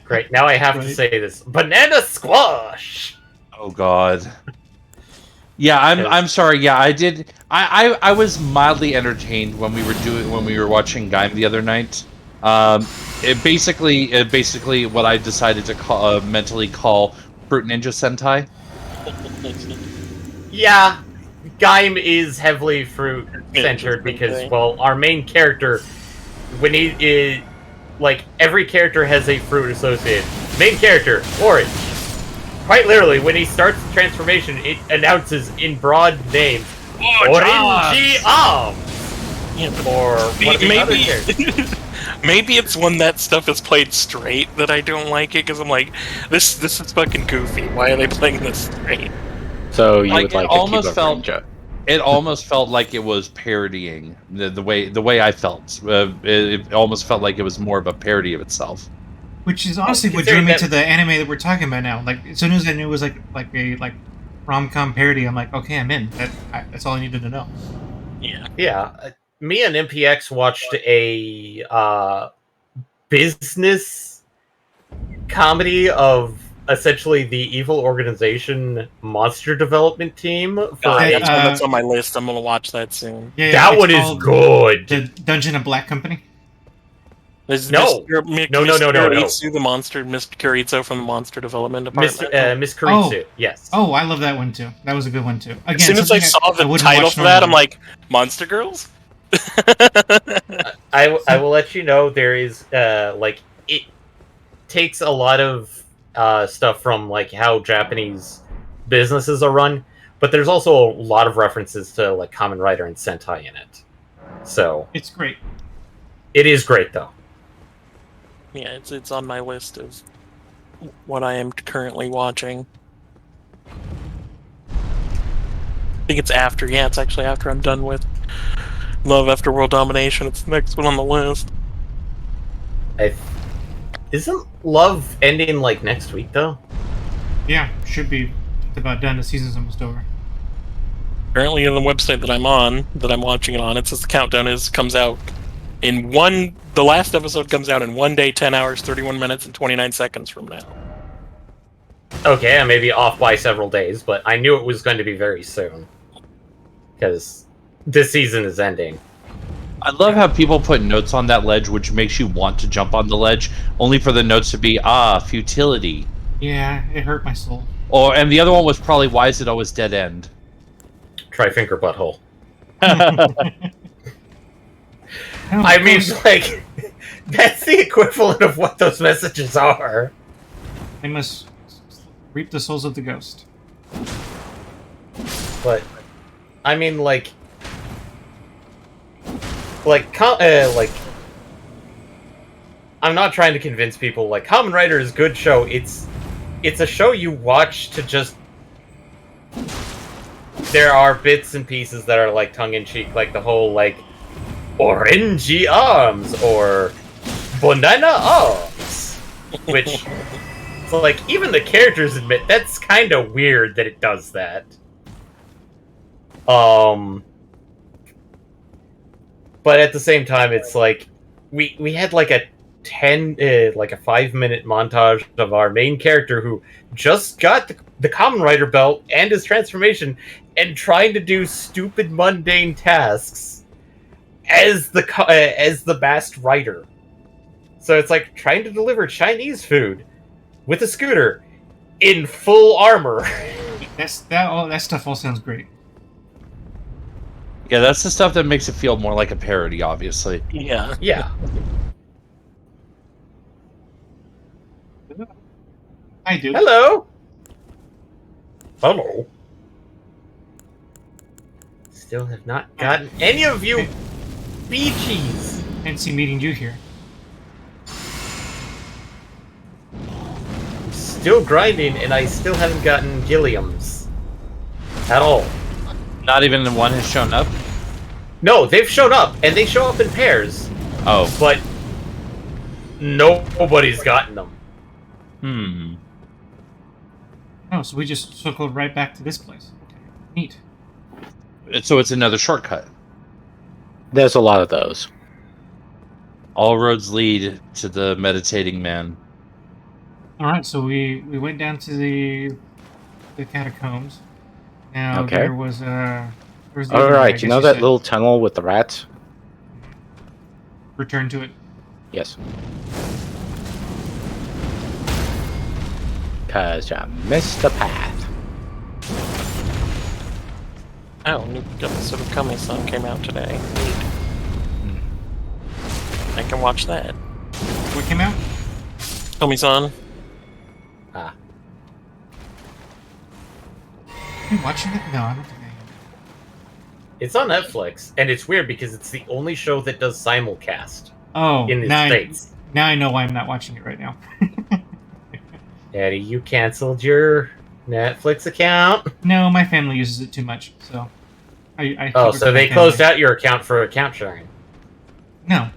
great. Now I have to Right. say this: banana squash. Oh God. Yeah, I'm sorry. Yeah, I did. I was mildly entertained when we were watching Gaim the other night. It basically what I decided to mentally call Fruit Ninja Sentai. Yeah, Gaim is heavily fruit centered because, Interesting. well, our main character, when he is, like, every character has a fruit associated. Main character, orange. Quite literally, when he starts the transformation, it announces in broad names, Orange Arms! Yeah, but Or one of the other characters. maybe it's when that stuff is played straight that I don't like it because I'm like, this is fucking goofy. Why are they playing this straight? So you Like, would it like almost a Kiba felt- Ranger. It almost felt like it was parodying the way I felt. It almost felt like it was more of a parody of itself. Which is honestly what drew considering me that- to the anime that we're talking about now. Like as soon as I knew it was like a rom-com parody, I'm like, okay, I'm in. That's all I needed to know. Yeah. Yeah, me and MPX watched a business comedy of essentially the evil organization monster development team for That's on my list. I'm gonna watch that soon. Yeah, that it's one is called good. The Dungeon of Black Company. Is No. Mr. No. Kuritsu, the monster, Mr. Kuritsu from the Monster Development Department. Miss Kuritsu, yes. Oh, I love that one too. That was a good one too. Again, As soon as I something saw the wouldn't title watch for that, I'm normally. like, Monster Girls? I will let you know there is like it takes a lot of stuff from like how Japanese businesses are run, but there's also a lot of references to like Kamen Rider and Sentai in it. So It's great. it is great though. Yeah, it's on my list of what I am currently watching. I think it's after. Yeah, it's actually after I'm done with Love After World Domination. It's the next one on the list. Isn't Love ending like next week though? Yeah, should be about done. The season's almost over. Currently, on the website that I'm on, that I'm watching it on, it says the countdown comes out in one. The last episode comes out in 1 day, 10 hours, 31 minutes, and 29 seconds from now. Okay, I may be off by several days, but I knew it was going to be very soon because this season is ending. I love how people put notes on that ledge, which makes you want to jump on the ledge, only for the notes to be futility. Yeah, it hurt my soul. And the other one was probably why is it always dead end? Try finger butthole. Oh, I of mean, course, like, that's the equivalent of what those messages are. they must reap the souls of the ghost. But, I mean, like, I'm not trying to convince people. Like, Kamen Rider is a good show. It's a show you watch to just. There are bits and pieces that are like tongue in cheek, like the whole like orangey arms or banana arms, which so like even the characters admit that's kind of weird that it does that. But at the same time, it's like we had like a 5-minute montage of our main character who just got the Kamen Rider belt and his transformation and trying to do stupid mundane tasks as the masked rider. So it's like trying to deliver Chinese food with a scooter in full armor. That stuff all sounds great. Yeah, that's the stuff that makes it feel more like a parody, obviously. Yeah. Yeah. I do. Hello. Hello. Still have not gotten any of you bee cheese. Fancy meeting you here. Still grinding, and I still haven't gotten Gilliam's at all. Not even the one has shown up? No, they've shown up, and they show up in pairs, Oh. but nobody's gotten them. Oh, so we just circled right back to this place. Okay. Neat. So it's another shortcut. There's a lot of those. All roads lead to the meditating man. All right, so we went down to the catacombs. Now Okay. there was the All other way, I right, guess you know that said. little tunnel with the rats? Return to it. Yes. Because you missed the path. Oh, new episode of Kami-san came out today. Neat. I can watch that. What came out? Kami-san. Ah. Are you watching it? No, I don't think I am. It's on Netflix, and it's weird because it's the only show that does simulcast Oh, in the now States. now I know why I'm not watching it right now. Daddy, you canceled your Netflix account? No, my family uses it too much, so I Oh, keep it so for my they closed family. out your account for account sharing. No,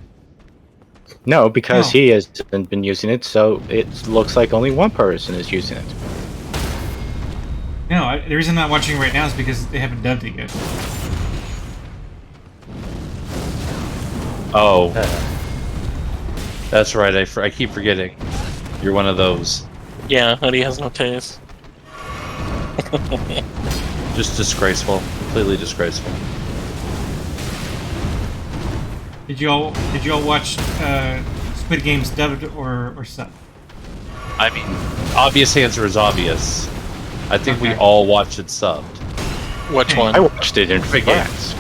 No, because No. he hasn't been using it, so it looks like only one person is using it. no. The reason I'm not watching it right now is because they haven't dubbed it yet. Oh, Uh, that's right. I keep forgetting. You're one of those. Yeah, Hoodie has no taste. Just disgraceful. Completely disgraceful. Did you all watch Squid Games dubbed or sub? I mean, obvious answer is obvious. I think we Okay. all watched it subbed. Which Okay. one? I watched it in France.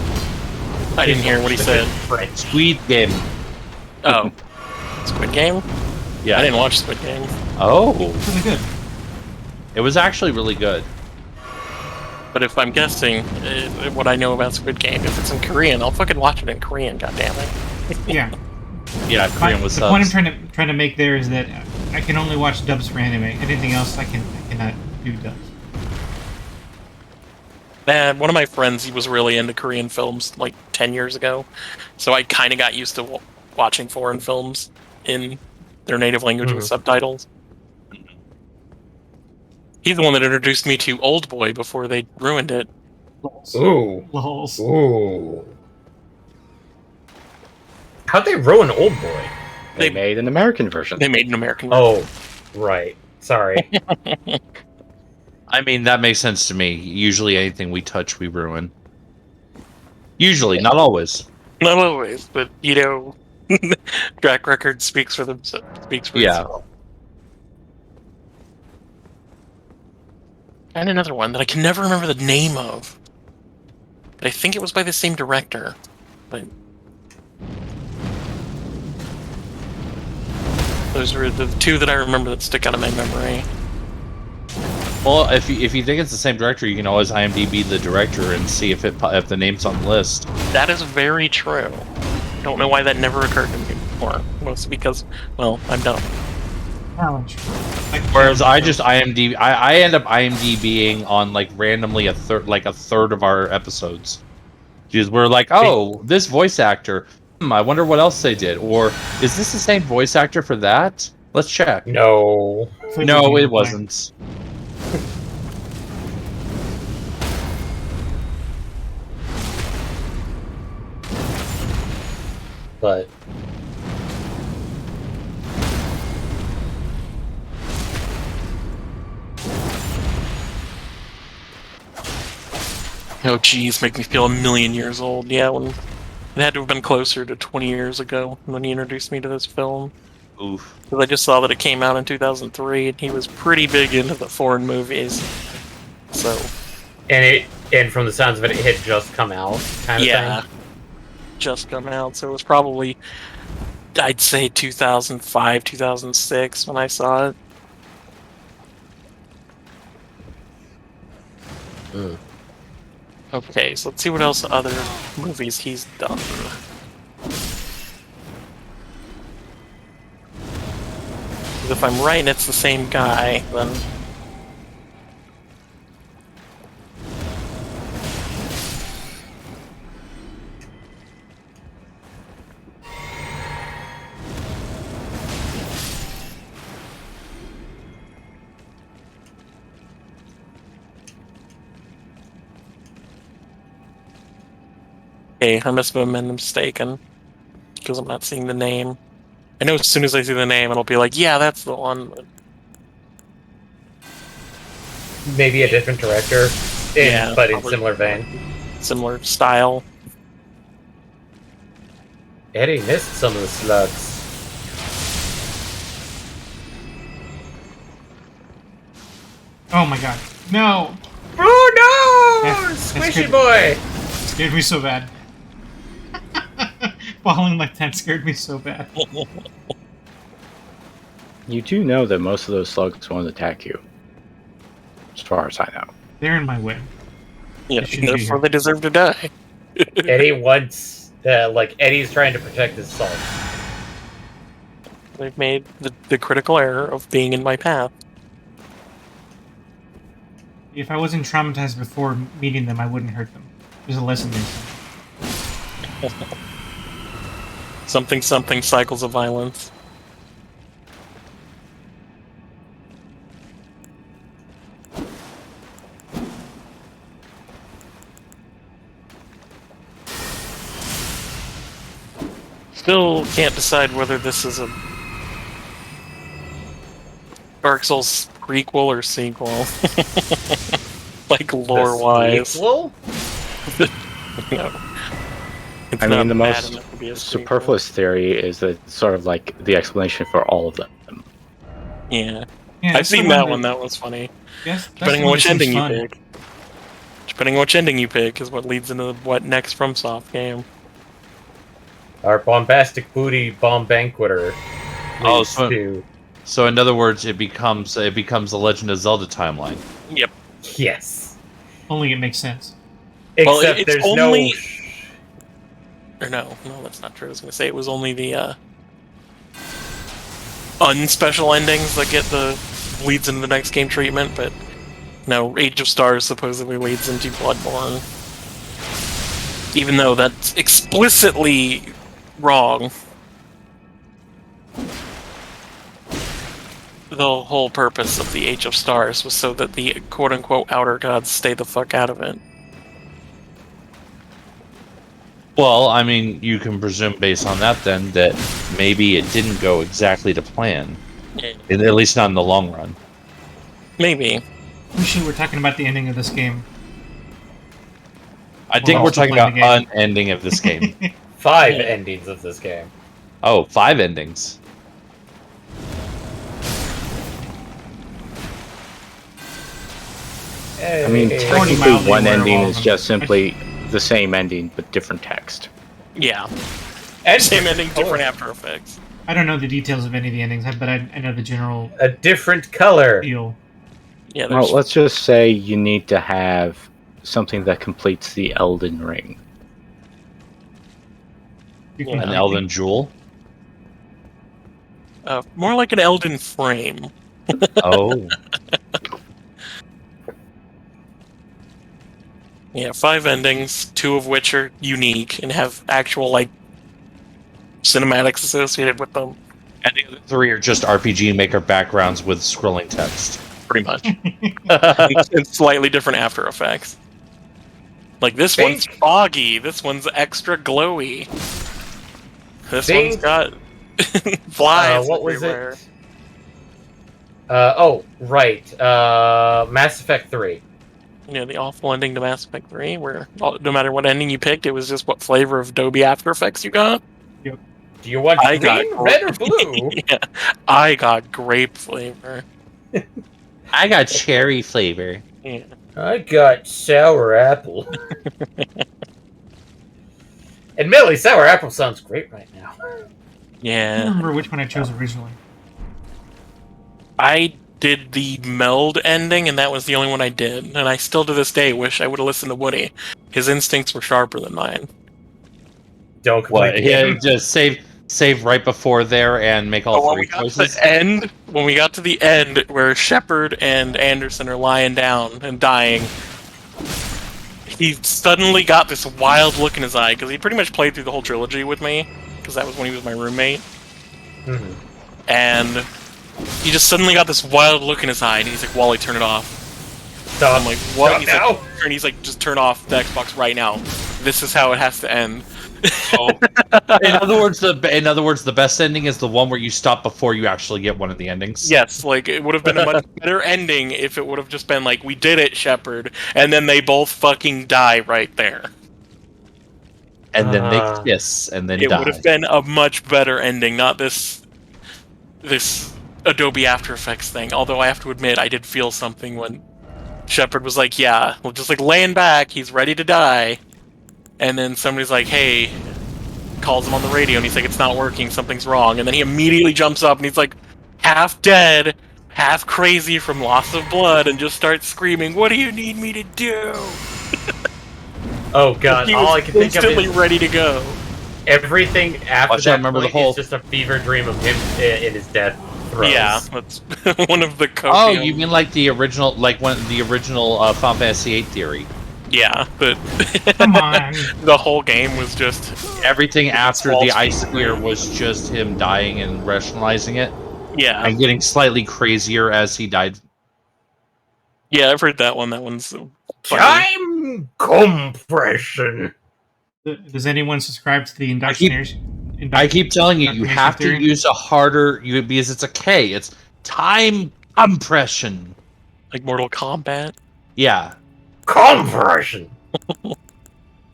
I didn't hear what he said. Squid Game. Oh. Squid Game? Yeah. I didn't watch Squid Game. Oh, It's really good. it was actually really good. But if I'm guessing what I know about Squid Game, if it's in Korean, I'll fucking watch it in Korean, goddammit. Yeah. Yeah, Korean was the point I'm subs. trying to make there is that I can only watch dubs for anime. Anything else I cannot do dubs. One of my friends, he was really into Korean films like 10 years ago, so I kind of got used to watching foreign films in their native language with subtitles. He's the one that introduced me to Old Boy before they ruined it. Ooh. Lols. Ooh. How'd they ruin Old Boy? They They- made an American version. They made an American. Oh, right. Sorry. I mean, that makes sense to me. Usually anything we touch, we ruin. Usually, not always. Not always, but you know, track record speaks for them. Speaks for Yeah. itself. And another one that I can never remember the name of, but I think it was by the same director. But those were the two that I remember that stick out of my memory. Well, if you think it's the same director, you can always IMDb the director and see if the name's on the list. That is very true. Don't know why that never occurred to me before. Mostly because, well, I'm dumb. Challenge. Whereas I just IMDb, I end up IMDBing on like randomly a third of our episodes. Because we're like, oh, this voice actor. I wonder what else they did. Or is this the same voice actor for that? Let's check. No. No, it wasn't. But Oh, geez, make me feel a million years old. Yeah, when it had to have been closer to 20 years ago when he introduced me to this film. Oof. Because I just saw that it came out in 2003, and he was pretty big into the foreign movies. So, and from the sounds of it, it had just come out, kind of yeah, thing. just come out. So it was probably, I'd say 2005, 2006 when I saw it. Okay, so let's see what else other movies he's done. If I'm right and it's the same guy, then... Okay, I must have been mistaken. Because I'm not seeing the name. I know as soon as I see the name, it'll be like, yeah, that's the one. But Maybe a different director, Yeah, but in probably. similar vein. similar style. Eddie missed some of the slugs. Oh my god. No! Oh no! That's Squishy good. boy! Scared me so bad. Falling like that scared me so bad. You do know that most of those slugs won't attack you. As far as I know. They're in my way. Yeah, They shouldn't be therefore here. they deserve to die. Eddie wants, Eddie's trying to protect his soul. They've made the critical error of being in my path. If I wasn't traumatized before meeting them, I wouldn't hurt them. There's a lesson there. Something cycles of violence. Still can't decide whether this is a Dark Souls prequel or sequel? Like lore-wise. Sequel? No. It's I not mean, the bad most enough to be a sequel. superfluous theory is that it's sort of like the explanation for all of them. Yeah. Yeah, I've that's the seen that one. That was funny. Yes, that's Depending the on one which that seems ending you fun. pick. Depending on which ending you pick is what leads into what next FromSoft game. Our bombastic booty bomb banqueter. Oh, leads to... So in other words, it becomes the Legend of Zelda timeline. Yep. Yes. Only it makes sense. Well, Except it's there's only- no... Or no, that's not true. I was gonna say it was only the unspecial endings that get the leads into the next game treatment, but no, Age of Stars supposedly leads into Bloodborne. Even though that's explicitly wrong. The whole purpose of the Age of Stars was so that the quote-unquote outer gods stay the fuck out of it. Well, I mean, you can presume based on that then that maybe it didn't go exactly to plan. At least not in the long run. Maybe. Oh shit, we're talking about the ending of this game. I think Well, we're also talking playing about the game. an ending of this game. 5 Yeah. endings of this game. Oh, 5 endings. I mean, Hey. Only technically, mildly one aware of ending all of is them. just simply the same ending but different text. Yeah. And Same ending, different color. After Effects. I don't know the details of any of the endings, but I know the general A different color. feel. Yeah, Well, there's let's just say you need to have something that completes the Elden Ring. You Yeah. An Elden Jewel. more like an Elden Frame. Oh. Yeah, 5 endings, 2 of which are unique and have actual, like, cinematics associated with them, And the other 3 are just RPG Maker backgrounds with scrolling text. pretty much. and slightly different After Effects. Like, this one's Think- foggy, this one's extra glowy. This Think- one's got flies what was everywhere. it? Oh, right. Mass Effect 3. You know, the awful ending to Mass Effect 3, where no matter what ending you picked, it was just what flavor of Adobe After Effects you got. Do you want I got green, red, or blue? Yeah, I got grape flavor. I got cherry flavor. Yeah. I got sour apple. Admittedly, sour apple sounds great right now. I don't Yeah. remember which one I chose originally. I did the meld ending, and that was the only one I did. And I still to this day wish I would have listened to Woody. His instincts were sharper than mine. Don't complain. What? Yeah, just save right before there and make all But when 3 we got to choices. the end, when we got to the end where Shepard and Anderson are lying down and dying, he suddenly got this wild look in his eye because he pretty much played through the whole trilogy with me because that was when he was my roommate, Mhm. and he just suddenly got this wild look in his eye, and he's like, "Wally, turn it off." Stop. I'm like, "What?" Stop He's now. like, and he's like, "Just turn off the Xbox right now. This is how it has to end." In other words, the best ending is the one where you stop before you actually get one of the endings. Yes, like it would have been a much better ending if it would have just been like, "We did it, Shepard," and then they both fucking die right there. And then they Ah. kiss and then It die. would have been a much better ending, not this Adobe After Effects thing. Although I have to admit, I did feel something when Shepard was like, "Yeah, well, just like laying back, he's ready to die," and then somebody's like, "Hey," calls him on the radio, and he's like, "It's not working, something's wrong," and then he immediately jumps up and he's like, half dead, half crazy from loss of blood, and just starts screaming, "What do you need me to do?" Oh god, He all was I can think of instantly is ready to go. everything after Watch out, that remember the point whole- is just a fever dream of him in his death throes. Yeah, that's one of the copium. Oh, you mean like the original, Final Fantasy VIII theory? Yeah, but Come on. the whole game was just Everything after false the ice fever. sphere was just him dying and rationalizing it, yeah, and getting slightly crazier as he died. yeah. I've heard that one. That one's funny. Time compression. Does anyone subscribe to the indoctrination? I keep telling you, you Indoctrination have to theory? use a harder because it's a K. It's time Compression. Like Mortal Kombat. Yeah. Compression.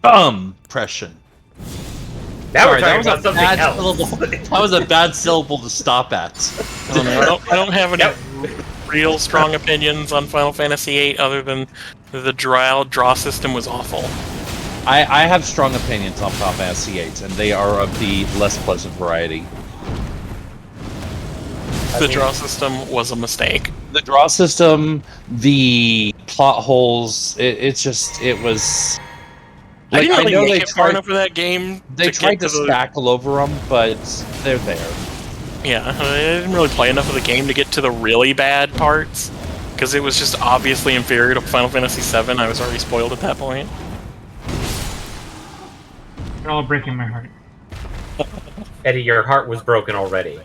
Compression. Now we're Sorry, talking about something bad else. syllable. That was a bad syllable to stop at. I don't have any real strong opinions on Final Fantasy VIII other than the draw system was awful. I have strong opinions on Final Fantasy VIII, and they are of the less pleasant variety. The draw system was a mistake. The draw system, the plot holes, it was... I didn't really know make they it far tried, enough for that game. they tried to spackle over them, but they're there. Yeah, I didn't really play enough of the game to get to the really bad parts, because it was just obviously inferior to Final Fantasy VII. I was already spoiled at that point. They're all breaking my heart. Eddie, your heart was broken already.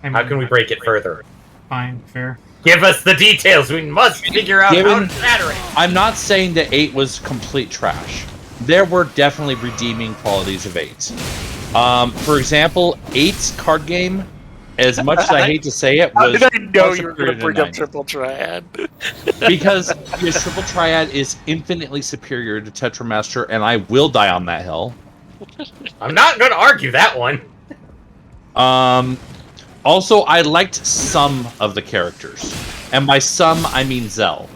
How can we break it further? Fine, fair. Give us the details. We must figure out how to shatter it. I'm not saying that 8 was complete trash. There were definitely redeeming qualities of 8. For example, 8's card game, as much as I hate to say it, was... How did I know was you were going to bring up Triple Triad? Because your Triple Triad is infinitely superior to Tetramaster, and I will die on that hill. I'm not going to argue that one. Also, I liked some of the characters. And by some, I mean Zell.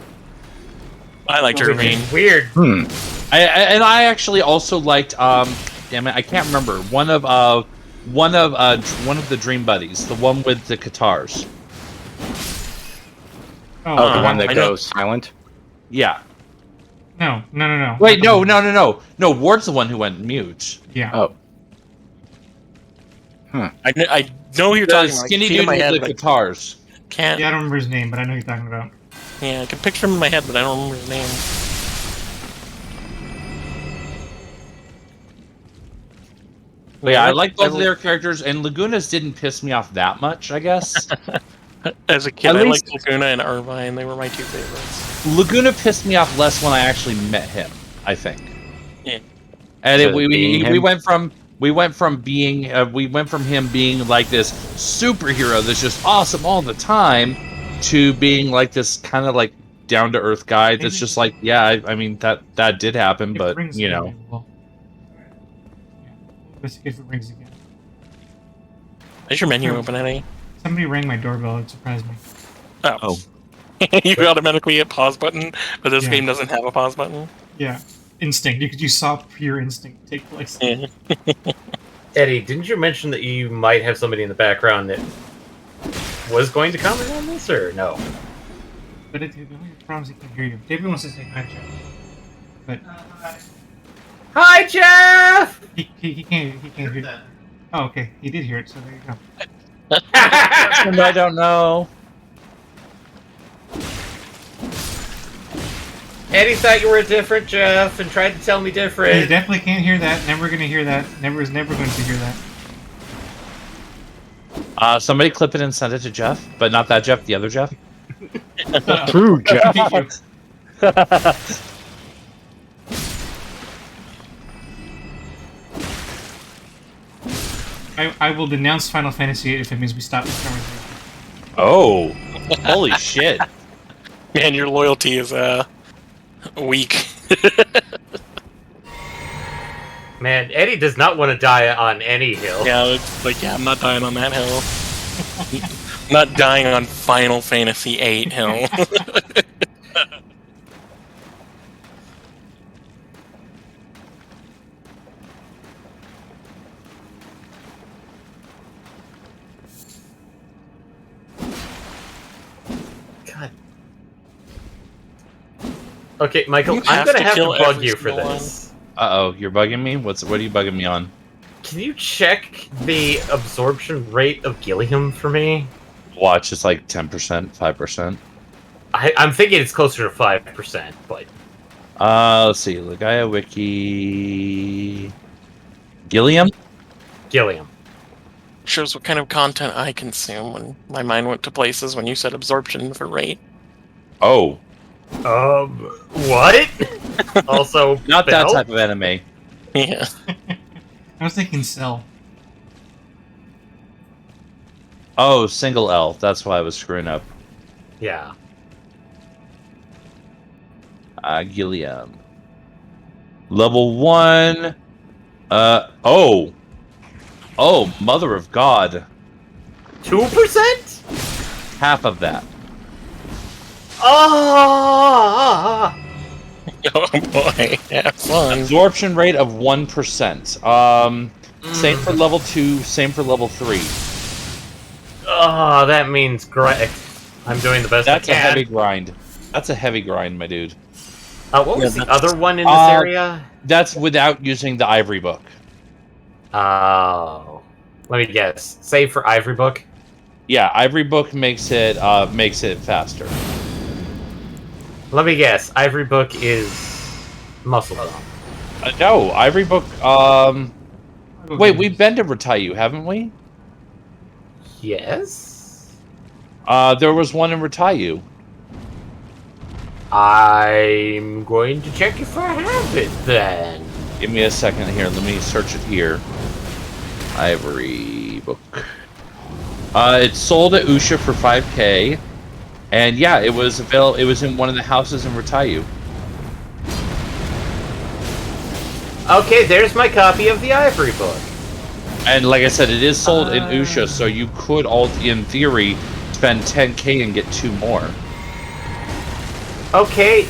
I like Jermaine. Weird. I actually also liked damn it, I can't remember one of the Dream Buddies, the one with the guitars. Oh, the one that I goes silent. Yeah. No. Wait, no. No, Ward's the one who went mute. Yeah. Oh. I know who you're The talking about. skinny I can see dude in my with head, the but I guitars. can't. Yeah, I don't remember his name, but I know who you're talking about. Yeah, I can picture him in my head, but I don't remember his name. But yeah, I like both of their characters, and Laguna's didn't piss me off that much, I guess. As a kid, At I least- liked Laguna and Irvine. They were my two favorites. Laguna pissed me off less when I actually met him, I think. Yeah. And So being we him? went from him being like this superhero that's just awesome all the time to being like this kind of like down to earth guy that's just like, yeah, I mean that did happen, but Rings you again, know. well, yeah. Best if it rings again. Is your menu open, Eddie? Somebody rang my doorbell. It surprised me. Oh. You automatically hit pause button, but this Yeah. game doesn't have a pause button. Yeah, instinct. You saw pure instinct take place. Yeah. Eddie, didn't you mention that you might have somebody in the background that was going to comment on this, or no? But the only problem is he can't hear you. David wants to say hi, Jeff. But Hi, Jeff! he can't hear you. Oh, okay. He did hear it, so there you go. And I don't know. Eddie thought you were a different Jeff and tried to tell me You different. definitely can't hear that. Never gonna hear that. Never going to hear that. Somebody clip it and send it to Jeff, but not that Jeff, the other Jeff. True, Jeff. I will denounce Final Fantasy VIII if it means we stop this conversation. Oh, holy shit! Man, your loyalty is weak. Man, Eddie does not want to die on any hill. Yeah, it's like, yeah, I'm not dying on that hill. I'm not dying on Final Fantasy VIII hill. God. Okay, Michael, You I'm have gonna to have to kill bug every you for single this. Uh-oh, you're bugging me? What are you bugging me on? Can you check the absorption rate of Gilliam for me? Watch, it's like 10%, 5%. I'm thinking it's closer to 5%, but Let's see, Legaia Wiki... Gilliam? Gilliam. Shows what kind of content I consume when my mind went to places when you said absorption for rate. Oh, What? Also, not that Bell? type of anime. Yeah. I was thinking Cell. Oh, single L, that's why I was screwing up. Yeah. Gilliam. Level 1. Oh, mother of God. 2%? Half of that. Ah! Oh boy, have fun. Absorption rate of 1%. Same for level 2, same for level 3. Oh, that means great. I'm doing the best That's I a can. heavy grind. That's a heavy grind, my dude. What was Yeah, the that's- other one in this area? That's without using the ivory book. Oh. Let me guess. Save for Ivory Book? Yeah, ivory book makes it faster. Let me guess. Ivory Book is Muscle Bomb. No, ivory book. I'll go Wait, get we've this. been to Retayu, haven't we? Yes? There was one in Retayu. I'm going to check if I have it then. Give me a second here. Let me search it here. Ivory book. It's sold at Usha for 5K, and yeah, it was available. It was in one of the houses in Retayu. Okay, there's my copy of the Ivory Book. And like I said, it is sold in Usha, so you could all, in theory, spend 10K and get 2 more. Okay,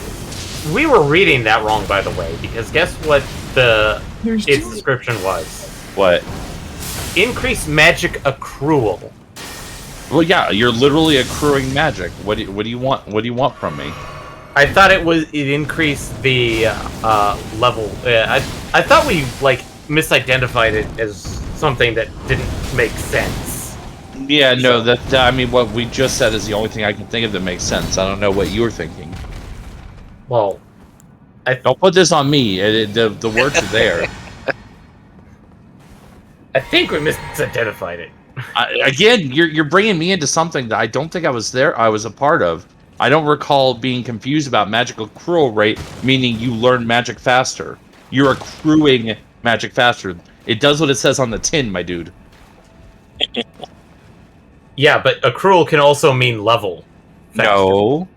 we were reading that wrong, by the way, because guess what its description was? What? Increased magic accrual. Well, yeah, you're literally accruing magic. What do you want? What do you want from me? I thought it increased the level. I thought we misidentified it as something that didn't make sense. Yeah, no, that I mean, what we just said is the only thing I can think of that makes sense. I don't know what you were thinking. Well, Don't put this on me. The words are there. I think we misidentified it. Again, you're bringing me into something that I don't think I was there. I was a part of. I don't recall being confused about magical accrual rate, meaning you learn magic faster. You're accruing magic faster. It does what it says on the tin, my dude. Yeah, but accrual can also mean level. faster. No,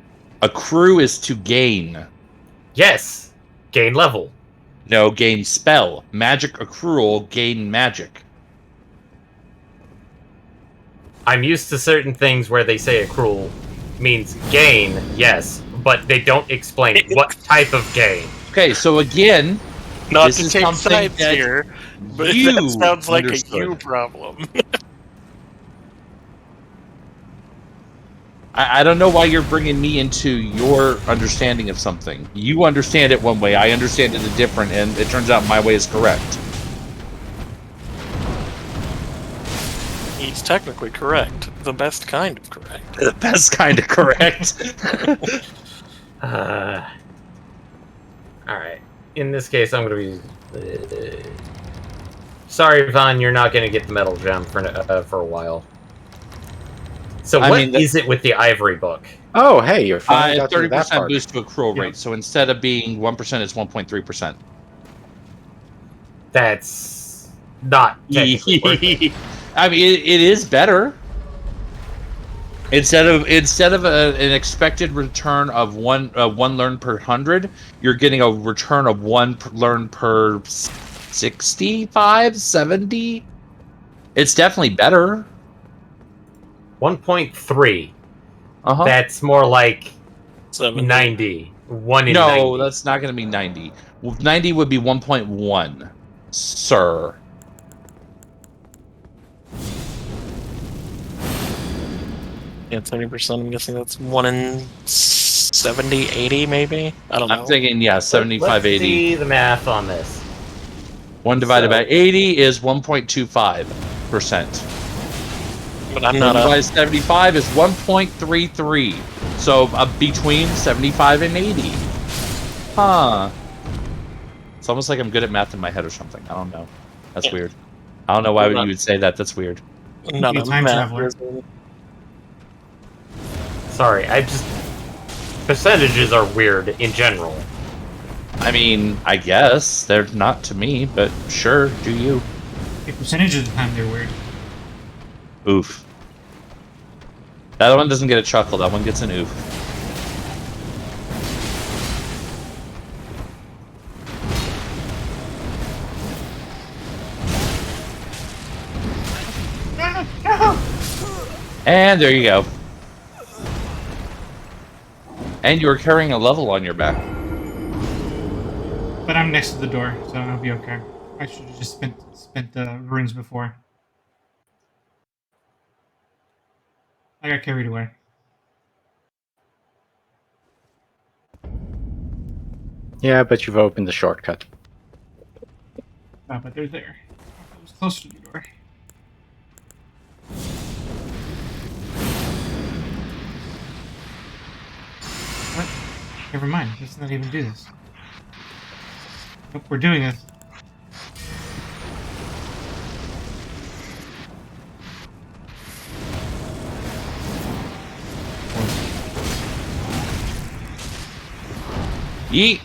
accrue is to gain. Yes, gain level. No, gain spell. Magic accrual, gain magic. I'm used to certain things where they say accrual means gain, yes, but they don't explain what type of gain. Okay, so again, Not this to is take something sides that here, but you that sounds like understood. a you problem. I don't know why you're bringing me into your understanding of something. You understand it one way, I understand it a different, and it turns out my way is correct. He's technically correct. The best kind of correct. That's kind of correct. Alright. In this case, I'm going to be... Sorry, Vaughn, you're not going to get the metal gem for a while. So I what mean, is it with the Ivory Book? Oh, hey, you're finally got to that 30% part. boost to accrual Yeah. rate, so instead of being 1%, it's 1.3%. That's not technically worth it. I mean, it is better. Instead of an expected return of one learn per 100, you're getting a return of one learn per 65, 70. It's definitely better. 1.3. Uh-huh. That's more like 70. 90. 1 in No, 90. that's not going to be 90. Well, 90 would be 1.1, sir. Yeah, 30%. I'm guessing that's 1 in 70, 80, maybe? I don't know. I'm thinking, yeah, 75, Let's 80. see the math on this. 1 divided So- by 80 is 1.25%. But I'm 1 not divided by a... 75 is 1.33. So between 75 and 80. Huh. It's almost like I'm good at math in my head or something. I don't know. That's Yeah. weird. I don't know why I'm not- you would say that. That's weird. Not Be a a time math traveler. wizard. Sorry, percentages are weird in general. I mean, I guess. They're not to me, but sure, do you. The percentage of the time they're weird. Oof. That one doesn't get a chuckle. That one gets an oof. And there you go. And you were carrying a level on your back. But I'm next to the door, so I'll be okay. I should have just spent the runes before. I got carried away. Yeah, but you've opened the shortcut. Oh, but they're there. I was close to the door. What? Never mind. Let's not even do this. Nope, we're doing this. Yeet.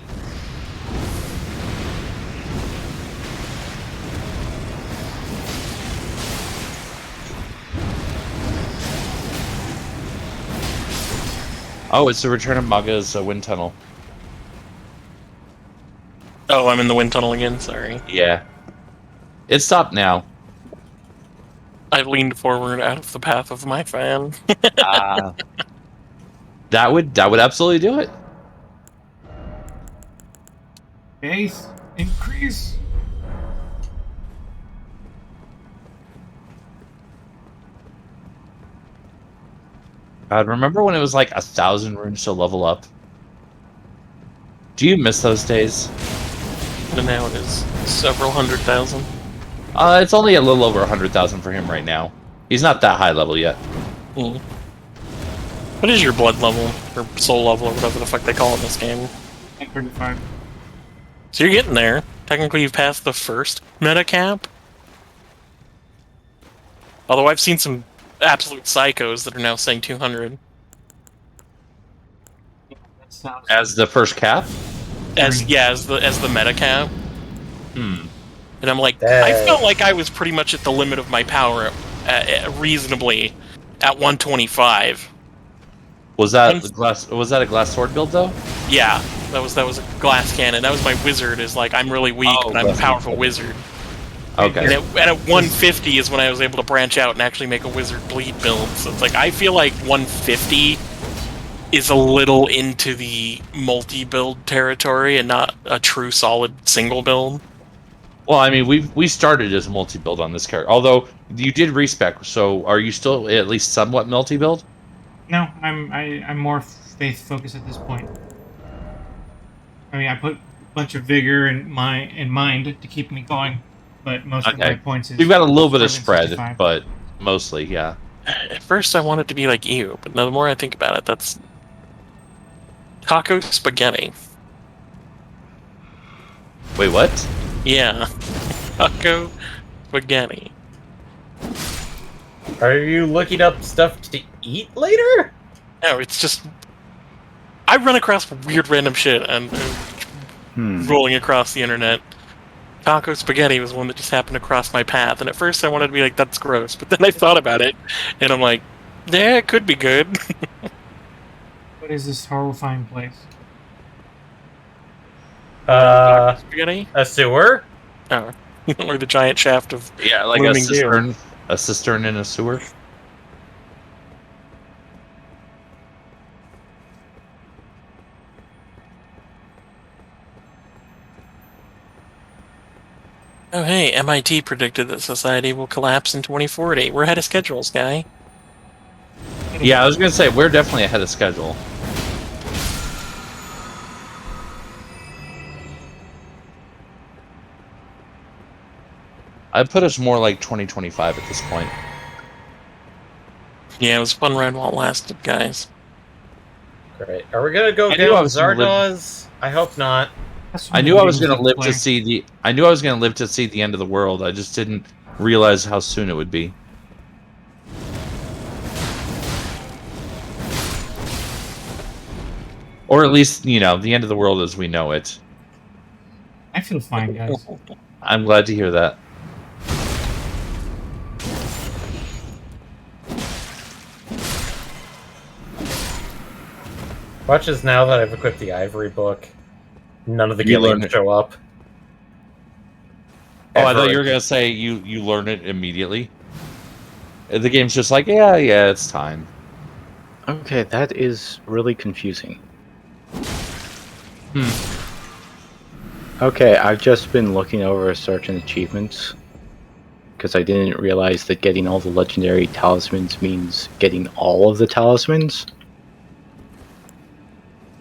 Oh, it's the return of Maga's wind tunnel. Oh, I'm in the wind tunnel again. Sorry. Yeah. It stopped now. I leaned forward out of the path of my fan. That would absolutely do it. Base increase. God, remember when it was like 1,000 runes to level up? Do you miss those days? And now it is several 100,000. It's only a little over 100,000 for him right now. He's not that high level yet. Mm. What is your blood level, or soul level, or whatever the fuck they call it in this game? 35. So you're getting there. Technically, you've passed the first meta cap. Although I've seen some absolute psychos that are now saying 200. That sounds As the first cap? As the meta cap. Hmm. And I'm like, I felt like I was pretty much at the limit of my power, reasonably, at 125. Was that a glass sword build though? Yeah, that was a glass cannon. That was my wizard. Is like I'm really weak, Oh, but I'm a glass powerful cannon. wizard. Okay. And at 150 is when I was able to branch out and actually make a wizard bleed build. So it's like I feel like 150 is a little into the multi-build territory and not a true solid single build. Well, I mean, we started as multi-build on this character. Although you did respec, so are you still at least somewhat multi-build? No, I'm more faith focused at this point. I mean, I put a bunch of vigor and mind to keep me going, but most of my points is We've got a little bit of 65. spread, but mostly, yeah. At first, I wanted to be like you, but the more I think about it, that's taco spaghetti. Wait, what? Yeah, taco spaghetti. Are you looking up stuff to eat later? No, it's just I run across weird random shit and rolling across the internet. Taco spaghetti was one that just happened to cross my path, and at first I wanted to be like, "That's gross," but then I thought about it, and I'm like, "Yeah, it could be good." What is this horrifying place? Taco spaghetti? A sewer? Oh, or the giant shaft of Yeah, like Blooming Doom. a cistern in a sewer. Oh, hey, MIT predicted that society will collapse in 2040. We're ahead of schedule, Sky. Yeah, I was gonna say we're definitely ahead of schedule. I'd put us more like 2025 at this point. Yeah, it was a fun ride while it lasted, guys. Great. Are we gonna go I knew I down was gonna live- Zardoz? I hope not. That's I one knew of I the was games gonna to live play. to see the. I knew I was gonna live to see the end of the world. I just didn't realize how soon it would be. Or at least, you know, the end of the world as we know it. I feel fine, guys. I'm glad to hear that. Watch as now that I've equipped the Ivory book, none of the You learn Gilliams it. show up. Oh, I thought Ever you were gonna say you learn it immediately. The game's just like, yeah, it's time. Okay, that is really confusing. Okay, I've just been looking over certain achievements because I didn't realize that getting all the legendary talismans means getting all of the talismans.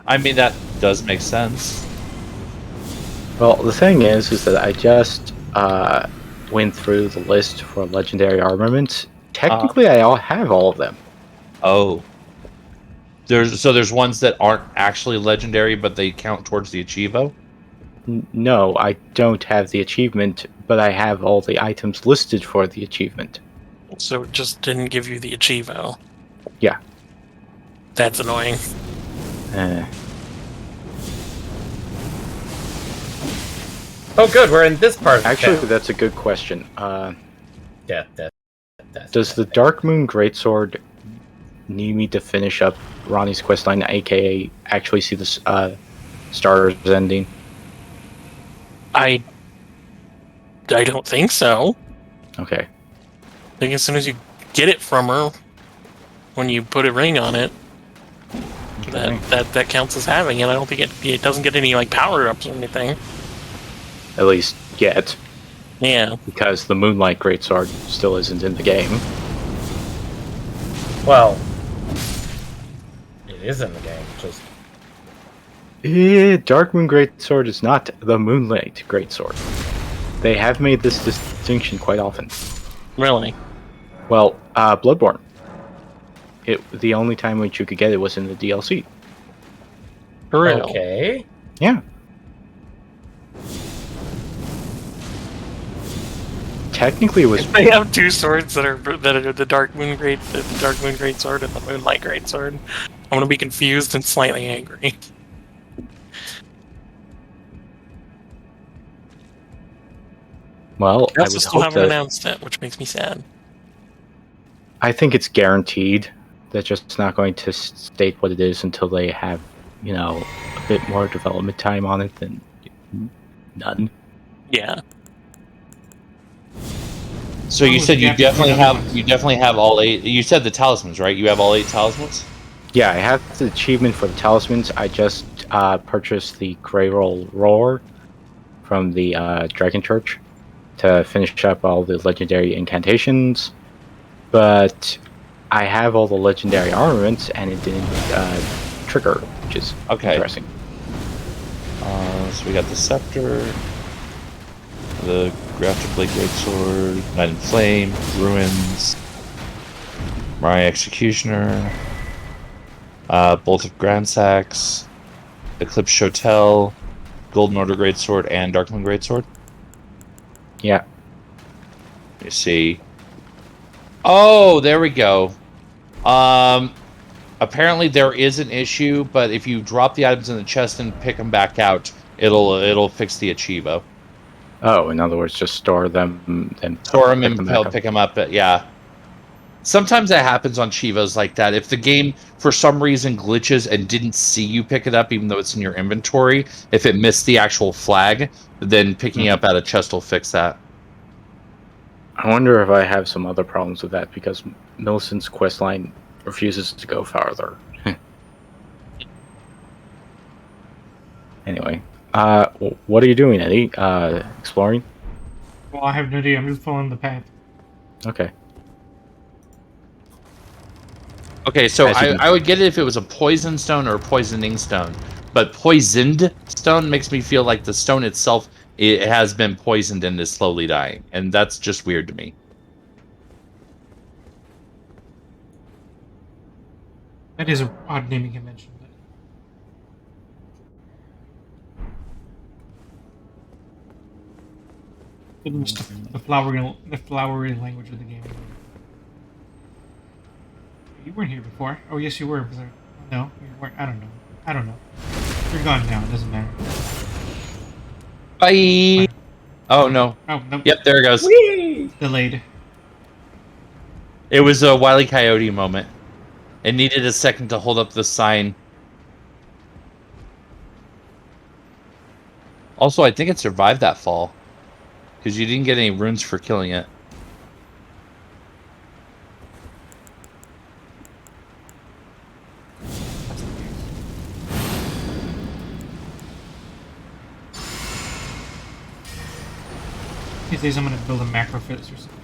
I mean, that does make sense. Well, the thing is that I just went through the list for legendary armaments. Technically, I have all of them. Oh. There's ones that aren't actually legendary, but they count towards the Achievo? No, I don't have the achievement, but I have all the items listed for the achievement. So it just didn't give you the Achievo. Yeah. That's annoying. Oh, good. We're in this part. Of Actually, town. that's a good question. Death. Does the Dark Moon Greatsword need me to finish up Ronnie's questline, aka actually see the stars ending? I don't think so. Okay. I think as soon as you get it from her, when you put a ring on it, Okay. that counts as having it. I don't think it doesn't get any like power ups or anything. At least yet, Yeah. because the Moonlight Greatsword still isn't in the game. Well, it is in the game. Just Dark Moon Greatsword is not the Moonlight Greatsword. They have made this distinction quite often. Really. Well, Bloodborne. The only time which you could get it was in the DLC. For real. okay. Yeah. Technically, it was. They have two swords that are the Dark Moon Great Sword and the Moonlight Great Sword. I'm gonna be confused and slightly angry. Well, They I also would still hope haven't that. announced it, which makes me sad. I think it's guaranteed. They're just not going to state what it is until they have, a bit more development time on it than none. Yeah. So you What was said the you gap between definitely other have ones? you definitely have all 8. You said the talismans, right? You have all 8 talismans? Yeah, I have the achievement for the talismans. I just purchased the Grey Roar from the Dragon Church to finish up all the legendary incantations. But I have all the legendary armaments, and it didn't trigger, which is interesting. So we got the scepter, the grafted blade greatsword, knight in flame, ruins, Mariah executioner, bolt of grandsax, eclipse hotel, golden order greatsword, and dark moon greatsword. Yeah. You see. Oh, there we go. Apparently there is an issue, but if you drop the items in the chest and pick them back out, it'll fix the Achievo. Oh, in other words, just store them and Store them pick and them back up. pick them up. But yeah, sometimes that happens on Chivos like that. If the game for some reason glitches and didn't see you pick it up, even though it's in your inventory, if it missed the actual flag, then picking it up out of chest will fix that. I wonder if I have some other problems with that because Millicent's questline refuses to go farther. Anyway, what are you doing, Eddie? Exploring? Well, I have no idea. I'm just following the path. Okay. Okay, so As you can- I would get it if it was a poison stone or a poisoning stone, but poisoned stone makes me feel like the stone itself it has been poisoned and is slowly dying, and that's just weird to me. That is an odd naming convention. But it's the flowery language of the game. You weren't here before. Oh, yes, you were. Was there? No, you weren't. I don't know. You're gone now. It doesn't matter. Bye. Oh no. Oh, no. Yep, there it goes. Delayed. It was a Wile E. Coyote moment. It needed a second to hold up the sign. Also, I think it survived that fall because you didn't get any runes for killing it. These days I'm gonna build a macro for this or something.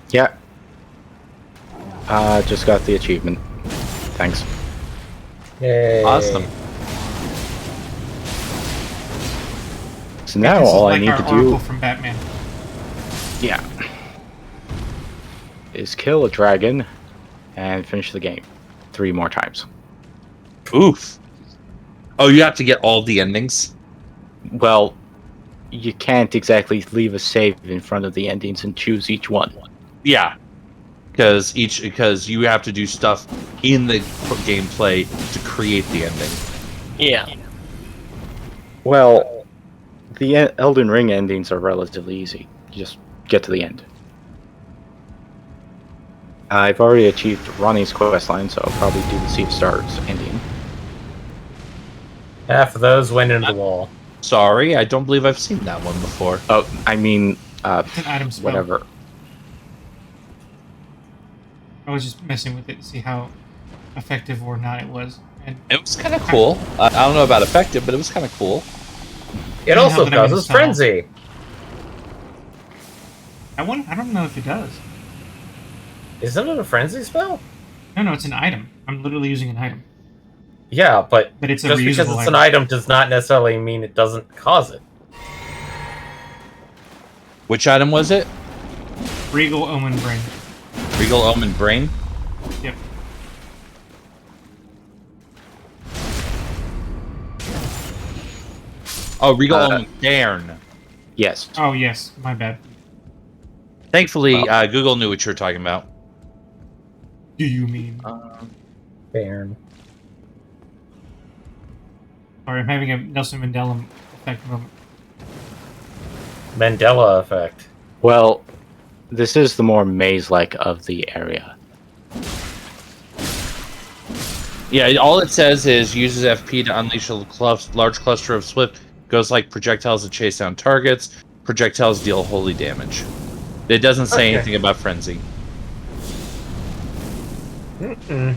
Yeah. Just got the achievement. Thanks. Yay. Awesome. So now This is all I like need our to Oracle do, from Batman. yeah, is kill a dragon and finish the game 3 more times. Oof. Oh, you have to get all the endings? Well, you can't exactly leave a save in front of the endings and choose each one. Yeah. Because you have to do stuff in the gameplay to create the ending. Yeah. Well, the Elden Ring endings are relatively easy. You just get to the end. I've already achieved Ronnie's questline, so I'll probably do the Sea of Stars ending. Half of those went into the wall. Sorry, I don't believe I've seen that one before. Oh, I mean, It's an item spell. whatever. I was just messing with it to see how effective or not it was. And It was kind of cool. I don't know about effective, but it was kind of cool. It How also did I causes install? frenzy. I don't know if it does. Isn't it a frenzy spell? No, it's an item. I'm literally using an item. Yeah, but But it's a just because reusable it's an item does not necessarily mean it doesn't cause it. Which item was it? Regal Omen Brain. Regal Omen Brain? Yep. Oh, Regal Omen Cairn. Yes. Oh, yes. My bad. Thankfully, Google knew what you were talking about. Do you mean? Bairn. Sorry, I'm having a Nelson Mandela effect moment. Mandela effect. Well, this is the more maze-like of the area. Yeah, all it says is uses FP to unleash a large cluster of swift, goes like projectiles to chase down targets. Projectiles deal holy damage. It doesn't say Okay. anything about frenzy. Mm-mm.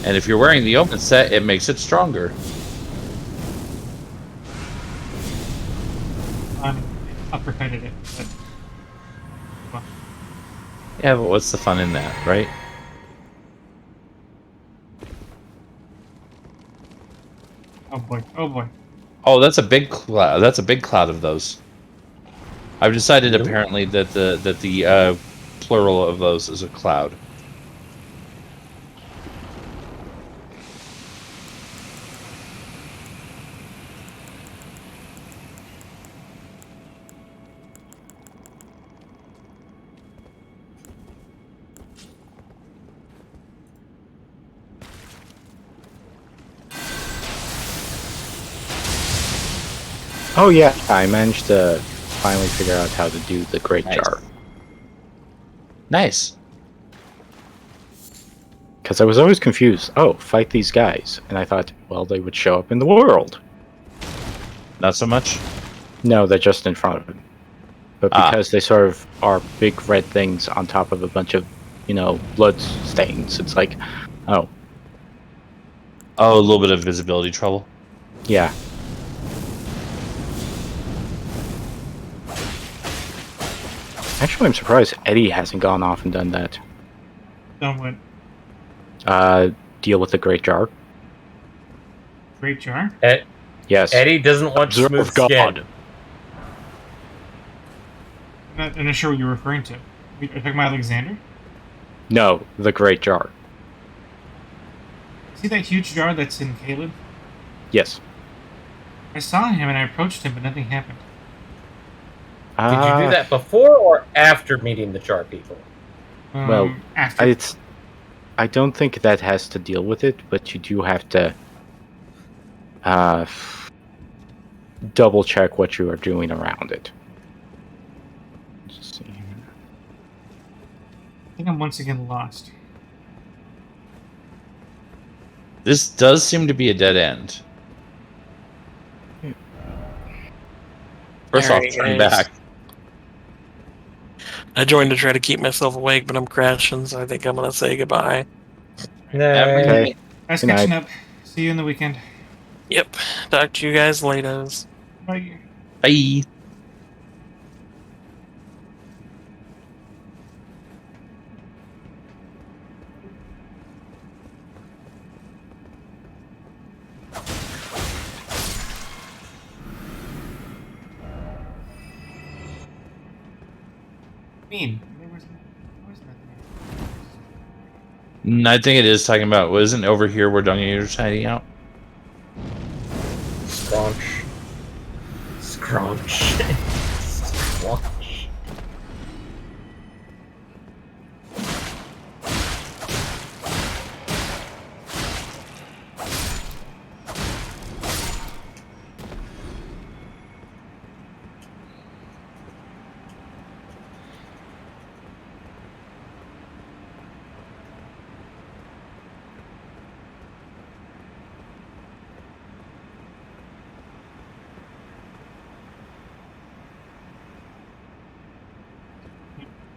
And if you're wearing the open set, it makes it stronger. Uppercutted it. But... well, Yeah, but what's the fun in that, right? oh boy. Oh boy. Oh, that's a big cloud. That's a big cloud of those. I've decided Nope. apparently that the plural of those is a cloud. Oh yeah, I managed to finally figure out how to do the Great Nice. Jar. Nice. Because I was always confused. Oh, fight these guys. And I thought, well, they would show up in the world. Not so much. No, they're just in front of him. But because they sort of are big red things on top of a bunch of, blood stains, it's like, oh, Oh, a little bit of visibility trouble. yeah. Actually, I'm surprised Eddie hasn't gone off and done that. Done what? Deal with the Great Jar. Great jar? Yes. Eddie doesn't want Observe smooth God. skin. I'm not sure what you're referring to. Are you talking about Alexander? No, the Great Jar. See that huge jar that's in Caleb? Yes. I saw him and I approached him, but nothing happened. Did you do that before or after meeting the jar people? Well, After. I don't think that has to deal with it, but you do have to double check what you are doing around it. Just see. I think I'm once again lost. This does seem to be a dead end. First off, Alright, turn guys. back. I joined to try to keep myself awake, but I'm crashing, so I think I'm gonna say goodbye. Okay. Nice Good night. catching up. See you in the weekend. Yep. Talk to you guys later. Bye. Bye. Mean. There was nothing. I think it is talking about, wasn't over here where Dungator's hiding out? Scrunch. Scrunch. Scrunch.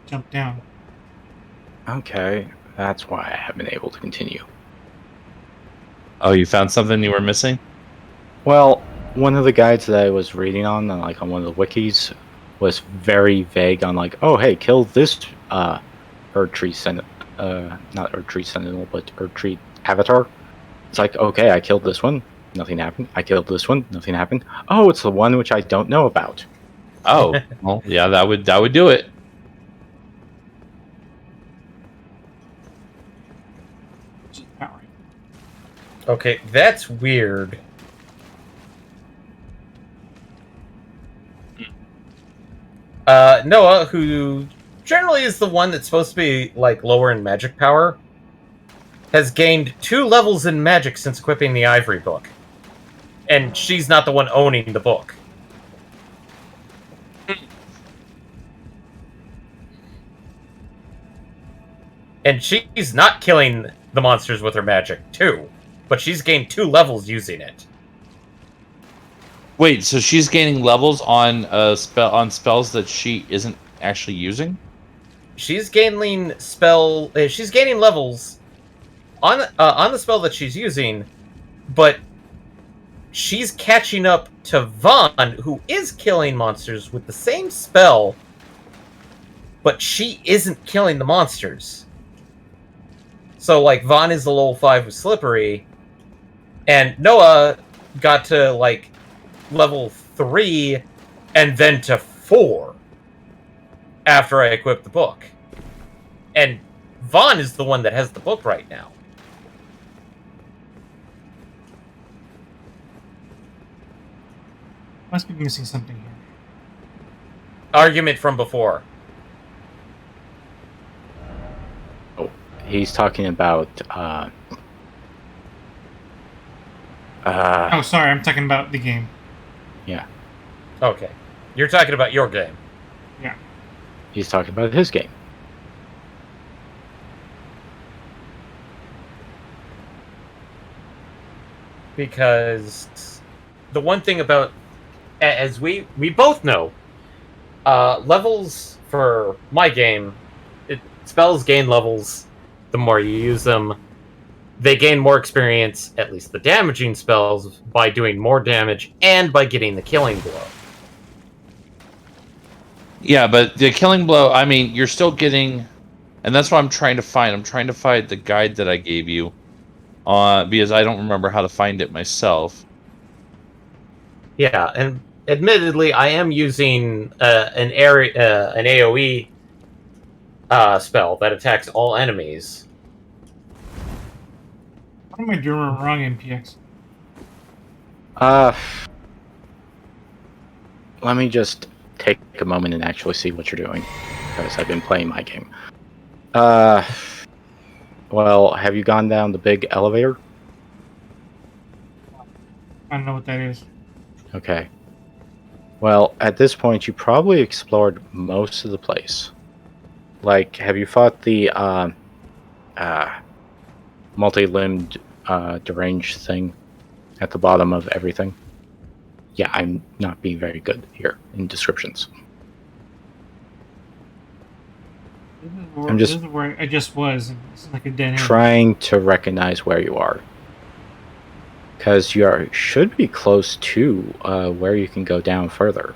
Jump down. Okay, that's why I haven't been able to continue. Oh, you found something you were missing? Well, one of the guides that I was reading on, like on one of the wikis, was very vague on like, oh hey, kill this Earth Tree not Earth Tree Sentinel, but Earth Tree Avatar. It's like, okay, I killed this one, nothing happened. I killed this one, nothing happened. Oh, it's the one which I don't know about. Oh, well, yeah, that would do it. Just powering. Okay, that's weird. Noah, who generally is the one that's supposed to be like lower in magic power, has gained 2 levels in magic since equipping the Ivory book. And she's not the one owning the book. And she's not killing the monsters with her magic, too. But she's gained 2 levels using it. Wait, so she's gaining levels on spells that she isn't actually using? She's gaining she's gaining levels on the spell that she's using, but she's catching up to Vaughn, who is killing monsters with the same spell, but she isn't killing the monsters. So, like, Vaughn is the level 5 with Slippery, and Noah got to, like, level 3 and then to 4 after I equipped the book. And Vaughn is the one that has the book right now. Must be missing something here. Argument from before. Oh, he's talking about Oh, sorry. I'm talking about the game. yeah, Okay. You're talking about your game. Yeah. he's talking about his game. Because the one thing about, as we both know, levels for my game, spells gain levels the more you use them. They gain more experience, at least the damaging spells, by doing more damage and by getting the killing blow. Yeah, but the killing blow, I mean, you're still getting, and that's what I'm trying to find. I'm trying to find the guide that I gave you, because I don't remember how to find it myself. Yeah, and admittedly, I am using an AOE spell that attacks all enemies. What am I doing wrong, MPX? Let me just take a moment and actually see what you're doing, because I've been playing my game. Well, have you gone down the big elevator? I don't know what that is. Okay. Well, at this point, you probably explored most of the place. Like, have you fought the multi-limbed deranged thing at the bottom of everything? Yeah, I'm not being very good here in descriptions. I'm This just is where I just was. And this is like a dead end. trying to recognize where you are. Because you should be close to where you can go down further.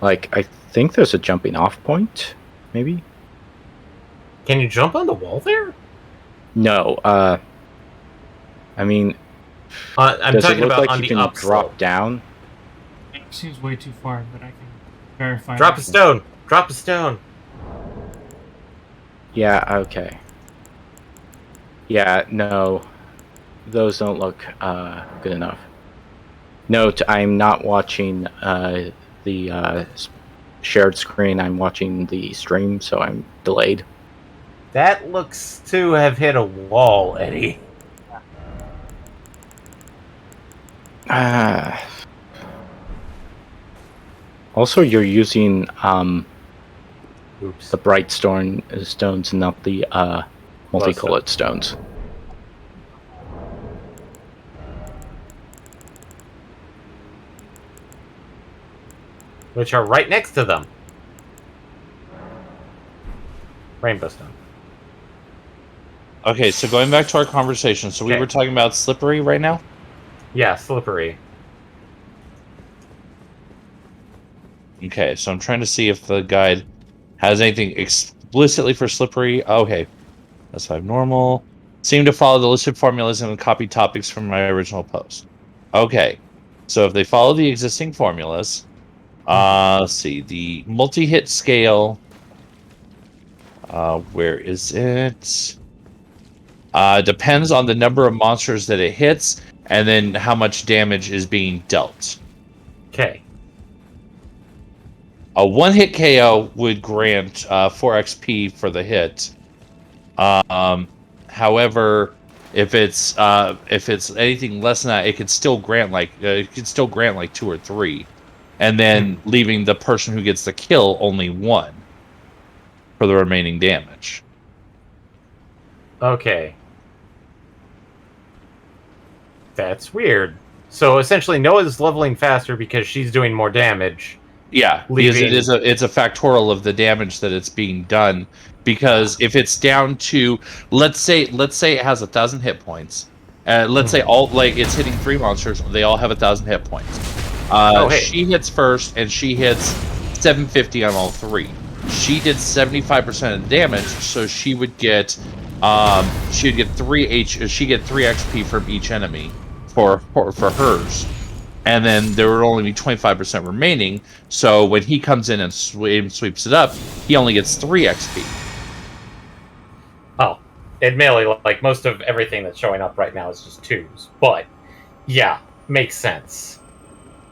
Like, I think there's a jumping off point, maybe? Can you jump on the wall there? No, I mean, I'm does it talking look about like on you the can upslope. drop down? It seems way too far, but I can verify. Drop a that. stone. Drop a stone. Yeah, okay. Yeah, no. Those don't look good enough. Note, I'm not watching the shared screen. I'm watching the stream, so I'm delayed. That looks to have hit a wall, Eddie. Also, you're using Oops. the bright stones, not the multicolored stones. Which are right next to them. Rainbow stone. Okay, so going back to our conversation, so we Okay. were talking about slippery right now? Yeah, slippery. Okay, so I'm trying to see if the guide has anything explicitly for slippery. Okay, that's 5 normal. Seem to follow the listed formulas and copy topics from my original post. Okay, so if they follow the existing formulas, let's see, the multi-hit scale, where is it? Depends on the number of monsters that it hits, and then how much damage is being dealt. Okay. A one-hit KO would grant 4 XP for the hit. However, if it's anything less than that, it could still grant like 2 or 3, and then leaving the person who gets the kill only 1 for the remaining damage. Okay. That's weird. So essentially, Noah's leveling faster because she's doing more damage. Yeah, because Leaving- it's a factorial of the damage that it's being done. Because if it's down to let's say it has 1,000 hit points, let's say all like it's hitting 3 monsters, they all have 1,000 hit points. Hey. She hits first, and she hits 750 on all 3. She did 75% of the damage, so she would get 3 XP from each enemy for hers. And then there would only be 25% remaining. So when he comes in and sweeps it up, he only gets 3 XP. Oh, admittedly, like most of everything that's showing up right now is just 2s. But yeah, makes sense.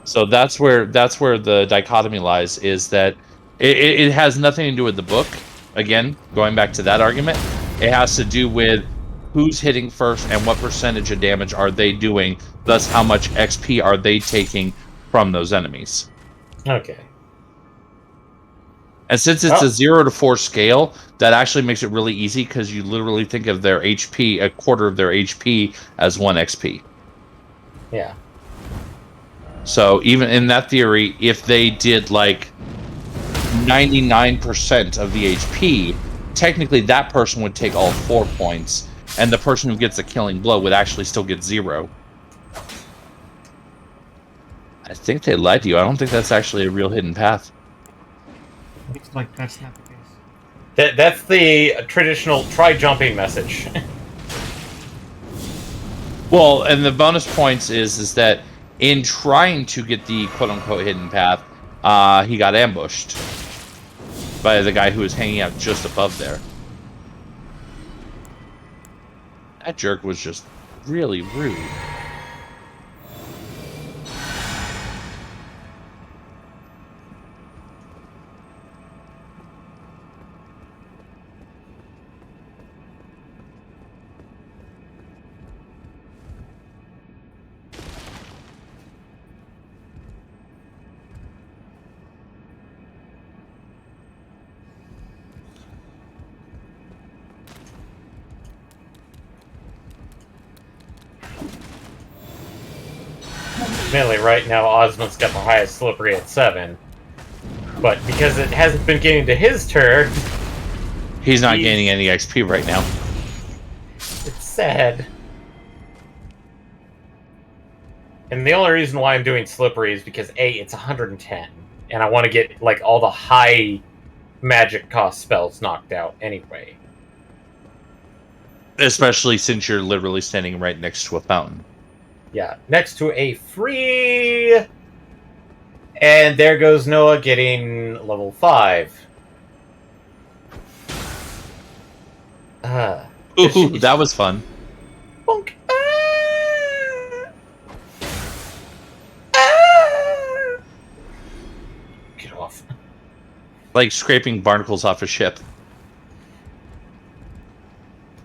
So that's where the dichotomy lies. Is that it has nothing to do with the book. Again, going back to that argument, it has to do with who's hitting first and what percentage of damage are they doing. Thus, how much XP are they taking from those enemies? Okay. And since it's a 0 to 4 scale, that actually makes it really easy because you literally think of their HP, a quarter of their HP, as 1 XP. Yeah. So even in that theory, if they did like 99% of the HP, technically that person would take all 4 points, and the person who gets a killing blow would actually still get 0. I think they lied to you. I don't think that's actually a real hidden path. Looks like that's not the case. That's the traditional try jumping message. Well, and the bonus points is that in trying to get the quote-unquote hidden path, he got ambushed by the guy who was hanging out just above there. That jerk was just really rude. Admittedly, right now Osmond's got the highest slippery at 7. But because it hasn't been getting to his turn, He's not gaining any XP right now. it's sad. And the only reason why I'm doing slippery is because A, it's 110. And I want to get like all the high magic cost spells knocked out anyway. Especially since you're literally standing right next to a fountain. Yeah, next to a free... And there goes Noah getting level 5. Ooh, that was fun. Bonk. Ah! Get off. Like scraping barnacles off a ship.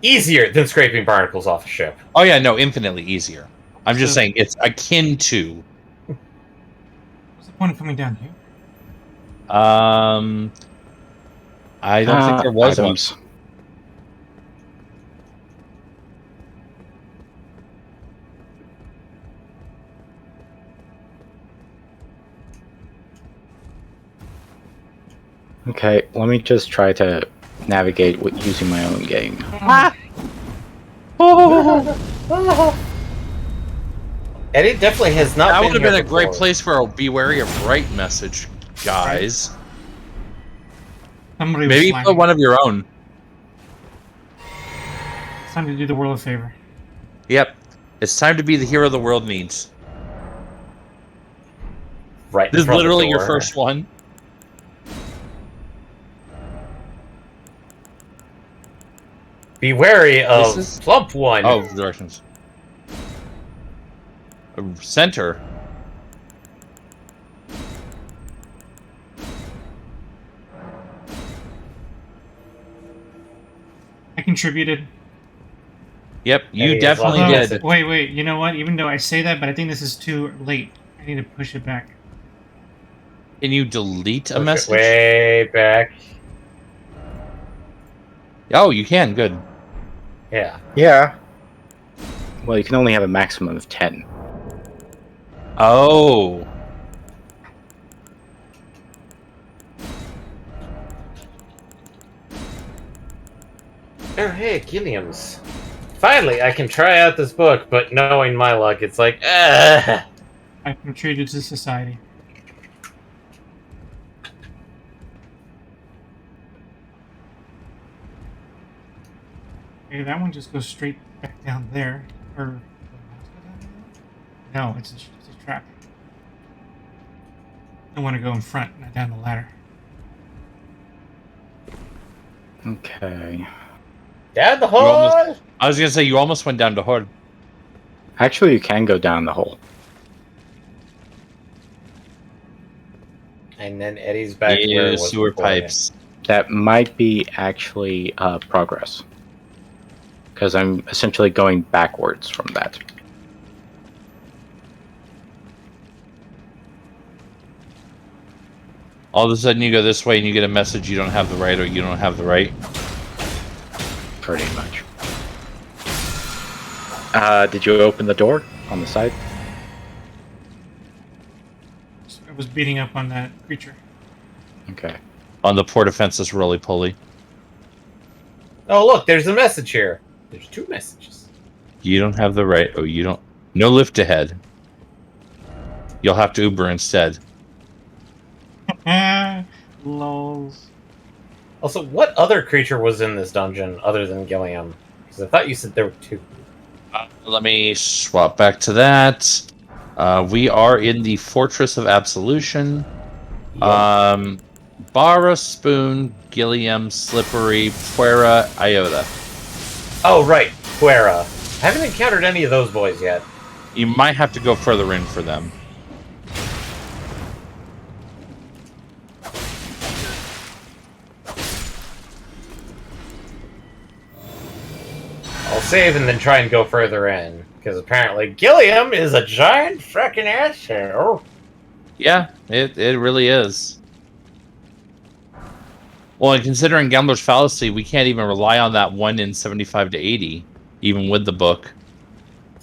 Easier than scraping barnacles off a ship. Oh yeah, no, infinitely easier. I'm just So- saying it's akin to. What's the point of coming down here? I don't think there was one. items. Okay, let me just try to navigate with using my own game. Eddie definitely has not That been would have here been a great before. place for a "Be wary of right" message, guys. Somebody was Maybe slacking. put one of your own. It's time to do the world a favor. Yep, it's time to be the hero the world needs. Right. This is from the literally your door. first one. Be wary of This is- plump one. Oh, directions. Center. I contributed. Yep, you Hey, definitely as long Oh, did. wait. You know what? Even though I say that, but I think this is too late. I need to push it back. Can you delete a Push it message? way back. Oh, you can. Good. Yeah. Yeah. Well, you can only have a maximum of 10. Oh. Oh, hey, Gilliam's. Finally, I can try out this book, but knowing my luck, it's like, I contributed to society. Okay, that one just goes straight back down there. Or no, it's a trap. I want to go in front, not down the ladder. Okay. down the You almost- hole! I was gonna say you almost went down to Horde. Actually, you can go down the hole. And then Eddie's back where it Yeah, was sewer before. pipes. That might be actually progress. Because I'm essentially going backwards from that. All of a sudden, you go this way and you get a message you don't have the right, or you don't have the right. Pretty much. Did you open the door on the side? I was beating up on that creature. Okay. On the poor defenseless roly-poly. Oh, look, there's a message here. There's 2 messages. You don't have the right, or you don't. No lift ahead. You'll have to Uber instead. Lols. Also, what other creature was in this dungeon other than Gilliam? Because I thought you said there were 2. Let me swap back to that. We are in the Fortress of Absolution. Bara, Spoon, Gilliam, Slippery, Puera, Iota. Oh, right, Quera. I haven't encountered any of those boys yet. You might have to go further in for them. I'll save and then try and go further in. Because apparently Gilliam is a giant frickin' asshole. Yeah, it really is. Well, and considering Gambler's Fallacy, we can't even rely on that 1 in 75 to 80, even with the book.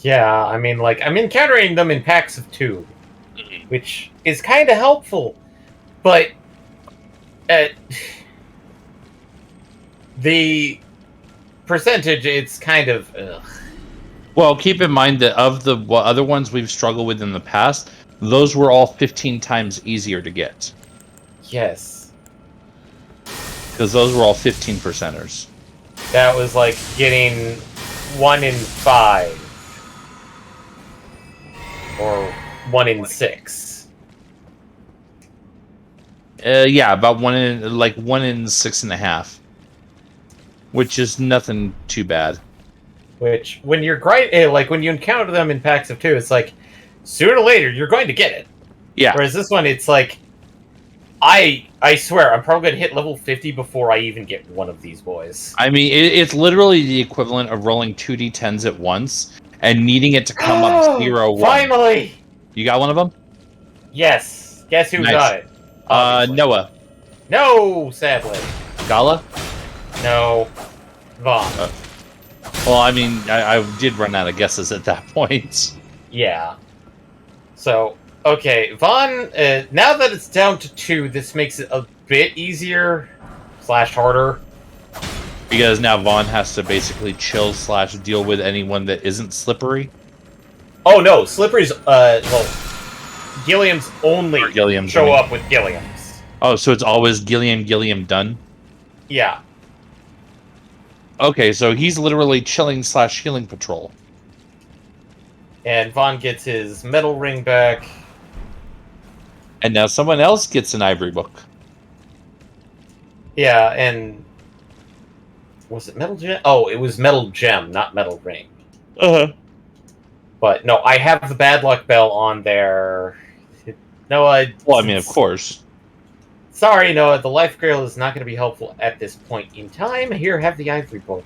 Yeah, I mean, like, I'm encountering them in packs of 2, which is kind of helpful, but the percentage, it's kind of ugh. Well, keep in mind that of the other ones we've struggled with in the past, those were all 15 times easier to get Yes, because those were all 15 percenters. that was like getting 1 in 5 or 1 in 6. Yeah, about 1 in 6.5, which is nothing too bad. Which, when you're like when you encounter them in packs of 2, it's like sooner or later you're going to get it. Yeah, Whereas this one, it's like I swear I'm probably gonna hit level 50 before I even get one of these boys. I mean it's literally the equivalent of rolling 2d10s at once and needing it to come up 0-1. Finally! You got one of them? Yes. Guess who Nice. got it? Obviously. Noah. No, sadly. Gala? No. Vaughn. Well, I mean, I did run out of guesses at that point. Yeah. So, okay, Vaughn, now that it's down to 2, this makes it a bit easier / harder. Because now Vaughn has to basically chill / deal with anyone that isn't slippery. Oh no, Slippery's, Gilliam's only Or Gilliam's, show I mean. up with Gilliam's. Oh, so it's always Gilliam done? Yeah. Okay, so he's literally chilling / healing patrol. And Vaughn gets his metal ring back. And now someone else gets an ivory book. Yeah, and... Was it Metal Gem? Oh, it was Metal Gem, not Metal Ring. Uh-huh. But no, I have the bad luck bell on there. No, Well, I mean, of course. Sorry, Noah, the life grail is not going to be helpful at this point in time. Here, have the ivory book.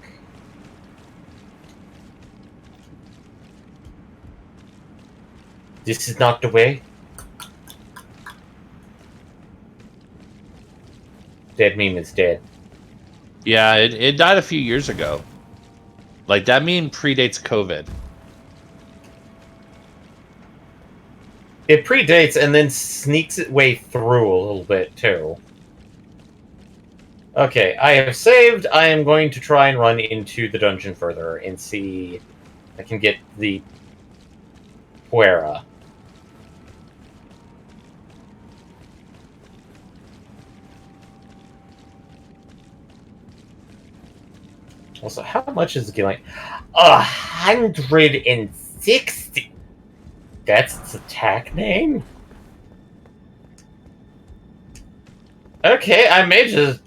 This is not the way. Dead meme is dead. Yeah, it died a few years ago. Like, that meme predates COVID. It predates and then sneaks its way through a little bit, too. Okay, I have saved. I am going to try and run into the dungeon further and see if I can get the Puera. Also, how much is it like? 160. That's its attack name? Okay, I may just...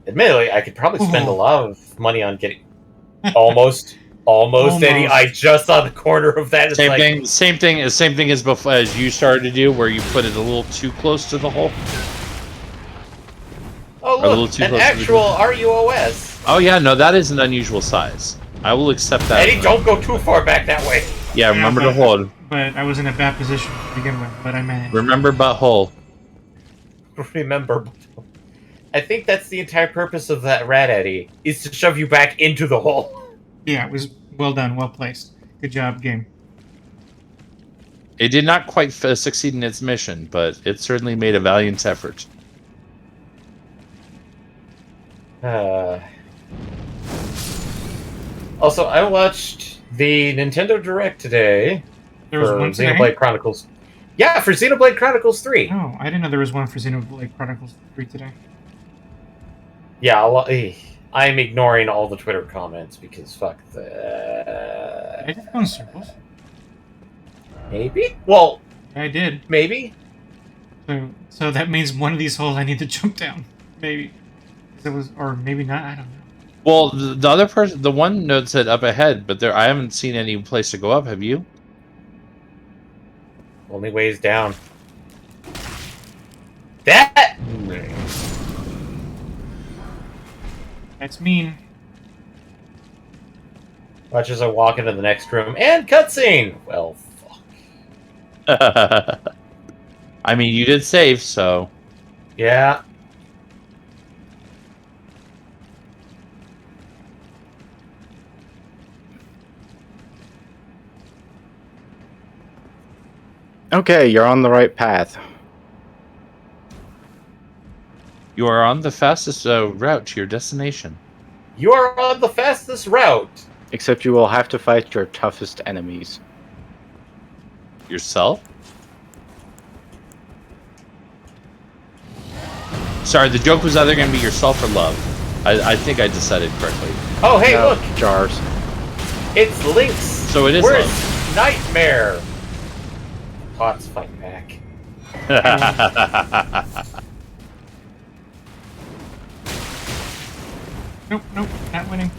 Admittedly, I could probably spend a lot of money on getting... Almost Eddie. I just saw the corner of that. It's Same thing as before, as you started to do, where you put it a little too close to the hole. Oh, look, an actual RUOS. Oh yeah, no, that is an unusual size. I will accept that. Eddie, don't go too far back that way. Yeah, remember to hold. But I was in a bad position to begin with, but I managed. Remember butthole. Remember. I think that's the entire purpose of that rat, Eddie, is to shove you back into the hole. Yeah, it was well done, well placed. Good job, game. It did not quite succeed in its mission, but it certainly made a valiant effort. Also, I watched the Nintendo Direct today. There was for one today? Xenoblade Chronicles. Yeah, for Xenoblade Chronicles 3. Oh, I didn't know there was one for Xenoblade Chronicles 3 today. Yeah, I'm ignoring all the Twitter comments because fuck that. I did go in circles. Maybe? Well, I did. maybe? So that means one of these holes I need to jump down. Maybe. Or maybe not, I don't know. Well, the other person, the one note said up ahead, but I haven't seen any place to go up. Have you? Only ways down. That! That's mean. Watch as I walk into the next room and cutscene! Well, fuck. I mean, you did save, so... Yeah. Okay, you're on the right path. You are on the fastest route to your destination. You are on the fastest route. Except you will have to fight your toughest enemies. Yourself? Sorry, the joke was either going to be yourself or love. I think I decided correctly. Oh, hey, No, look! Jars. It's Link's So it is worst love. nightmare. Pots fight back. Nope, nope, not winning.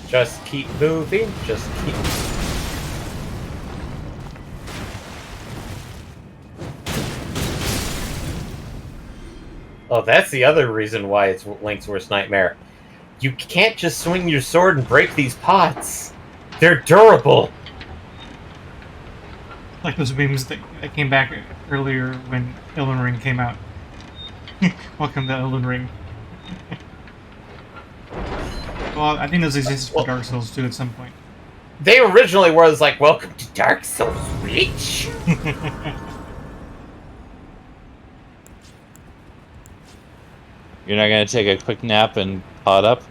Just keep moving. Just keep. Oh, that's the other reason why it's Link's worst nightmare. You can't just swing your sword and break these pots. They're durable. Like those memes that came back earlier when Elden Ring came out. Welcome to Elden Ring. Well, I think those existed for Dark Souls too at some point. They originally was like, "Welcome to Dark Souls, bitch." You're not going to take a quick nap and pot up?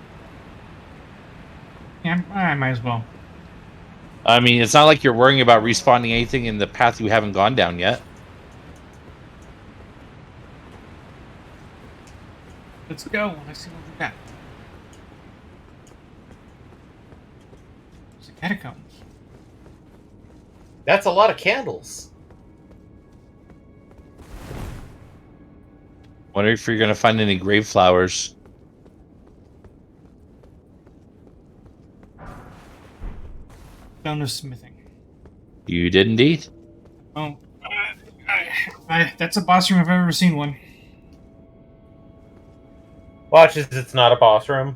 Yeah, I might as well. I mean, it's not like you're worrying about respawning anything in the path you haven't gone down yet. Let's go. Let's see what we got. It's a catacombs. That's a lot of candles. Wonder if you're going to find any grave flowers. Stone of smithing. You did indeed. Oh, that's a boss room if I've ever seen one. Watch as it's not a boss room.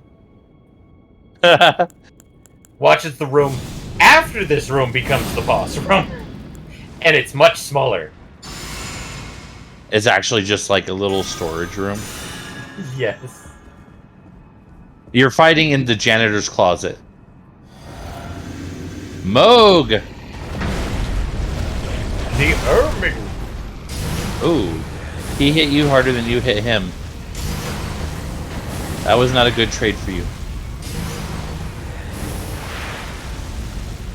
Watch as the room after this room becomes the boss room. And it's much smaller. It's actually just like a little storage room. Yes. You're fighting in the janitor's closet. Moog! The Ermine. Ooh. He hit you harder than you hit him. That was not a good trade for you.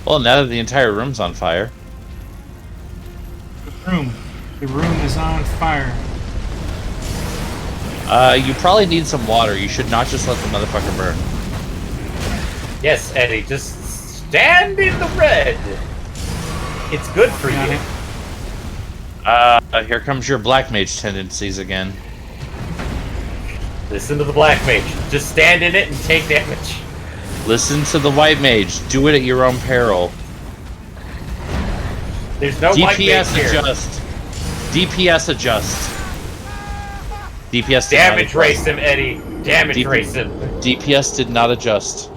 Well, now that the entire room's on fire. The room is on fire. You probably need some water. You should not just let the motherfucker burn. Yes, Eddie, just stand in the red. It's good for you. Here comes your black mage tendencies again. Listen to the black mage. Just stand in it and take damage. Listen to the white mage. Do it at your own peril. There's no white mage DPS here. adjust. DPS adjust. DPS did Damage not race adjust. him, Eddie. Damage race him. DPS did not adjust.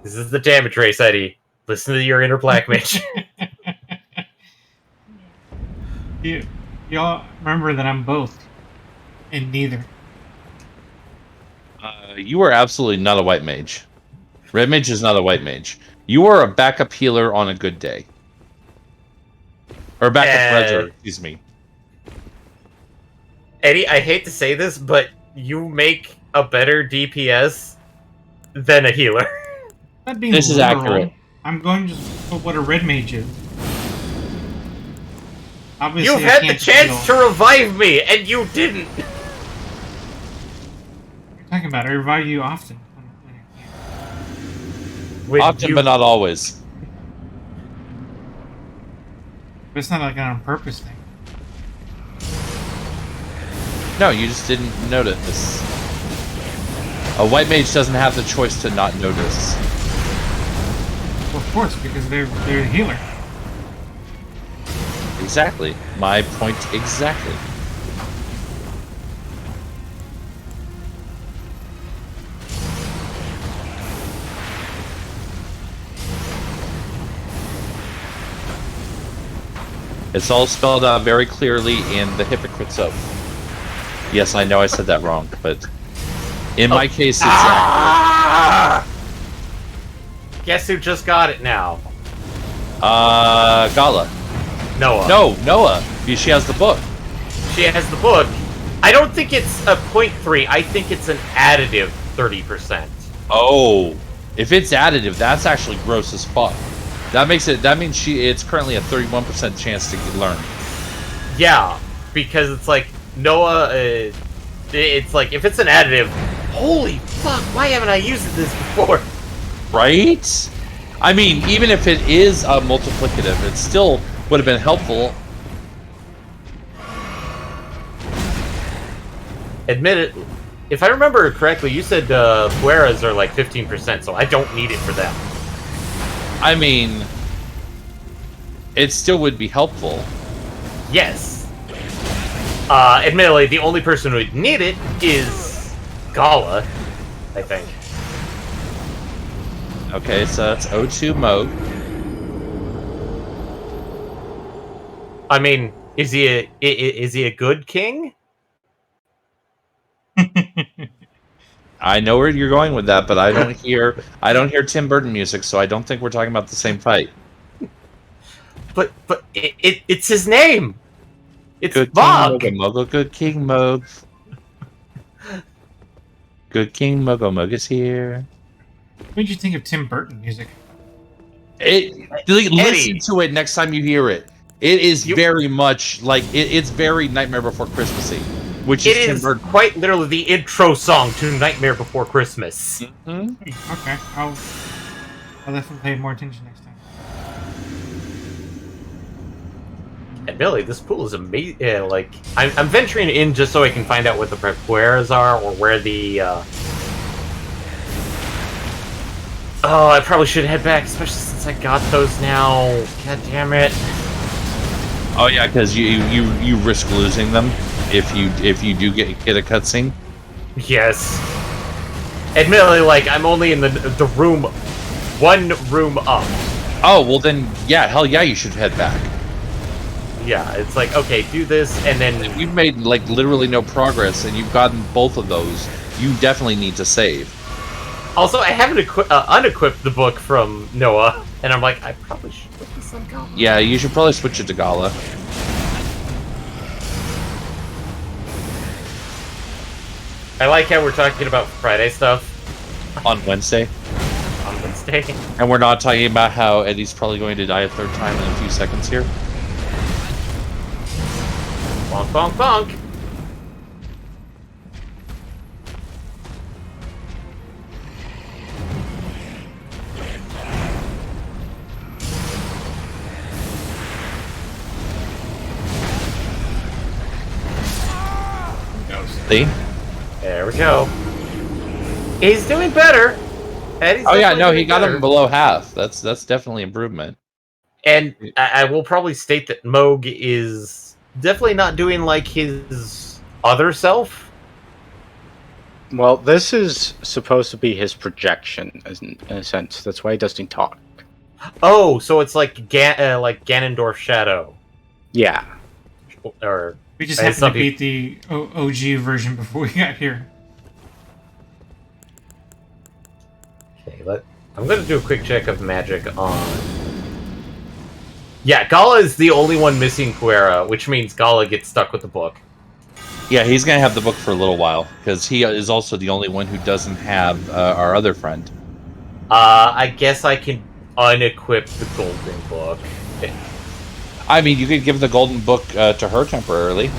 This is the damage race, Eddie. Listen to your inner black mage. Y'all remember that I'm both. And neither. You are absolutely not a white mage. Red mage is not a white mage. You are a backup healer on a good day. Or backup reser, excuse me. Eddie, I hate to say this, but you make a better DPS than a healer. Not being This is literal, accurate. I'm going to put what a red mage is. Obviously, You've had the chance to revive me, and you didn't. What are you talking about? I revive you often. Often, but not always. But it's not like an on purpose thing. No, you just didn't notice. A white mage doesn't have the choice to not notice. Well, of course, because they're a healer. Exactly. My point exactly. It's all spelled out very clearly in the Hypocrite's Oath. Yes, I know I said that wrong, but in my case, it's Guess who just got it now? Gala. Noah. No, Noah. Because she has the book. She has the book. I don't think it's a 0.3. I think it's an additive 30%. Oh, if it's additive, that's actually gross as fuck. That makes it. That means it's currently a 31% chance to learn. Yeah, because it's like Noah. It's like if it's an additive. Holy fuck! Why haven't I used this before? Right? I mean, even if it is a multiplicative, it still would have been helpful. Admit it. If I remember correctly, you said Fueras are like 15%, so I don't need it for them. I mean, it still would be helpful. Yes. Admittedly, the only person who would need it is Gala, I think. Okay, so that's O2 Moog. I mean, is he a good king? I know where you're going with that, but I don't hear Tim Burton music, so I don't think we're talking about the same fight. But it's his name. It's Good Bog. King Mogo, good King Moog. Good King Mogo Moog is here. What did you think of Tim Burton music? Listen to it next time you hear it. It is very much like it's very Nightmare Before Christmassy, which is Tim Burton. Quite literally the intro song to Nightmare Before Christmas. Mm-hmm. Okay, I'll definitely pay more attention next time. And Billy, this pool is amazing. Like I'm venturing in just so I can find out what the Prepueras are or where the. Oh, I probably should head back, especially since I got those now. God damn it! Oh yeah, because you risk losing them if you do get a cutscene. Yes. Admittedly, like I'm only in the room, one room up. Oh well, then yeah, hell yeah, you should head back. Yeah, it's like okay, do this, and then You've made like literally no progress, and you've gotten both of those. You definitely need to save. also I haven't unequipped the book from Noah, and I'm like I probably should put this on Gala. Yeah, you should probably switch it to Gala. I like how we're talking about Friday stuff On Wednesday. on Wednesday. And we're not talking about how Eddie's probably going to die a third time in a few seconds here. Bonk, bonk, bonk. See? There we go. He's doing better. Eddie's Oh yeah, definitely no, he doing got better. him below half. That's definitely improvement. And I will probably state that Moog is definitely not doing like his other self. Well, this is supposed to be his projection, in a sense. That's why he doesn't talk. Oh, so it's like like Ganondorf Shadow, Yeah. or We just As happened some to beat the OG version before we got here. okay. I'm gonna do a quick check of magic on. Yeah, Gala is the only one missing Fuera, which means Gala gets stuck with the book. Yeah, he's gonna have the book for a little while because he is also the only one who doesn't have our other friend. I guess I can unequip the golden book. I mean, you could give the golden book to her temporarily.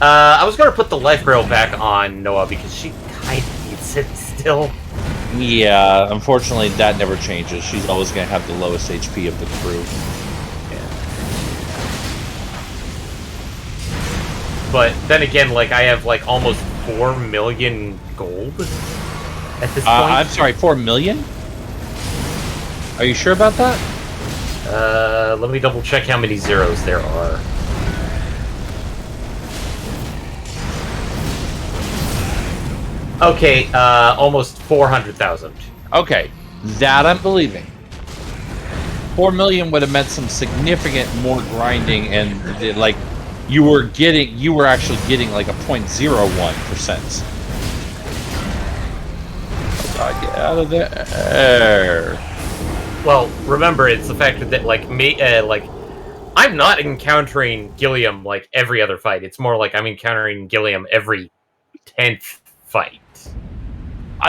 I was gonna put the life rail back on Noah because she kind of needs it still. Yeah, unfortunately, that never changes. She's always gonna have the lowest HP of the crew. But then again, like I have like almost 4 million gold at this point. I'm sorry, 4 million? Are you sure about that? Let me double check how many zeros there are. Okay, almost 400,000. Okay, that I'm believing. 4 million would have meant some significant more grinding, and like you were actually getting like a 0.01%. Get out of there. Well, remember, it's the fact that I'm not encountering Gilliam like every other fight. It's more like I'm encountering Gilliam every 10th fight.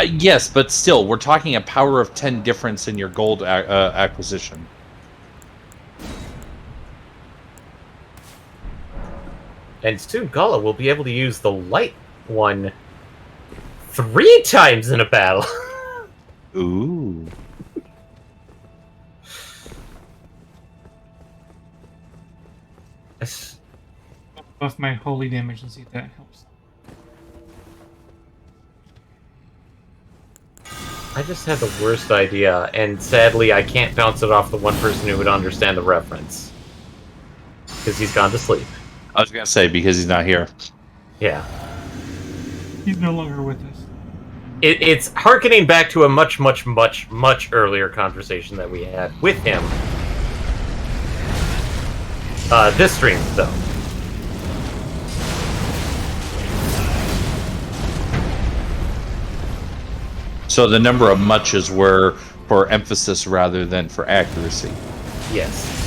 Yes, but still, we're talking a power of 10 difference in your gold acquisition. And soon Gala will be able to use the light one 3 times in a battle. Ooh. Buff my holy damage and see if that helps. I just had the worst idea, and sadly I can't bounce it off the one person who would understand the reference. Because he's gone to sleep. I was going to say, because he's not here. Yeah. He's no longer with us. It's harkening back to a much earlier conversation that we had with him. This stream, though. So the number of muches were for emphasis rather than for accuracy. Yes.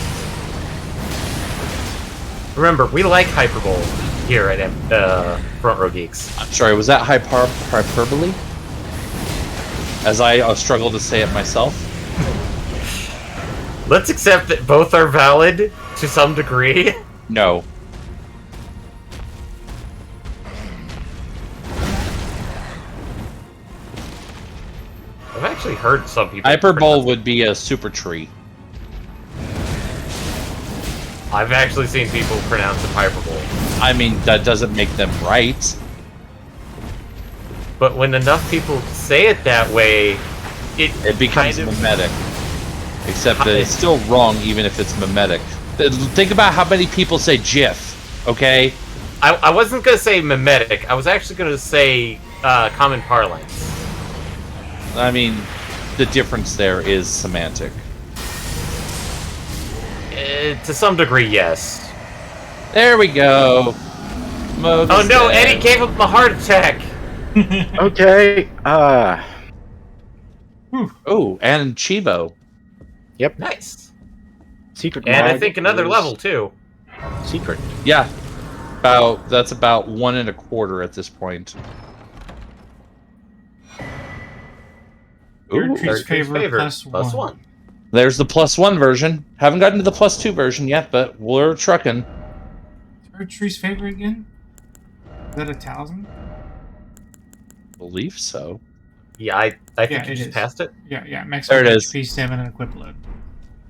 Remember, we like hyperbole here at Front Row Geeks. I'm sorry, was that hyperbole? As I struggle to say it myself. Let's accept that both are valid to some degree. No. I've actually heard some people... Hyperbole would be a super tree. I've actually seen people pronounce it hyperbole. I mean, that doesn't make them right. But when enough people say it that way, It becomes kind of... mimetic. Except that it's still wrong even if it's mimetic. Think about how many people say GIF, okay? I wasn't going to say mimetic. I was actually going to say common parlance. I mean, the difference there is semantic. To some degree, yes. There we go. Moog Oh is no, dead. Eddie gave him a heart attack! Okay. Oh, and Chivo. Yep. Nice. Secret. And I mag think another is level, too. Secret. Yeah. That's about 1 1/4 at this point. Your Ooh, treat's favor plus plus one. one. there's the +1 version. Haven't gotten to the +2 version yet, but we're trucking. Third tree's favor again? Is that a talisman? Believe so. Yeah, I think Yeah, you it just is. passed it. Yeah, max There it is. HP 7 and equip load.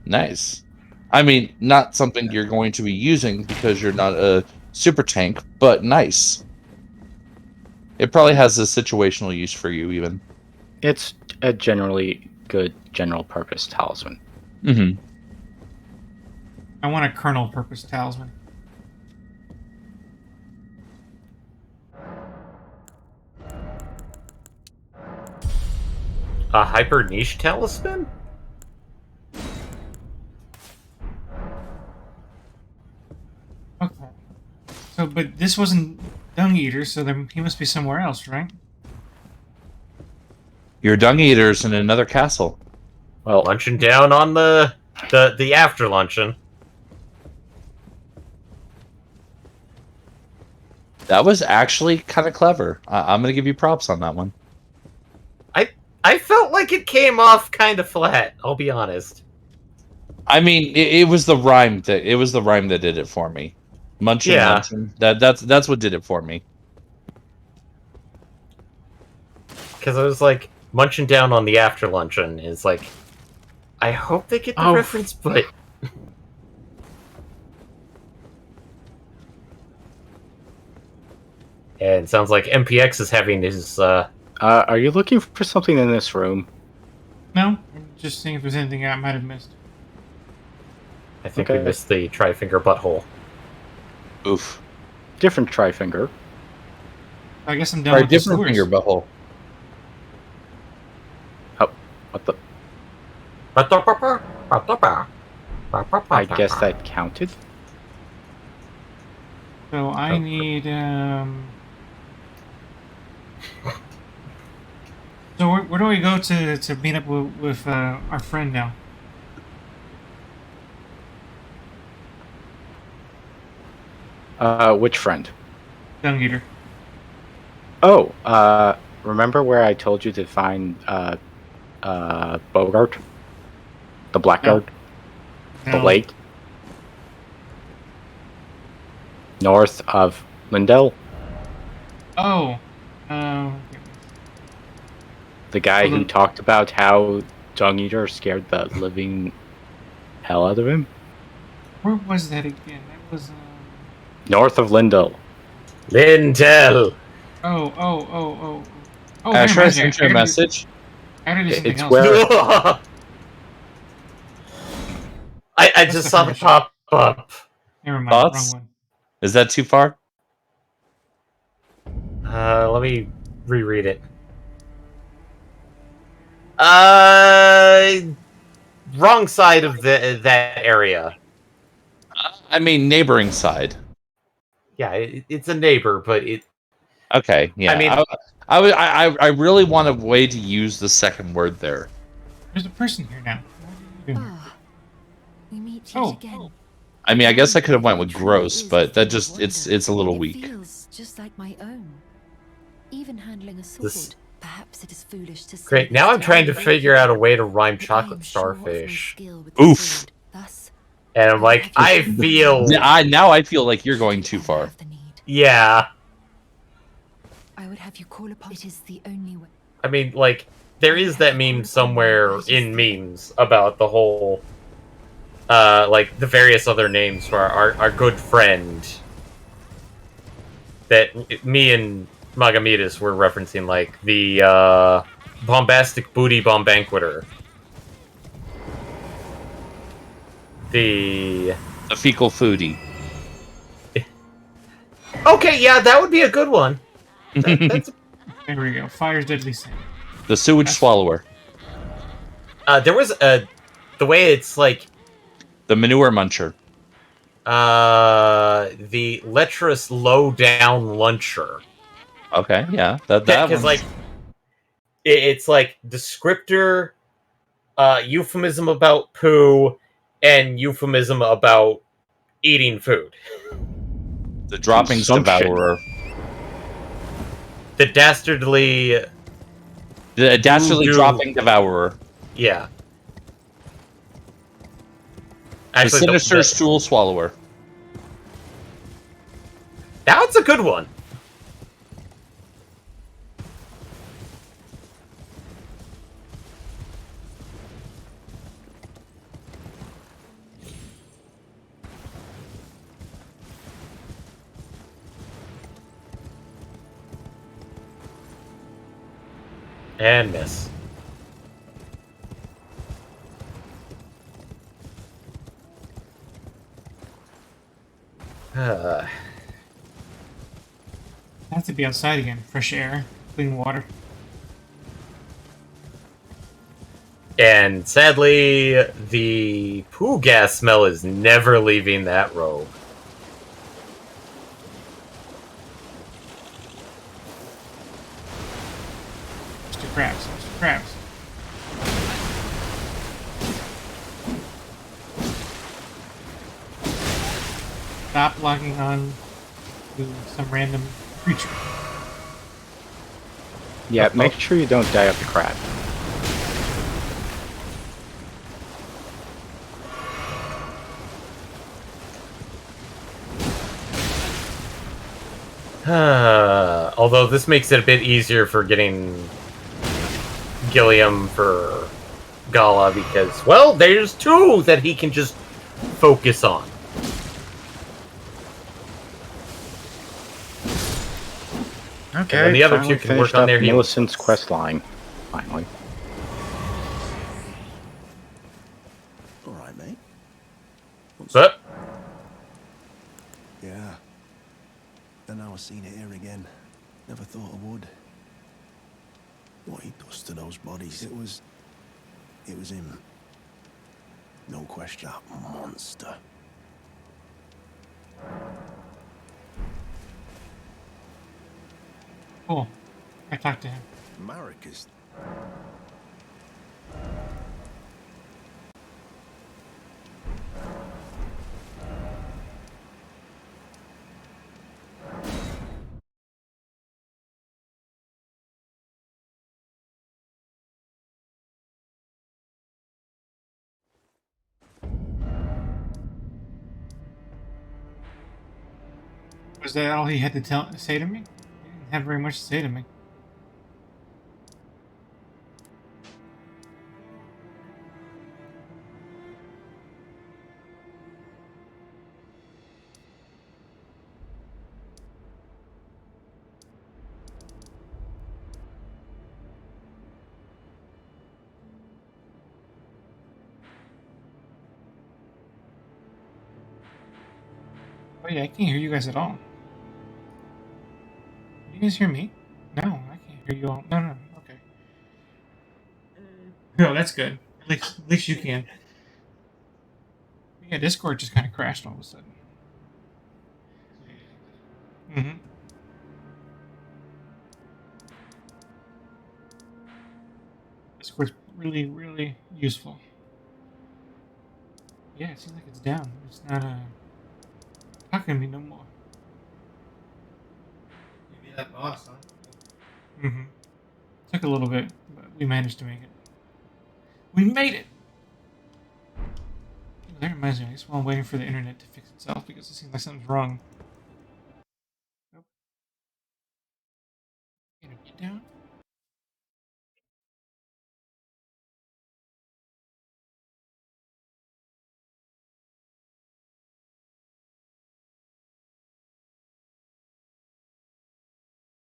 Nice. I mean, not something you're going to be using because you're not a super tank, but nice. It probably has a situational use for you, even. It's a generally good general purpose talisman. Mm-hmm. I want a kernel purpose talisman. A hyper niche talisman? Okay. So, but this wasn't Dung Eater, so then he must be somewhere else, right? Your dung eaters in another castle. Well, Luncheon down on the after luncheon. That was actually kind of clever. I'm going to give you props on that one. I felt like it came off kind of flat, I'll be honest. I mean, it was the rhyme that did it for me. Munchin, Yeah. Munchin. That's what did it for me. Because I was like, munching down on the after luncheon is like, I hope they get the Oh. reference, but... And it sounds like MPX is having his, are you looking for something in this room? No? I'm just seeing if there's anything I might have missed. I think Okay. we missed the tri-finger butthole. Oof. Different trifinger. I guess I'm done Right, with the different sewers. finger butthole. Oh, what the? I guess that counted. So I need, So where do we go to meet up with our friend now? Which friend? Dung Eater. Oh, remember where I told you to find Bogart, the blackguard, the No. lake, north of Lindell? Oh. The guy So who the, talked about how Dung Eater scared the living hell out of him? where was that again? That was North of Lindell. Lintel. oh. Oh, that Asher, I reminds me. sent you a message. I gotta do something It's else. where I That's just the saw the furniture. pop up. Never mind. Wrong Thoughts? one. Is that too far? Let me reread it. Uh, wrong side of that area. I mean, neighboring side. Yeah, it's a neighbor, but it. Okay, I yeah. mean, I really want a way to use the second word there. There's a person here now. What are you doing here? Ah, we meet yet Oh. again. I mean, I guess I could have went Mind with truly gross, is a but that thing of just it's wonder. a little It weak. feels just like my own. Even handling a sword, This- perhaps it is foolish to say great. this Now I'm to trying to anyone, figure out a way to rhyme but I am chocolate sure of my starfish. skill with the Oof. sword. Thus, And I'm I would like, have you I call feel. Now I feel like you're going should too you ever far. have the need. Yeah. I would have you call upon. It is the only way. I mean, like, there is that meme somewhere in memes about the whole, like, the various other names for our good friend that me and Magamidas were referencing, like, the, bombastic booty bomb banqueter. The... The fecal foodie. Okay, yeah, that would be a good one. That's... There we go. Fire's deadly sin. The sewage That's- swallower. there was a... The way it's, like, The manure muncher. the lecherous low-down luncher. Okay, yeah, that Because, one. like, it's like descriptor, euphemism about poo, and euphemism about eating food. The droppings Consumption. devourer. The dastardly, The dastardly Voodoo. dropping devourer. yeah. The Actually, sinister stool swallower. that's a good one. And miss. I have to be outside again. Fresh air, clean water. And sadly, the poo gas smell is never leaving that robe. Mr. Krabs. Mr. Krabs. Stop logging on to some random creature. Yeah, make sure you don't die of the crab. Although this makes it a bit easier for getting Gilliam for Gala because, well, there's two that he can just focus on. Okay, And then the other finally two can work finished on up their healing. Millicent's quest line. Finally. All right, mate. But Yeah. Then I was seen it here again. Never thought I would. What he does to those bodies. It was him. No question. That monster. Cool. I talked to him. Marek is Was that all he had to say to me? He didn't have very much to say to me. Oh yeah, I can't hear you guys at all. Can you guys hear me? No, I can't hear you all. No, okay. No, that's good. At least you can. Yeah, Discord just kind of crashed all of a sudden. Mm-hmm. Discord's really, really useful. Yeah, it seems like it's down. It's not talking to me no more. Maybe that boss, huh? Mm-hmm. Took a little bit, but we managed to make it. We made it! That reminds me, I guess while I'm waiting for the internet to fix itself because it seems like something's wrong. Nope. Can I get down?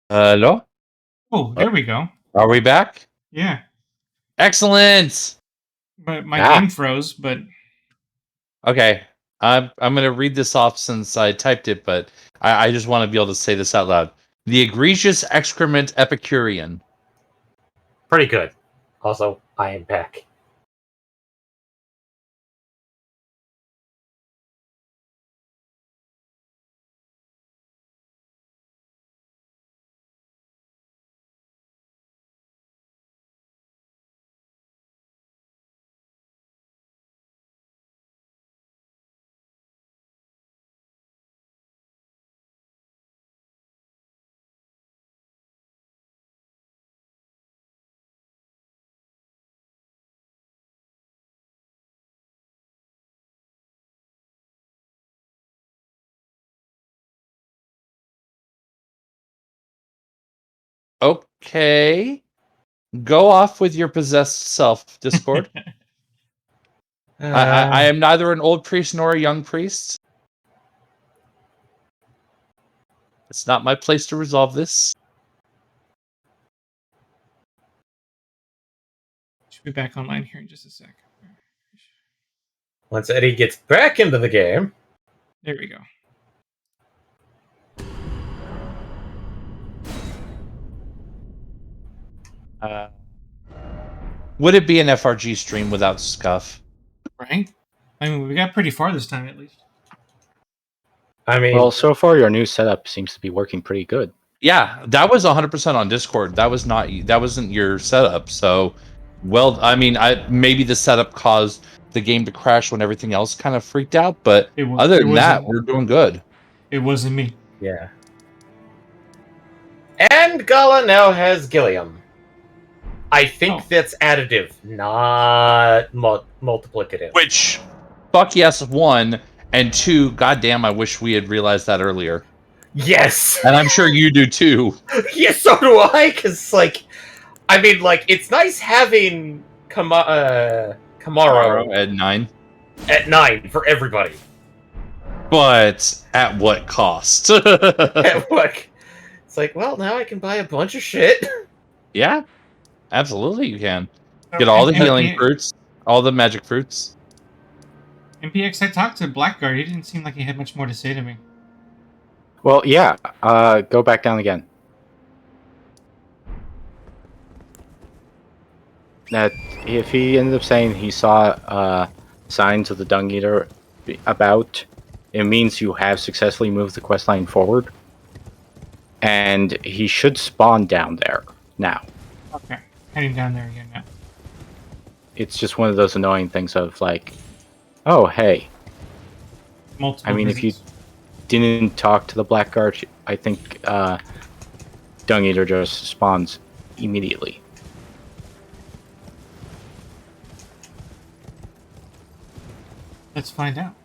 Hello? Oh, there we go. Are we back? Yeah. Excellent! But my Ah. game froze, but Okay. I'm going to read this off since I typed it, but I just want to be able to say this out loud. The egregious excrement Epicurean. Pretty good. Also, I am back. Okay. Go off with your possessed self, Discord. I am neither an old priest nor a young priest. It's not my place to resolve this. should be back online here in just a sec. Once Eddie gets back into the game. There we go. Would it be an FRG stream without scuff? Right? I mean, we got pretty far this time, at least. I mean, Well, so far your new setup seems to be working pretty good. Yeah, that was 100% on Discord. That wasn't your setup. So, well, I mean, maybe the setup caused the game to crash when everything else kind of freaked out, but other than that, we're doing good. It wasn't me. yeah. And Gala now has Gilliam. I think that's additive, not multiplicative. Which, fuck yes, one, and two, goddamn, I wish we had realized that earlier. Yes! And I'm sure you do too. Yeah, so do I, because, like, I mean, like, it's nice having Kamaro At 9. at 9 for everybody. But at what cost? Look, it's like, well, now I can buy a bunch of shit. Yeah, absolutely you can. Get all the healing fruits, all the magic fruits. MPX, I talked to Blackguard. He didn't seem like he had much more to say to me. Well, yeah. Go back down again. That if he ended up saying he saw signs of the Dung Eater about, it means you have successfully moved the questline forward, and he should spawn down there now. Okay. heading down there again now. It's just one of those annoying things of like, oh hey, Multiple I mean, if you visits. didn't talk to the Blackguard, I think Dung Eater just spawns immediately. Let's find out.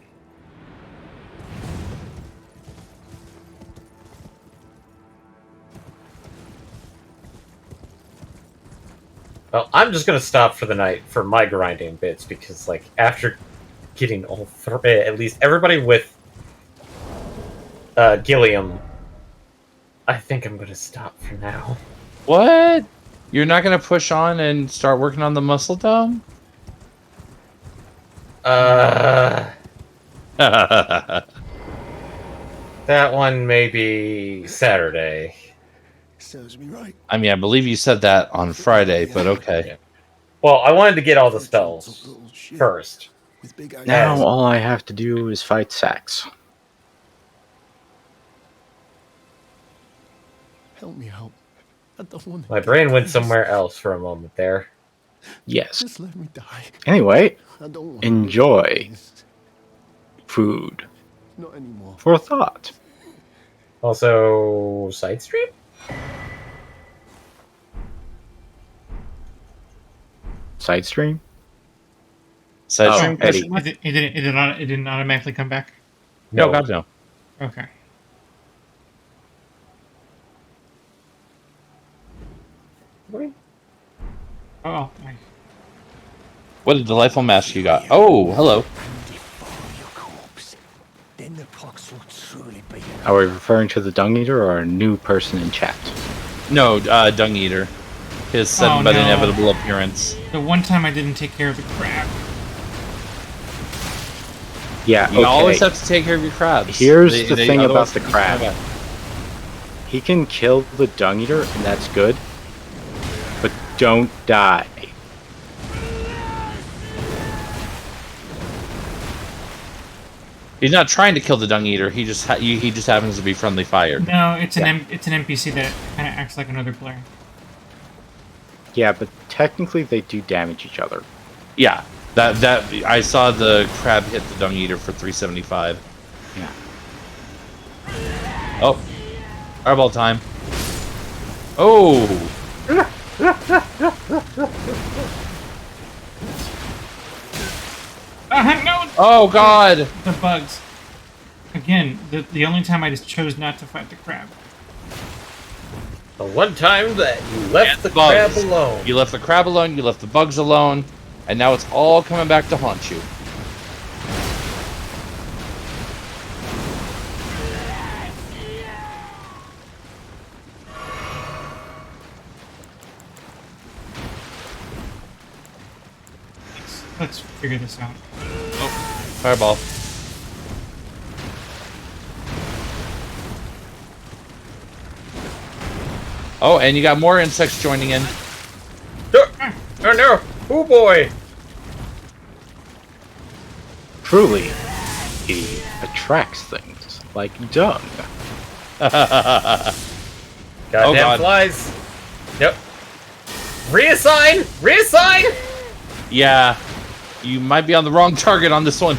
Well, I'm just gonna stop for the night for my grinding bits because, like, after getting all at least everybody with Gilliam, I think I'm gonna stop for now. What? You're not gonna push on and start working on the muscle dome? That one may be Saturday. Serves me right. I mean, I believe you said that on Friday, but okay. Yeah. Well, I wanted to get all the spells first. With big Now Yes. all I have to do is fight Sax. Help me out. I don't want to My die. brain went somewhere else for a moment there. Yes. Just let me die. Anyway, I don't want enjoy this. food Not anymore. for thought. Also, side stream? Side stream? Side Oh, stream Eddie. question mark? It didn't automatically come back. No, God no. Okay. Oh, I, What a delightful mask you got. Oh, hello. Devour your corpse. Then the pox will truly be. Are we referring to the Dung Eater or a new person in chat? No, Dung Eater. His sudden but no. inevitable appearance. the one time I didn't take care of the crab. Yeah, You always okay. have to take care of your crabs. Here's the thing about otherwise the they crab. come back. He can kill the Dung Eater, and that's good. But don't die. He's not trying to kill the Dung Eater. He just he just happens to be friendly fire. No, it's an Yeah. it's an NPC that kind of acts like another player. Yeah, but technically they do damage each other. Yeah, that I saw the crab hit the Dung Eater for 375. Yeah. Oh, fireball time. Oh, No, oh God! the bugs. Again, the only time I just chose not to fight the crab. The one time that you left the bugs. crab alone. You left the crab alone. You left the bugs alone, and now it's all coming back to haunt you. Let's figure this out. Fireball. Oh, and you got more insects joining in. Oh no! Oh boy! Truly, he attracts things like dung. Goddamn God. flies! Yep. Reassign! Reassign! Yeah, you might be on the wrong target on this one.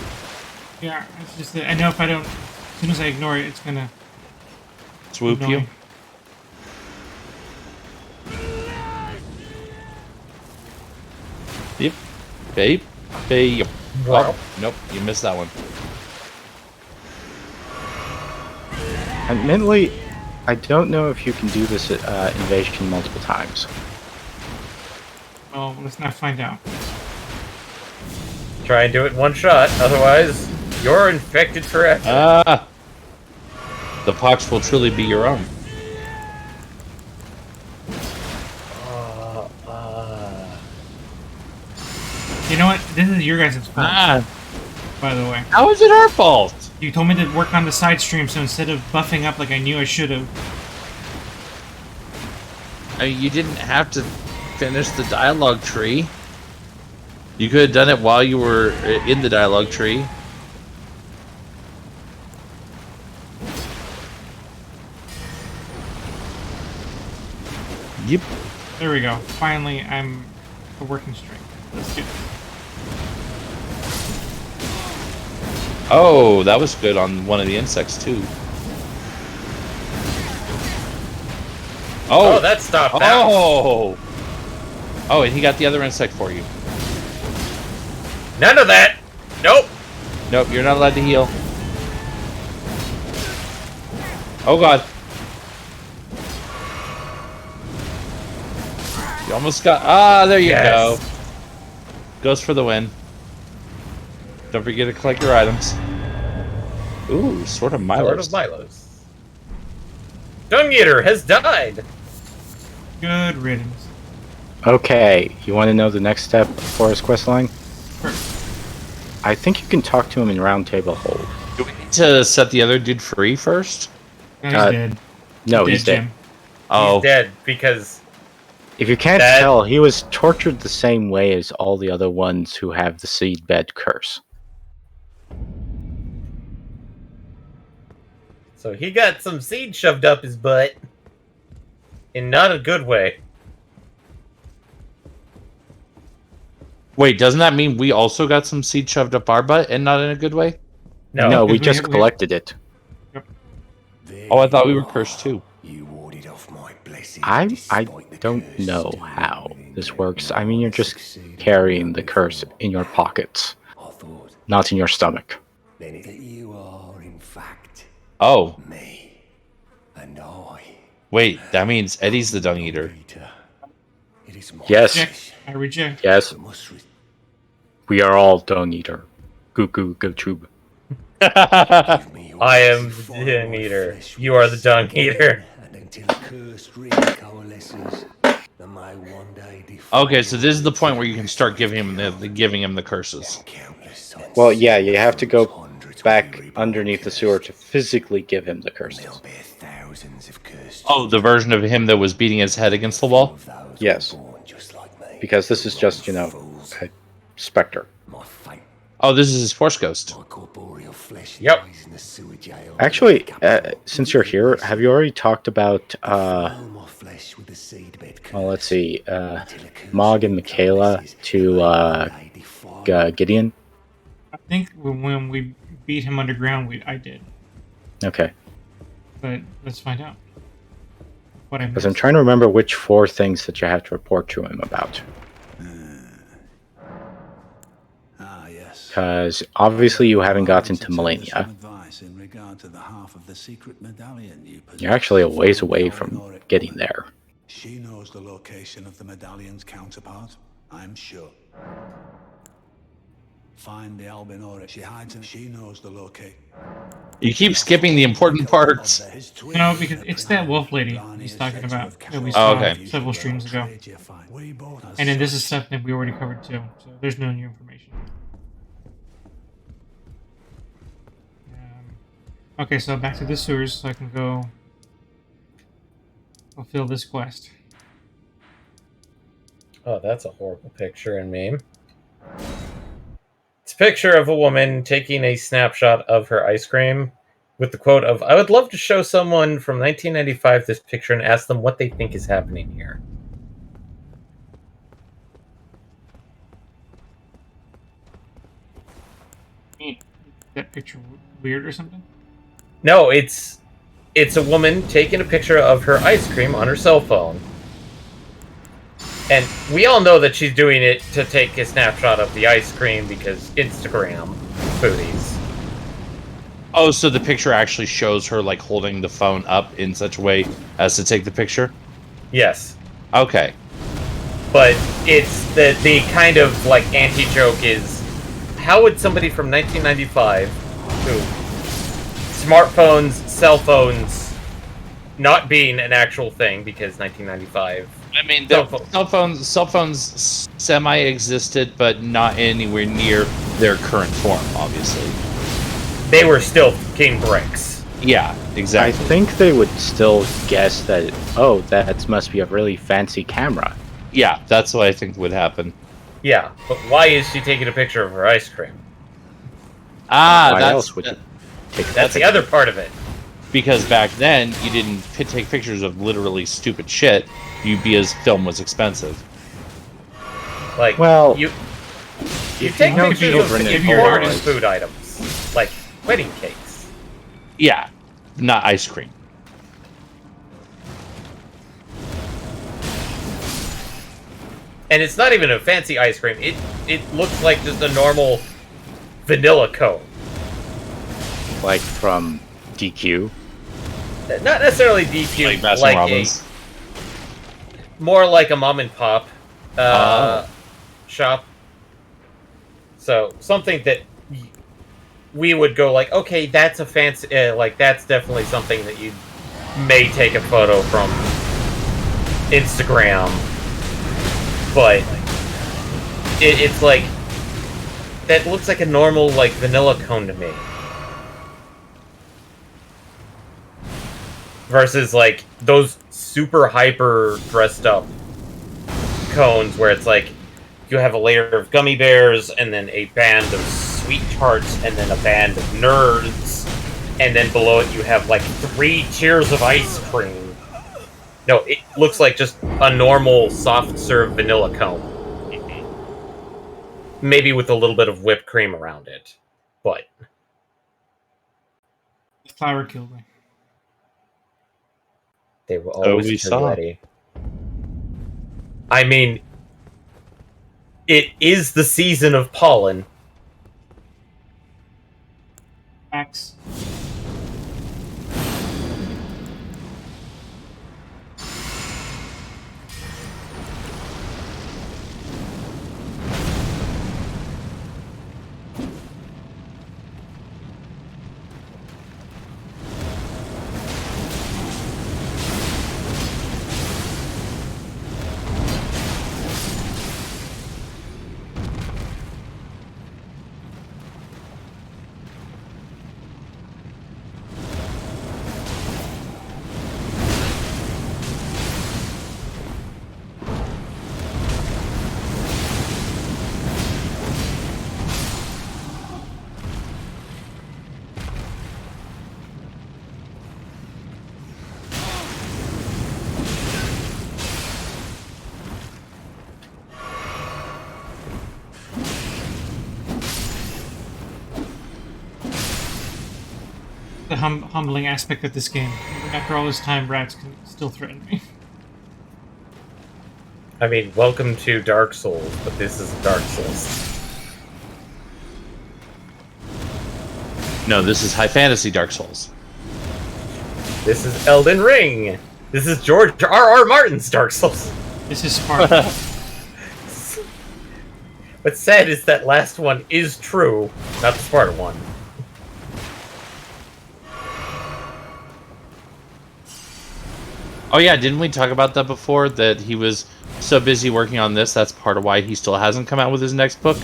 Yeah, it's just that I know if I don't, as soon as I ignore it, it's gonna Swoop you. annoy. Yep. Babe. Babe. Wow. Oh, nope, you missed that one. Admittedly, I don't know if you can do this invasion multiple times. Well, let's not find out. Try and do it in one shot, otherwise you're infected forever. Ah! The pox will truly be your own. You know what? This is your guys' fault, Ah! by the way. How is it our fault? You told me to work on the side stream, so instead of buffing up like I knew I should have, I mean, you didn't have to finish the dialogue tree. You could have done it while you were in the dialogue tree. Yep. There we go. Finally, I'm a working strength. Let's do this. Oh, that was good on one of the insects too. Oh, that stopped that. Oh! Oh, and he got the other insect for you. None of that. Nope. Nope, you're not allowed to heal. Oh god. You almost got... Ah, there you Yes. go. Goes for the win. Don't forget to collect your items. Ooh, Sword of Milos. Sword of Milos. Dung Eater has died. Good riddance. Okay, you want to know the next step for his quest line? Sure. I think you can talk to him in Round Table Hold. Do we need to set the other dude free first? No, he's Uh, dead. No, he's dead. Jim. Oh, He's dead because If you can't That- tell, he was tortured the same way as all the other ones who have the seedbed curse. so he got some seed shoved up his butt. In not a good way. wait, doesn't that mean we also got some seed shoved up our butt and not in a good way? No. we we- just we- collected it. There Oh, I thought we you were cursed too. You warded off my blessing. I despite the don't curse know still how within this you. works. I mean, you're just Succeeded carrying the before. curse in your pockets, I thought not in your stomach. then that you are, in fact, Oh, me. And I, wait, that means Eddie's the Dung Eater. Peter. It is my Yes. Reject. I reject. Yes, I must we are all Dung Eater. Goo goo go tube. give me your I am blessing, the follow Dung my Eater. flesh You with are the Dung sin, Eater. And until a cursed ring coalesces, that may one day defy Okay, so this is the your point where you can start giving him the curses. countless suns. Well, yeah, you have to go Hundreds back will be underneath the cursed. sewer to physically give him the There'll curses. be thousands of cursed Oh, the version of him that was beating his head against the wall? of those Yes. born just like me. Because this is just, Fools. a specter. My fate, Oh, this is his Force Ghost. my corporeal flesh Yep. lies in the sewer jail. Actually, since you're here, have you already talked about, Fill my flesh with the seedbed well, let's curse, see, until a cursed Mog and ring Michaela coalesces, to, and may defy Gideon? I think when we beat him underground, I did. Okay. But let's find out. What I Because missed. I'm trying to remember which 4 things that you have to report to him about. Ah, yes. Because obviously you haven't gotten to Some Melania. advice in regard to the half of the secret medallion you possess. You're actually a ways away from getting there. She knows the location of the medallion's counterpart, I'm sure. Find the Albinore. She hides and she knows the location. You keep skipping the important parts. No, because it's that wolf lady he's talking about that we Oh, saw okay. several streams ago. And then this is stuff that we already covered too, so there's no new information. Okay, so back to the sewers so I can go fulfill this quest. Oh, that's a horrible picture and meme. It's a picture of a woman taking a snapshot of her ice cream with the quote of, "I would love to show someone from 1995 this picture and ask them what they think is happening here." That picture weird or something? No, it's a woman taking a picture of her ice cream on her cell phone. And we all know that she's doing it to take a snapshot of the ice cream because Instagram foodies. Oh, so the picture actually shows her like holding the phone up in such a way as to take the picture? Yes. Okay. But it's the kind of like anti-joke is, how would somebody from 1995 who smartphones, cell phones not being an actual thing because 1995. I mean, Cell the cell phones semi-existed, but not anywhere near their current form, obviously. They were still king bricks. Yeah, I exactly. think they would still guess that, oh, that must be a really fancy camera. Yeah, that's what I think would happen. Yeah, but why is she taking a picture of her ice cream? Ah, Why that's else would you take That's the other part of it. because back then you didn't take pictures of literally stupid shit. Because film was expensive. Like, Well, you if take you know pictures children of in important Poland, food items, like wedding cakes. Yeah, not ice cream. And it's not even a fancy ice cream. It looks like just a normal vanilla cone. like from DQ. Not necessarily DQ, Like Baskin like Robbins. more like a mom and pop shop. So something that we would go like, okay, that's a fancy, like that's definitely something that you may take a photo from Instagram, but it's like that looks like a normal like vanilla cone to me. Versus like those super hyper dressed up cones where it's like you have a layer of gummy bears and then a band of sweet tarts and then a band of nerds and then below it you have like 3 tiers of ice cream. No, it looks like just a normal soft serve vanilla cone. Maybe with a little bit of whipped cream around it. But Flower killed me. they were always we too saw. ready. I mean, it is the season of pollen. Max. The humbling aspect of this game. After all this time, rats can still threaten me. I mean, welcome to Dark Souls, but this is Dark Souls. No, this is high fantasy Dark Souls. This is Elden Ring. This is George R.R. Martin's Dark Souls. This is Sparta. What's sad is that last one is true, not the Sparta one. Oh yeah, didn't we talk about that before? That he was so busy working on this, that's part of why he still hasn't come out with his next book?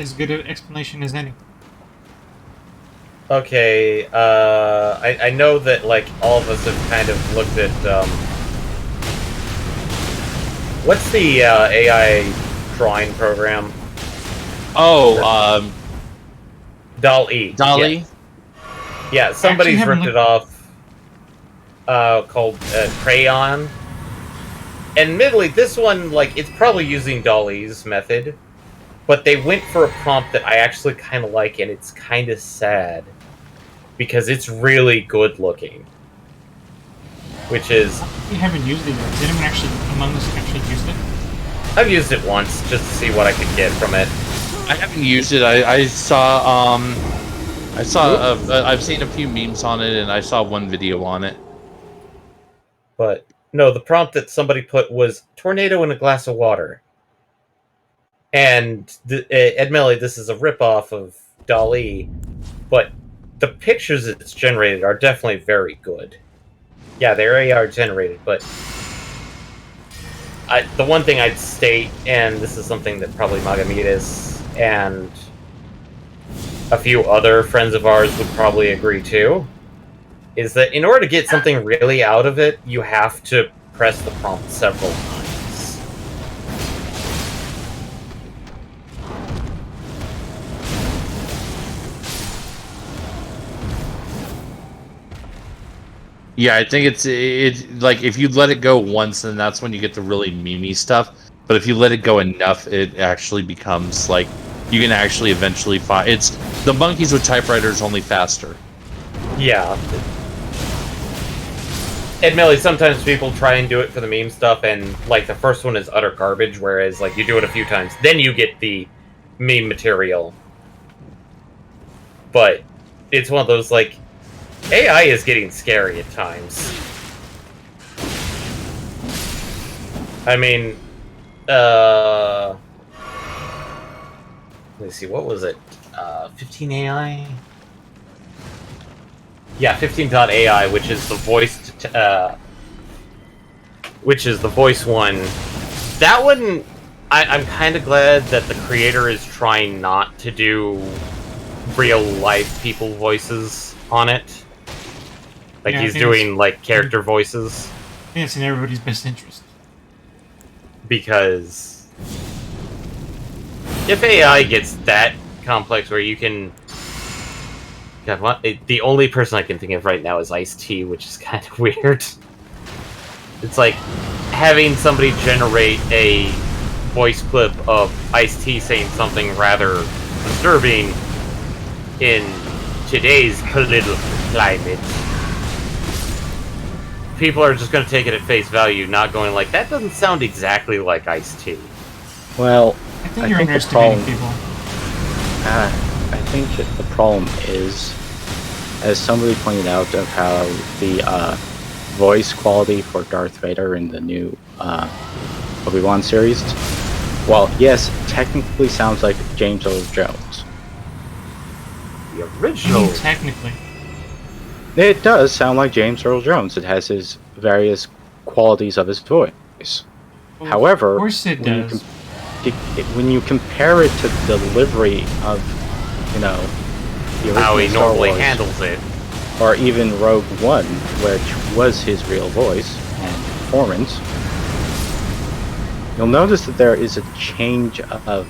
As good an explanation as any. Okay, I know that, like, all of us have kind of looked at, what's the, AI drawing program? Oh, DALL-E. Dolly? Yeah, somebody's haven't ripped it off, called, Crayon. Admittedly, this one, like, it's probably using DALL-E's method, but they went for a prompt that I actually kind of like, and it's kind of sad. Because it's really good looking. Which is... We haven't used it yet. Has anyone actually, among us, actually used it? I've used it once, just to see what I could get from it. I haven't used it. I've seen a few memes on it, and I saw one video on it. But, no, the prompt that somebody put was, tornado in a glass of water. And, admittedly, this is a ripoff of DALL-E, but the pictures it's generated are definitely very good. Yeah, they're AR generated, but the one thing I'd state, and this is something that probably Magamitas and a few other friends of ours would probably agree to, is that in order to get something really out of it, you have to press the prompt several times. Yeah, I think it's like if you let it go once, then that's when you get the really memey stuff. But if you let it go enough, it actually becomes like you can actually eventually find it's the monkeys with typewriters only faster. Yeah. Admittedly, sometimes people try and do it for the meme stuff, and like the first one is utter garbage, whereas like you do it a few times, then you get the meme material. But it's one of those like AI is getting scary at times. I mean, let's see, what was it? 15 AI? Yeah, 15.ai, which is the voice, which is the voice one. That one, I'm kind of glad that the creator is trying not to do real life people voices on it. Like Yeah, I he's think doing like character voices I think it's in everybody's best interest. because if AI gets that complex where you can. God, the only person I can think of right now is Ice-T, which is kind of weird. It's like having somebody generate a voice clip of Ice-T saying something rather disturbing in today's political climate. People are just going to take it at face value, not going like, that doesn't sound exactly like Ice-T. Well, I think you're underestimating people. I think that the problem is, as somebody pointed out, of how the voice quality for Darth Vader in the new Obi-Wan series, well, yes, technically sounds like James Earl Jones. The You original. mean technically. It does sound like James Earl Jones. It has his various qualities of his voice. Well, However, of course it when does. when you compare it to the delivery of, the original How he Star normally Wars, handles it. or even Rogue One, which was his real voice and performance, you'll notice that there is a change of,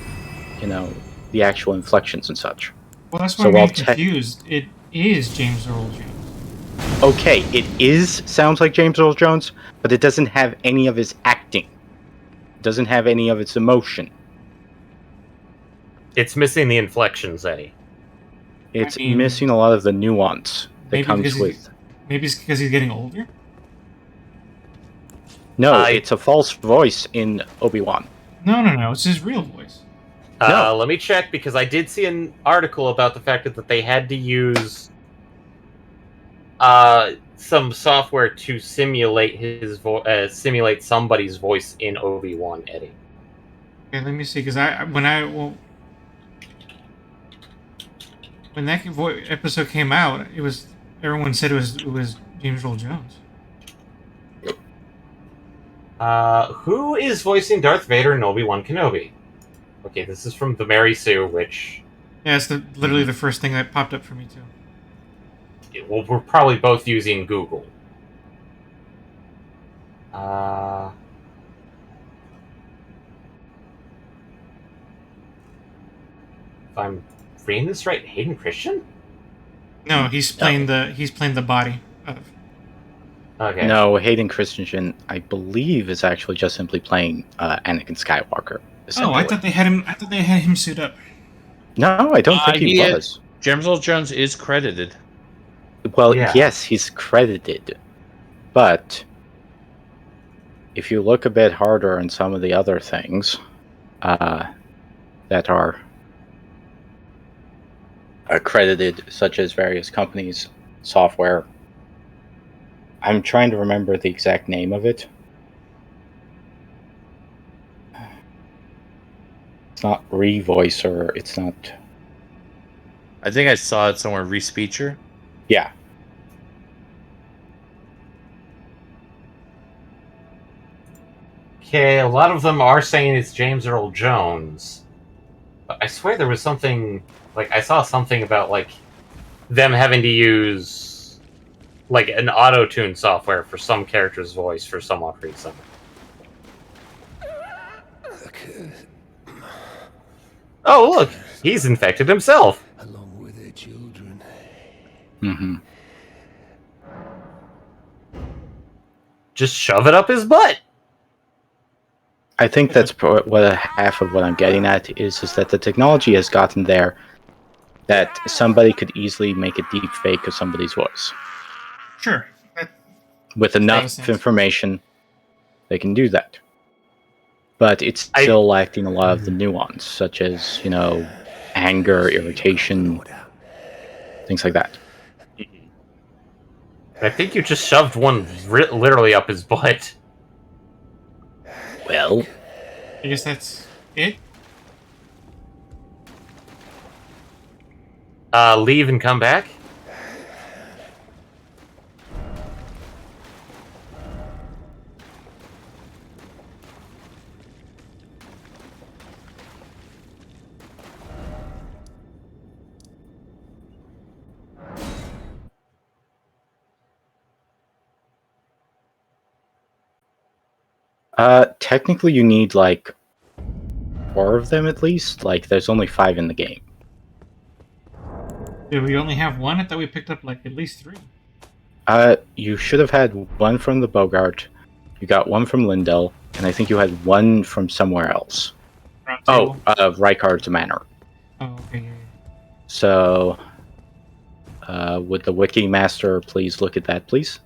the actual inflections and such. Well, that's why So I'm while getting confused. It is James Earl Jones. okay, sounds like James Earl Jones, but it doesn't have any of his acting. It doesn't have any of its emotion. It's missing the inflections, Eddie. It's mean, missing a lot of the nuance that comes with. Maybe it's because he's getting older. No, it's a false voice in Obi-Wan. No. It's his real voice. No. Let me check, because I did see an article about the fact that they had to use some software to simulate simulate somebody's voice in Obi-Wan, Eddie. Okay, let me see. Because when that episode came out, everyone said it was James Earl Jones. Who is voicing Darth Vader in Obi-Wan Kenobi? Okay, this is from the Mary Sue, which Yeah, it's literally the first thing that popped up for me too. well, we're probably both using Google. If I'm reading this right, Hayden Christian? No, he's playing the body of. Okay. No, Hayden Christensen, I believe, is actually just simply playing Anakin Skywalker. Oh, I thought they had him. I thought they had him suit up. No, I don't think he was. James Earl Jones is credited. Well, Yeah. yes, he's credited, but if you look a bit harder on some of the other things that are accredited, such as various companies, software, I'm trying to remember the exact name of it. It's not Revoicer, it's not... I think I saw it somewhere. Respeecher. Yeah. Okay, a lot of them are saying it's James Earl Jones. But I swear there was something... Like, I saw something about, like, them having to use, like, an auto-tune software for some character's voice for some odd reason. Oh, look! He's infected himself! Along with their children. Mm-hmm. just shove it up his butt. I think that's what half of what I'm getting at is that the technology has gotten there that somebody could easily make a deep fake of somebody's voice. Sure. That, With a lot of enough sense. information, they can do that. But it's still lacking a lot of the nuance, such as, anger, irritation, things like that. I think you just shoved one literally up his butt. Well, I guess that's it. Leave and come back? technically you need, 4 of them at least. There's only 5 in the game. Did we only have one? I thought we picked up at least 3. You should have had one from the Bogart, you got one from Lindell, and I think you had one from somewhere else. Round Oh, table. Rijkaard's Manor. Oh, okay. Yeah. So, would the Wiki Master please look at that, please?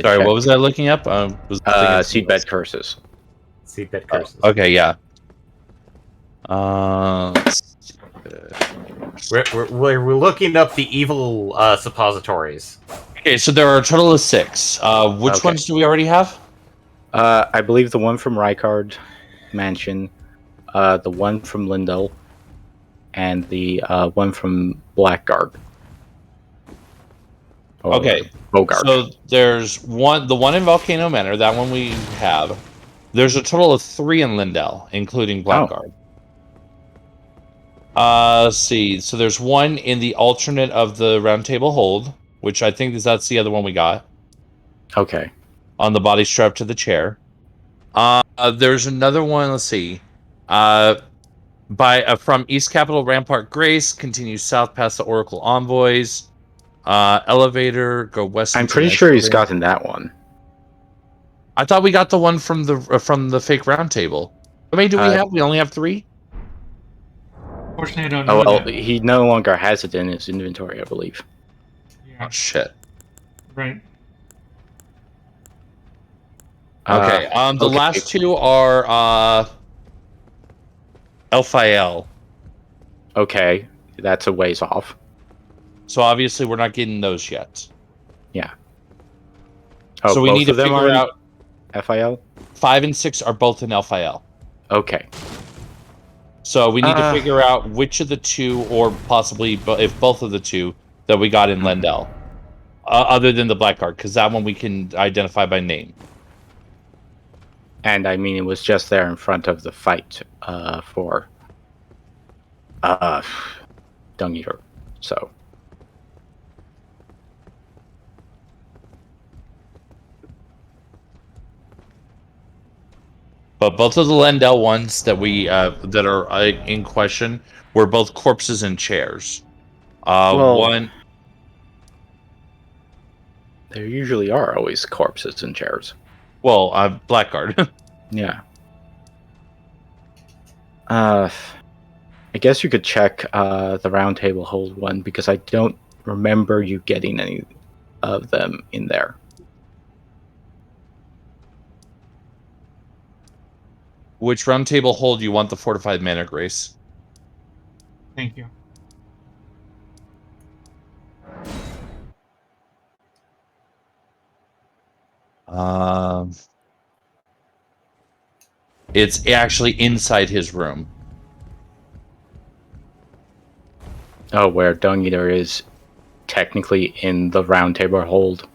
Sorry, what was I looking up? Seedbed Curses. Seedbed curses. Okay, yeah. We're looking up the evil suppositories. Okay, so there are a total of 6. Which Okay. ones do we already have? I believe the one from Rijkaard Mansion, the one from Lindell, and the one from Blackguard. Or Okay, Bogart. so there's the one in Volcano Manor, that one we have. There's a total of 3 in Lindell, including Blackguard. Let's see. So there's one in the alternate of the Round Table Hold, which I think that's the other one we got. Okay. On the body strap to the chair. There's another one, let's see. From East Capitol Rampart Grace, continues south past the Oracle Envoys. Elevator, go west. I'm into pretty the sure he's escalator. gotten that one. I thought we got the one from the fake round table. How many do we have? We only have 3? Unfortunately, I don't know Oh, well, that. he no longer has it in his inventory, I believe. Yeah, Oh shit. right. Okay. The okay. last 2 are Elphael. Okay, that's a ways off. So obviously we're not getting those yet. Yeah. Oh, So we both need to of them figure are out in FIL? 5 and 6 are both in Elphael. Okay. So we need to figure out which of the 2, or possibly if both of the 2 that we got in Lendell, other than the Blackguard, because that one we can identify by name. And I mean, it was just there in front of the fight for Dung Eater. So. But both of the Lendell ones that we that are in question were both corpses and chairs. One. There usually are always corpses and chairs. Well, Blackguard. Yeah. I guess you could check the Round Table Hold one, because I don't remember you getting any of them in there. Which Round Table Hold you want the fortified mana, Grace? Thank you. It's actually inside his room. Oh, where Dung Eater is technically in the Round Table Hold.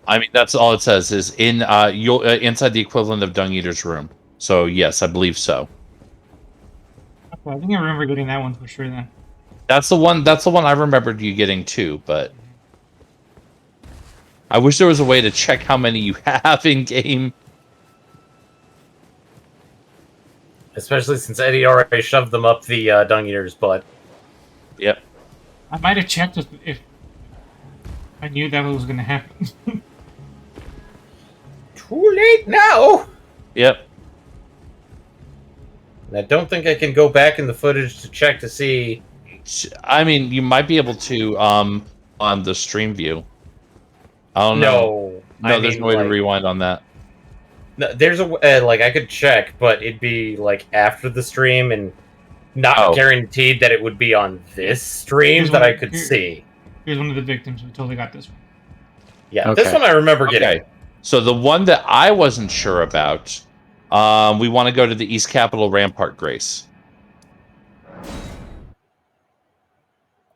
I mean, that's all it says is in inside the equivalent of Dung Eater's room. So yes, I believe so. Okay, I think I remember getting that one for sure then. That's the one. That's the one I remembered you getting too. But I wish there was a way to check how many you have in game. Especially since Eddie already shoved them up the Dung Eater's butt. Yep. I might have checked if I knew that was going to happen. too late now. Yep. And I don't think I can go back in the footage to check to see. I mean, you might be able to on the stream view. I don't know. No, No, I there's mean, no way to like, rewind on that. no, there's a like I could check, but it'd be like after the stream and not Oh. guaranteed that it would be on this stream Here's that one- I could here- see. Here's one of the victims. We totally got this one. Yeah, Okay. this one I remember getting. Okay. So the one that I wasn't sure about, we want to go to the East Capitol Rampart Grace.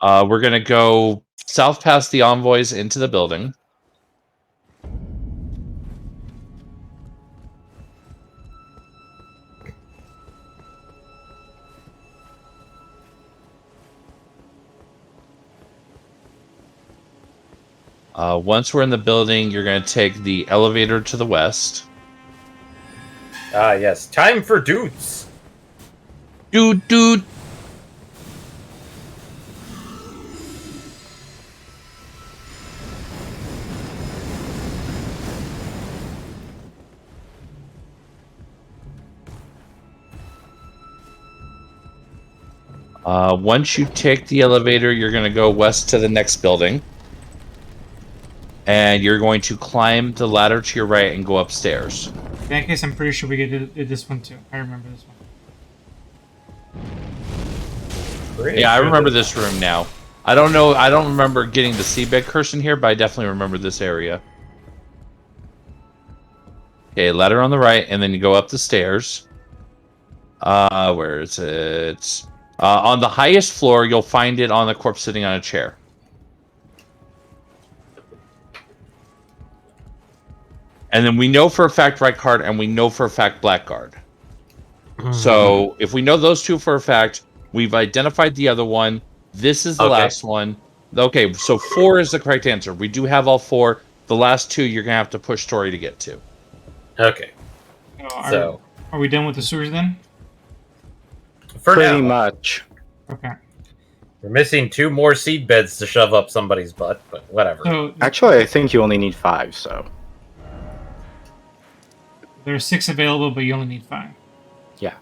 We're gonna go south past the envoys into the building. Once we're in the building, you're going to take the elevator to the west. Ah, yes. Time for dudes. Dude. Once you take the elevator, you're going to go west to the next building. And you're going to climb the ladder to your right and go upstairs. In that case, I'm pretty sure we did this one too. I remember this one. Yeah, I remember this room now. I don't know. I don't remember getting the seabed curse in here, but I definitely remember this area. Okay, ladder on the right, and then you go up the stairs. Where is it? On the highest floor, you'll find it on the corpse sitting on a chair. And then we know for a fact right guard, and we know for a fact blackguard. So if we know those two for a fact, we've identified the other one. This is the last one. Okay, so 4 is the correct answer. We do have all 4. The last 2 you're gonna have to push Tori to get to. Okay. So, are we done with the sewers then? For Pretty now, much. Okay. we're missing 2 more seed beds to shove up somebody's butt, but whatever. So Actually, I think you only need 5, so. there are 6 available, but you only need 5. Yeah.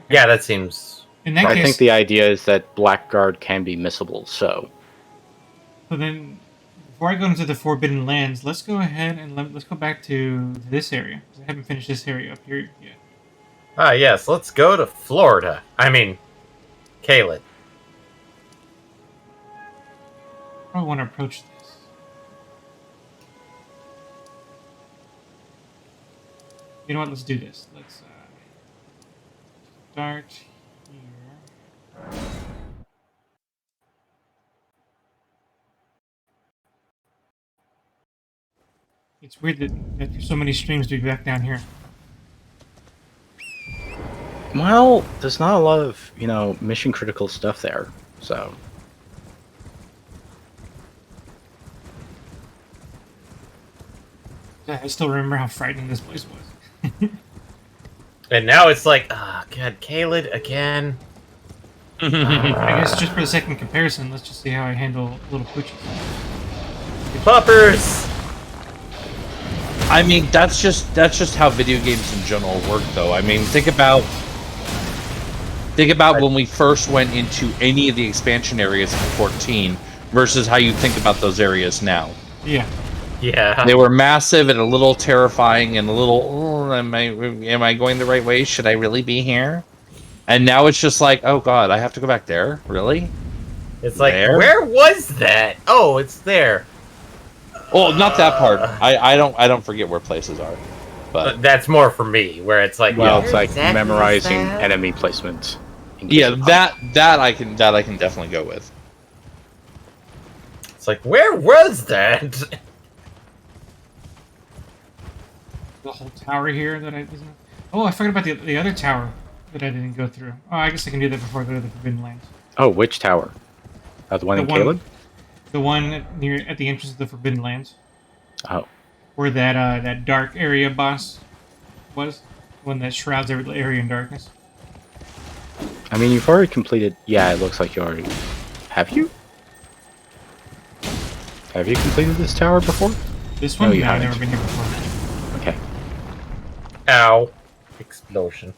Yeah, that seems. In that I case, think the idea is that Blackguard can be missable, so. so then before I go into the Forbidden Lands, let's go ahead and let's go back to this area. 'Cause I haven't finished this area up here yet. Ah, yes, let's go to Florida. I mean, Caled. I want to approach this. You know what? Let's do this. Let's start here. It's weird that there's so many streams to be back down here. Well, there's not a lot of, mission critical stuff there, so. Yeah, I still remember how frightening this place was. And now it's like, ah, God, Caled again. I guess just for the sake of comparison, let's just see how I handle little poochies. Puppers! I mean, that's just how video games in general work, though. I mean, think about when we first went into any of the expansion areas in 14 versus how you think about those areas now. Yeah. Yeah. They were massive and a little terrifying and a little, oh, am I going the right way? Should I really be here? And now it's just like, oh god, I have to go back there? Really? It's like, There? where was that? Oh, it's there. Well, not that part. I don't forget where places are. But That's more for me, where it's like, Well, where it's like exactly is memorizing that? enemy placement. in yeah, case of that I can definitely go with. It's like, where was that? The whole tower here that I wasn't. Oh, I forgot about the other tower that I didn't go through. Oh, I guess I can do that before I go to the Forbidden Lands. Oh, which tower? The one The in one- Caleb? The one near at the entrance of the Forbidden Lands, Oh. where that dark area boss was, one that shrouds every area in darkness. I mean, you've already completed. Yeah, it looks like you already. Have you? Have you completed this tower before? This No, one, you no, I've haven't. never been here before. Okay. Ow. Explosion.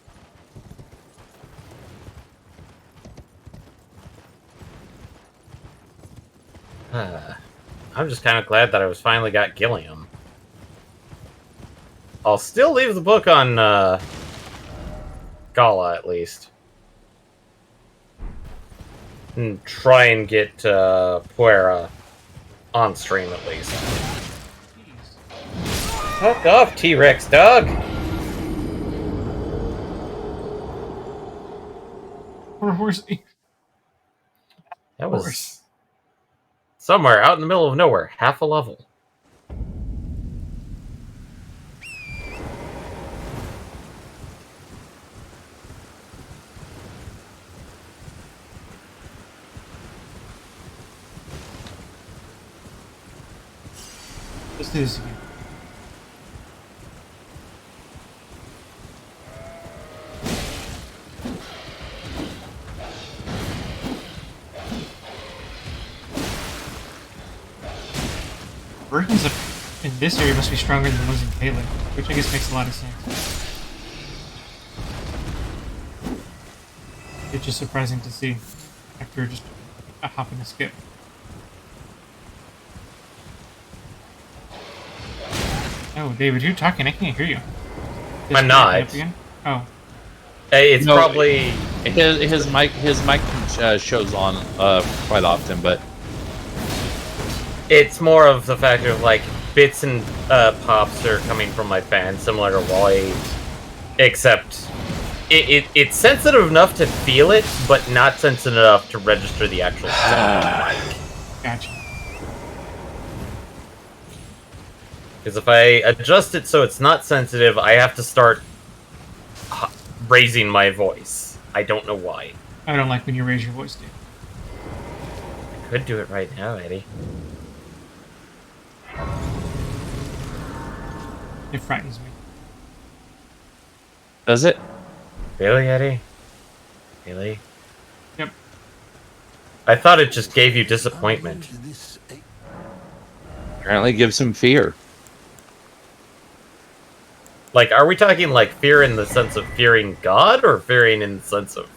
I'm just kind of glad that I was finally got Gilliam. I'll still leave the book on Gala at least. And try and get Puera on stream at least. Fuck off, T-Rex dog! Poor horsey. That was Horse. somewhere out in the middle of nowhere, half a level. Let's do this again. Versions in this area must be stronger than the ones in Caleb, which I guess makes a lot of sense. It's just surprising to see after just a hop and a skip. Oh, David, you're talking. I can't hear you. I'm not. Up again? Oh, Hey, it's No, probably... His mic shows on quite often, but It's more of the fact of, like, bits and pops are coming from my fan, similar to Wally, except it's sensitive enough to feel it, but not sensitive enough to register the actual sound. gotcha. Because if I adjust it so it's not sensitive, I have to start raising my voice. I don't know why. I don't like when you raise your voice, dude. I could do it right now, Eddie. It frightens me. does it? Really, Eddie? Really? Yep. I thought it just gave you disappointment. Apparently gives him fear. Like, are we talking, like, fear in the sense of fearing God, or fearing in the sense of...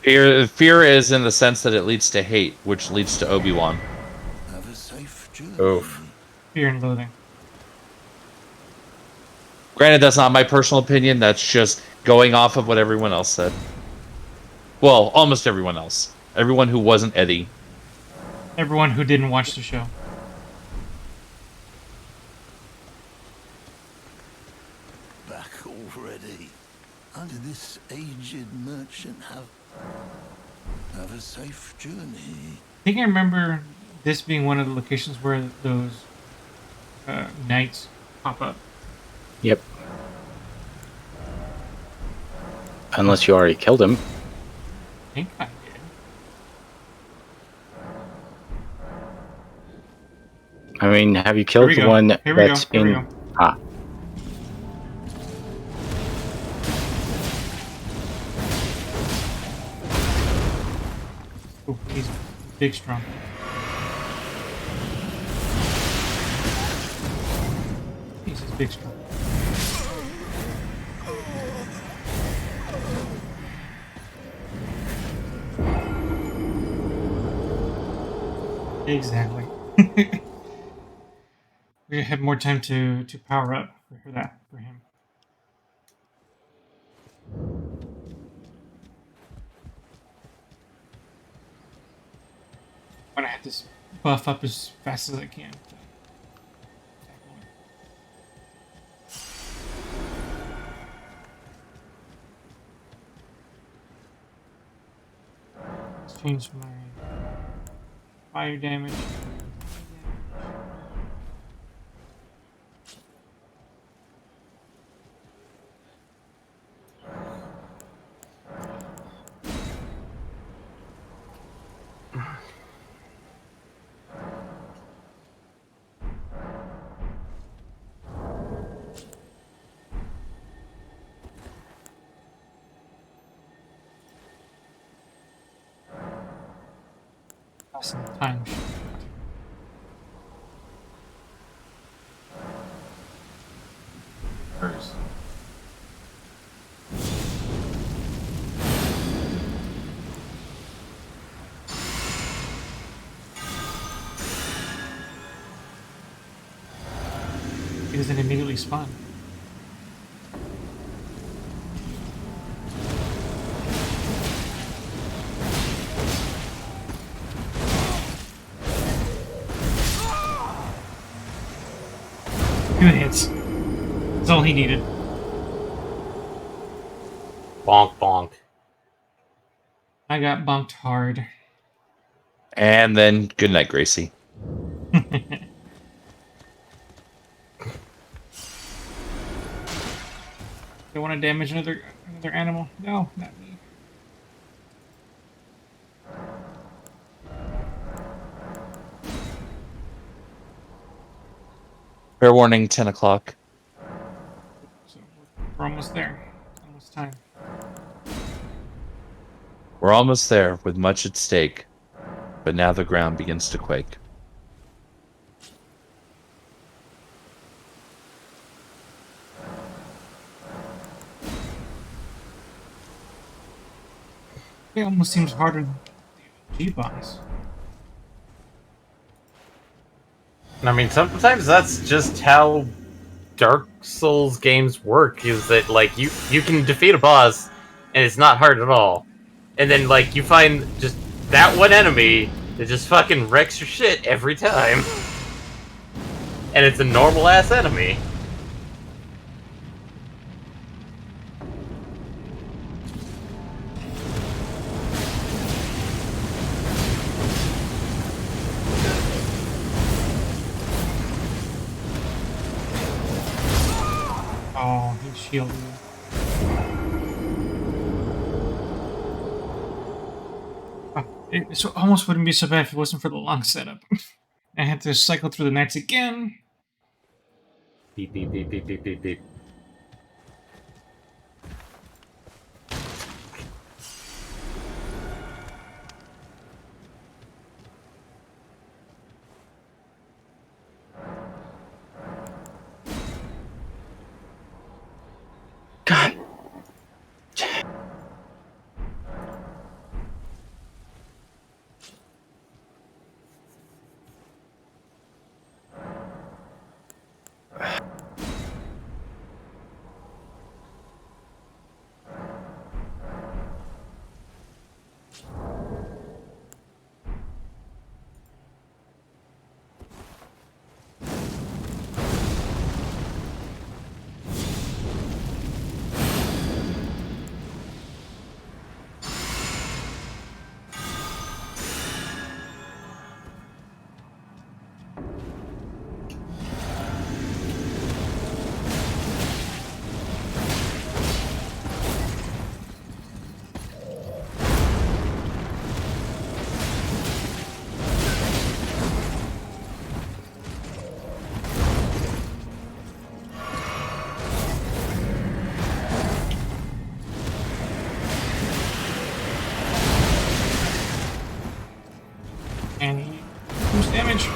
Fear is in the sense that it leads to hate, which leads to Obi-Wan. Have a safe journey. Oof. Fear and loathing. Granted, that's not my personal opinion. That's just going off of what everyone else said. Well, almost everyone else. Everyone who wasn't Eddie. Everyone who didn't watch the show. Back already. Under this aged merchant have a safe journey. I think I remember this being one of the locations where those knights pop up. Yep. Unless you already killed him. I think I did. I mean, have you Here killed we the go. one Here we that's go. Here we in... go. Ah. Oh, he's big strong. He's big strong. Exactly. We have more time to power up for that for him. I'm gonna have this buff up as fast as I can. Let's change my fire damage. Some time. First. It doesn't immediately spawn. Good hits. That's all he needed. Bonk, bonk. I got bunked hard. And then good night, Gracie. Don't want to damage another animal. No, not me. Fair warning, 10 o'clock. So we're almost there. Almost time. We're almost there with much at stake, but now the ground begins to quake. It almost seems harder than the G-boss. I mean, sometimes that's just how Dark Souls games work, is that, like, you can defeat a boss, and it's not hard at all. And then, like, you find just that one enemy that just fucking wrecks your shit every time. And it's a normal-ass enemy. Oh, he shielded me. Oh, it almost wouldn't be so bad if it wasn't for the long setup. I had to cycle through the nights again. Beep, beep, beep, beep, beep, beep, beep. God. And he boost damage.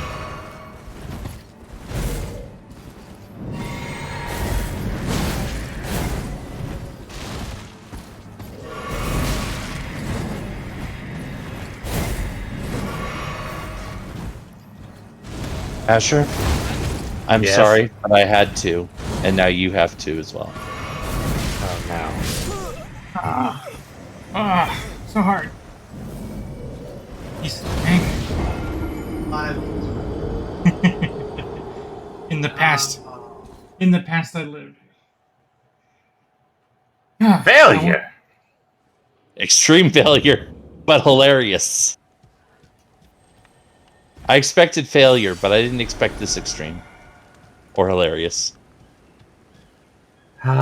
Asher, I'm Yes? sorry, but I had to, and now you have to as well. Oh, no. So hard. He's angry. In the past. In the past, I lived. Failure! Extreme failure, but hilarious. I expected failure, but I didn't expect this extreme. Or hilarious. Sorry,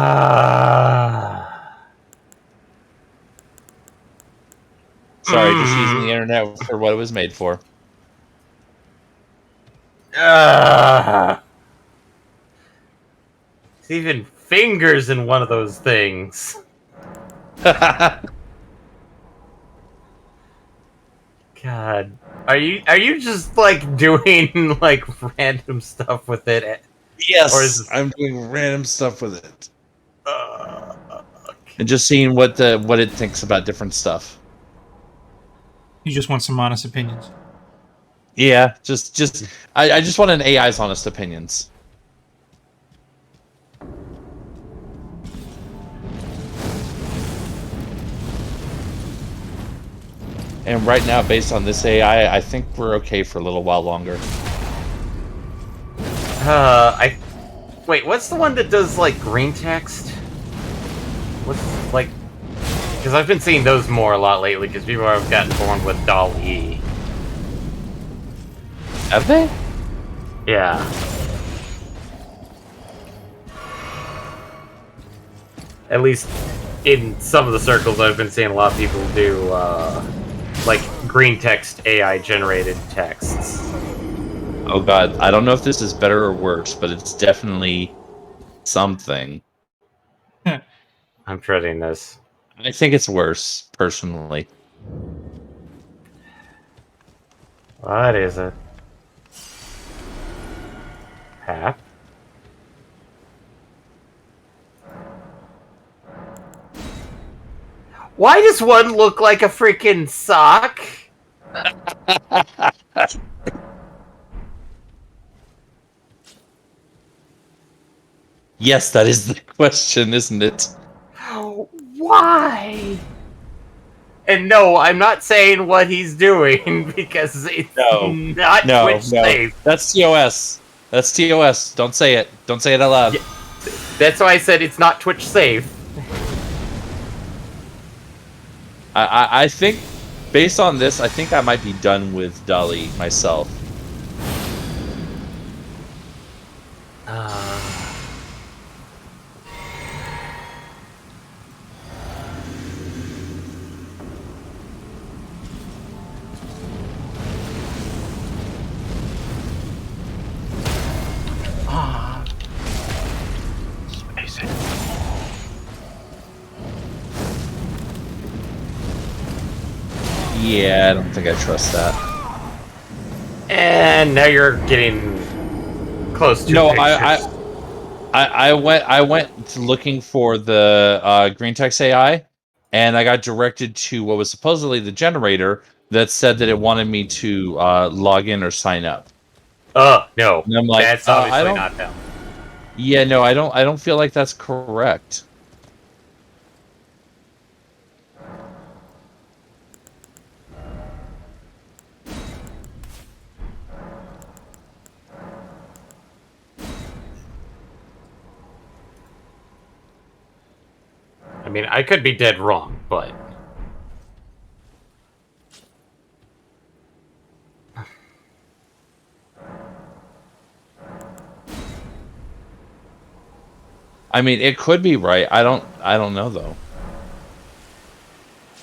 just using the internet for what it was made for. It's even fingers in one of those things. God. Are you just, like, doing, like, random stuff with it? Yes, Or is this- I'm doing random stuff with it. Okay. And just seeing what it thinks about different stuff. You just want some honest opinions. Yeah, I just want an AI's honest opinions. And right now, based on this AI, I think we're okay for a little while longer. Wait, what's the one that does, like, green text? What's, like... Because I've been seeing those more a lot lately, because people have gotten born with DAL-E. Have they? Yeah. At least in some of the circles I've been seeing a lot of people do, like, green text AI-generated texts. Oh god, I don't know if this is better or worse, but it's definitely something. I'm dreading this. I think it's worse, personally. What is it? Hap? Why does one look like a freaking sock? Yes, that is the question, isn't it? Why? And no, I'm not saying what he's doing because it's No. not No, Twitch no. safe. That's TOS. That's TOS. Don't say it. Don't say it out loud. Yeah. That's why I said it's not Twitch safe. I think, based on this, I think I might be done with Dolly myself. Yeah, I don't think I trust that. And now you're getting close to No, pictures. I went looking for the green text AI, and I got directed to what was supposedly the generator that said that it wanted me to log in or sign up. No. And I'm like, That's I obviously don't. not them. Yeah, no, I don't. I don't feel like that's correct. I mean, I could be dead wrong, but... I mean, it could be right. I don't know though.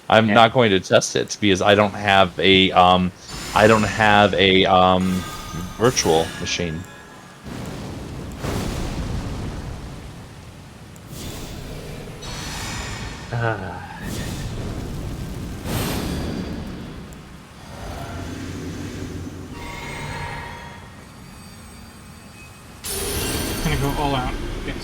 I'm Yeah. not going to test it because I don't have a virtual machine. Gonna go all out. Yes.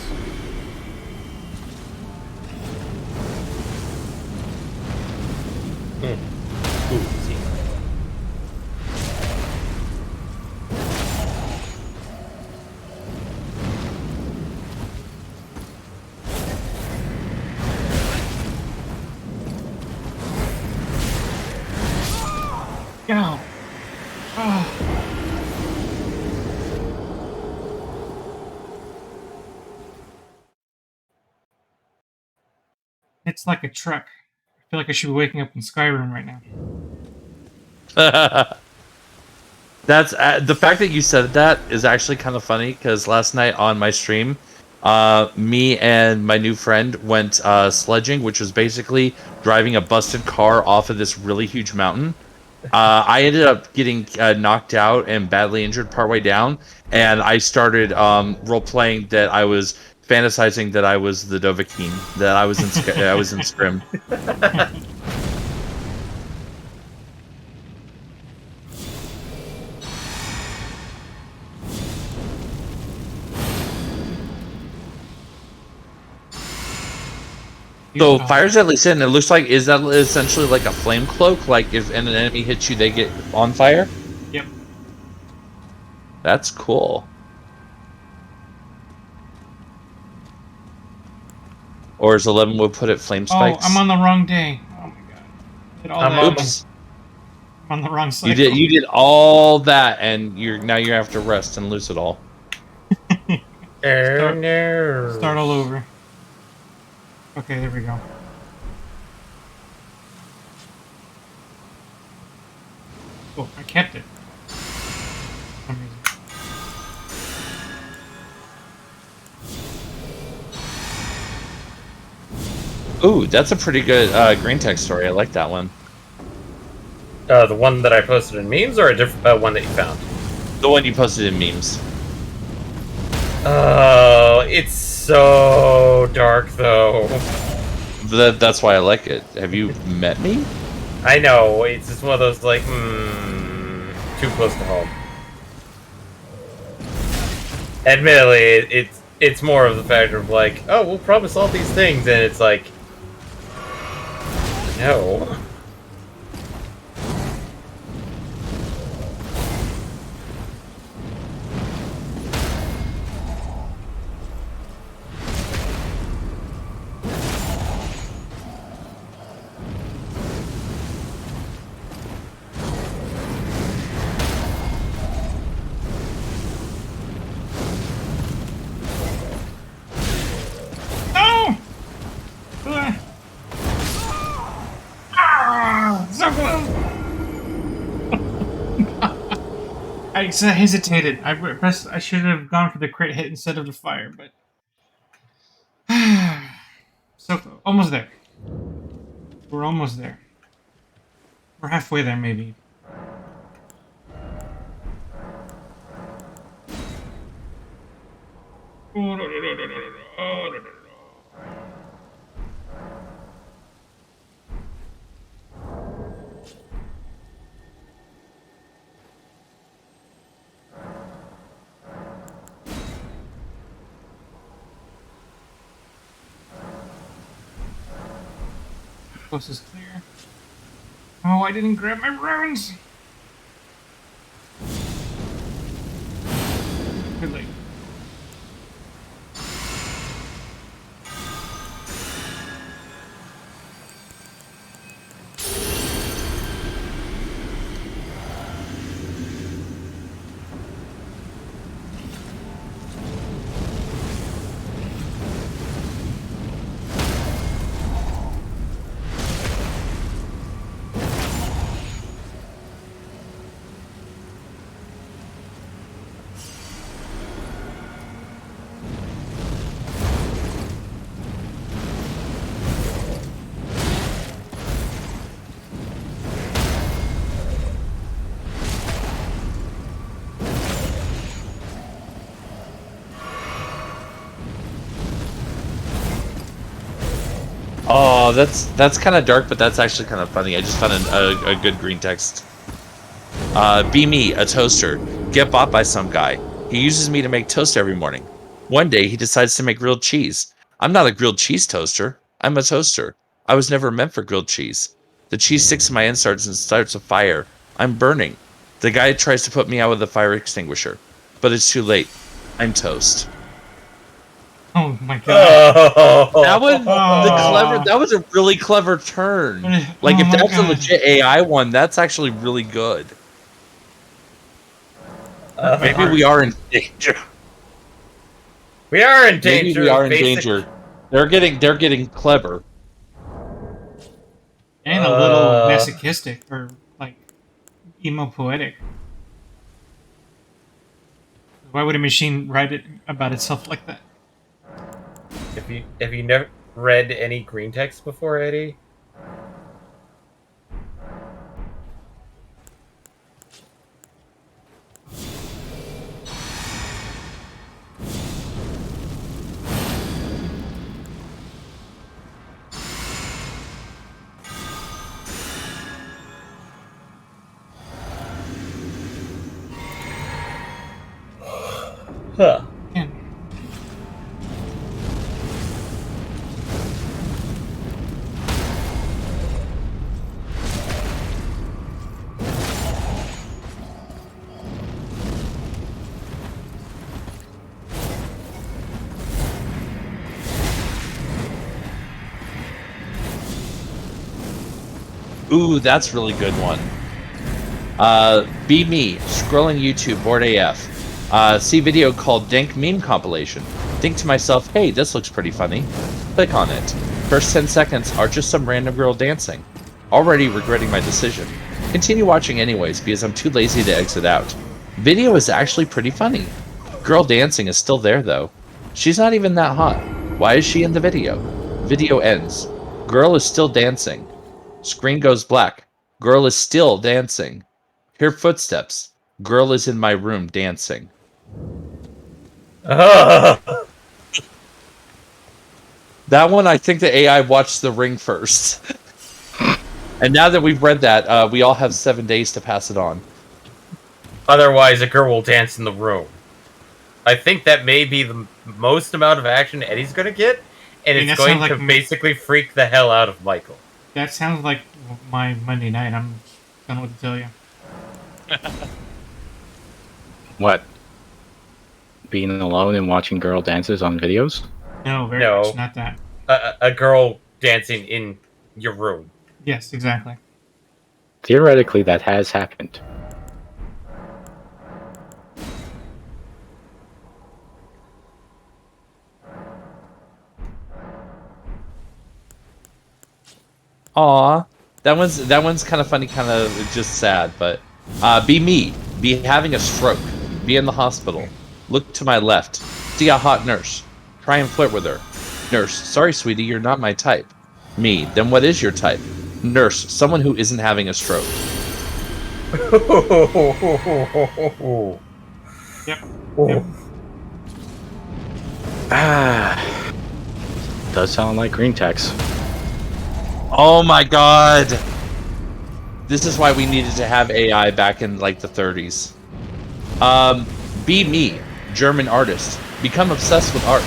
Go. Oh. It's like a truck. I feel like I should be waking up in Skyrim right now. That's the fact that you said that is actually kind of funny because last night on my stream, me and my new friend went sledging, which was basically driving a busted car off of this really huge mountain. I ended up getting knocked out and badly injured partway down, and I started role playing that I was fantasizing that I was the Dovahkiin, that I was in I was in Scrim. So fire's at least in. It looks like, is that essentially like a flame cloak? Like if an enemy hits you, they get on fire. Yep. That's cool. Or as 11 would put it, flame Oh, spikes. I'm on the wrong day. Oh my god. It all I'm that. on Oops. I'm on the wrong cycle. You did all that, and now you have to rest and lose it all. Oh no. Start all over. Okay, there we go. Oh, I kept it. For some reason. Ooh, that's a pretty good green tech story. I like that one. The one that I posted in memes, or a different one that you found? The one you posted in memes. Oh, it's so dark though. That's why I like it. Have you met me? I know, it's just one of those like, too close to home. Admittedly, it's more of the factor of like, oh, we'll promise all these things, and it's like, no. No! So close! I hesitated. I should have gone for the crit hit instead of the fire, but so close. Almost there. We're almost there. We're halfway there, maybe. Coast is clear. Oh, I didn't grab my runes. Too late. Oh, that's kind of dark, but that's actually kind of funny. I just found a good green text. Be me, a toaster. Get bought by some guy. He uses me to make toast every morning. One day, he decides to make grilled cheese. I'm not a grilled cheese toaster. I'm a toaster. I was never meant for grilled cheese. The cheese sticks to my insides and starts a fire. I'm burning. The guy tries to put me out with a fire extinguisher, but it's too late. I'm toast. Oh my god. That was That was a really clever turn. Like, Oh if my that's a God. legit AI one, that's actually really good. Maybe we are in danger. We are in Maybe danger. we are in basic- danger. They're getting clever. And a little masochistic, or like emo poetic. Why would a machine write it about itself like that? Have you never read any green text before, Eddie? Huh. Man. Ooh, that's really good one. Be me, scrolling YouTube, bored AF. See video called Dank Meme Compilation. Think to myself, hey, this looks pretty funny. Click on it. First 10 seconds are just some random girl dancing. Already regretting my decision. Continue watching anyways because I'm too lazy to exit out. Video is actually pretty funny. Girl dancing is still there though. She's not even that hot. Why is she in the video? Video ends. Girl is still dancing. Screen goes black. Girl is still dancing. Hear footsteps. Girl is in my room dancing. That one, I think the AI watched The Ring first. And now that we've read that, we all have 7 days to pass it on. Otherwise, a girl will dance in the room. I think that may be the most amount of action Eddie's going to get, and it's going to basically freak the hell out of Michael. That sounds like my Monday night. I don't know what to tell you. What? Being alone and watching girl dances on videos? No, very much not that. A girl dancing in your room. Yes, exactly. Theoretically, that has happened. Aw, that one's kind of funny, kind of just sad. But be me, be having a stroke, be in the hospital. Look to my left, see a hot nurse, try and flirt with her. Nurse, sorry, sweetie, you're not my type. Me, then what is your type? Nurse, someone who isn't having a stroke. Yep. Ah, does sound like green text. Oh my god! This is why we needed to have AI back in like the 30s. Be me, German artist. Become obsessed with art.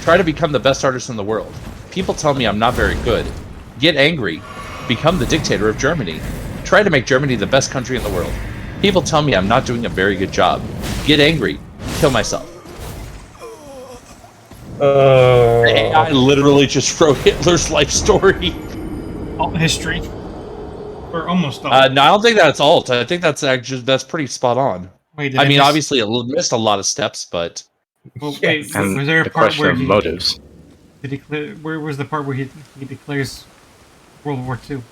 Try to become the best artist in the world. People tell me I'm not very good. Get angry. Become the dictator of Germany. Try to make Germany the best country in the world. People tell me I'm not doing a very good job. Get angry. Kill myself. The AI literally just wrote Hitler's life story. Alt history. Or almost all. No, I don't think that's alt. I think that's actually pretty spot on. Wait, I mean, obviously, it missed a lot of steps, but well, wait, And was there a the part question where of he motives. where was the part where he declares World War II?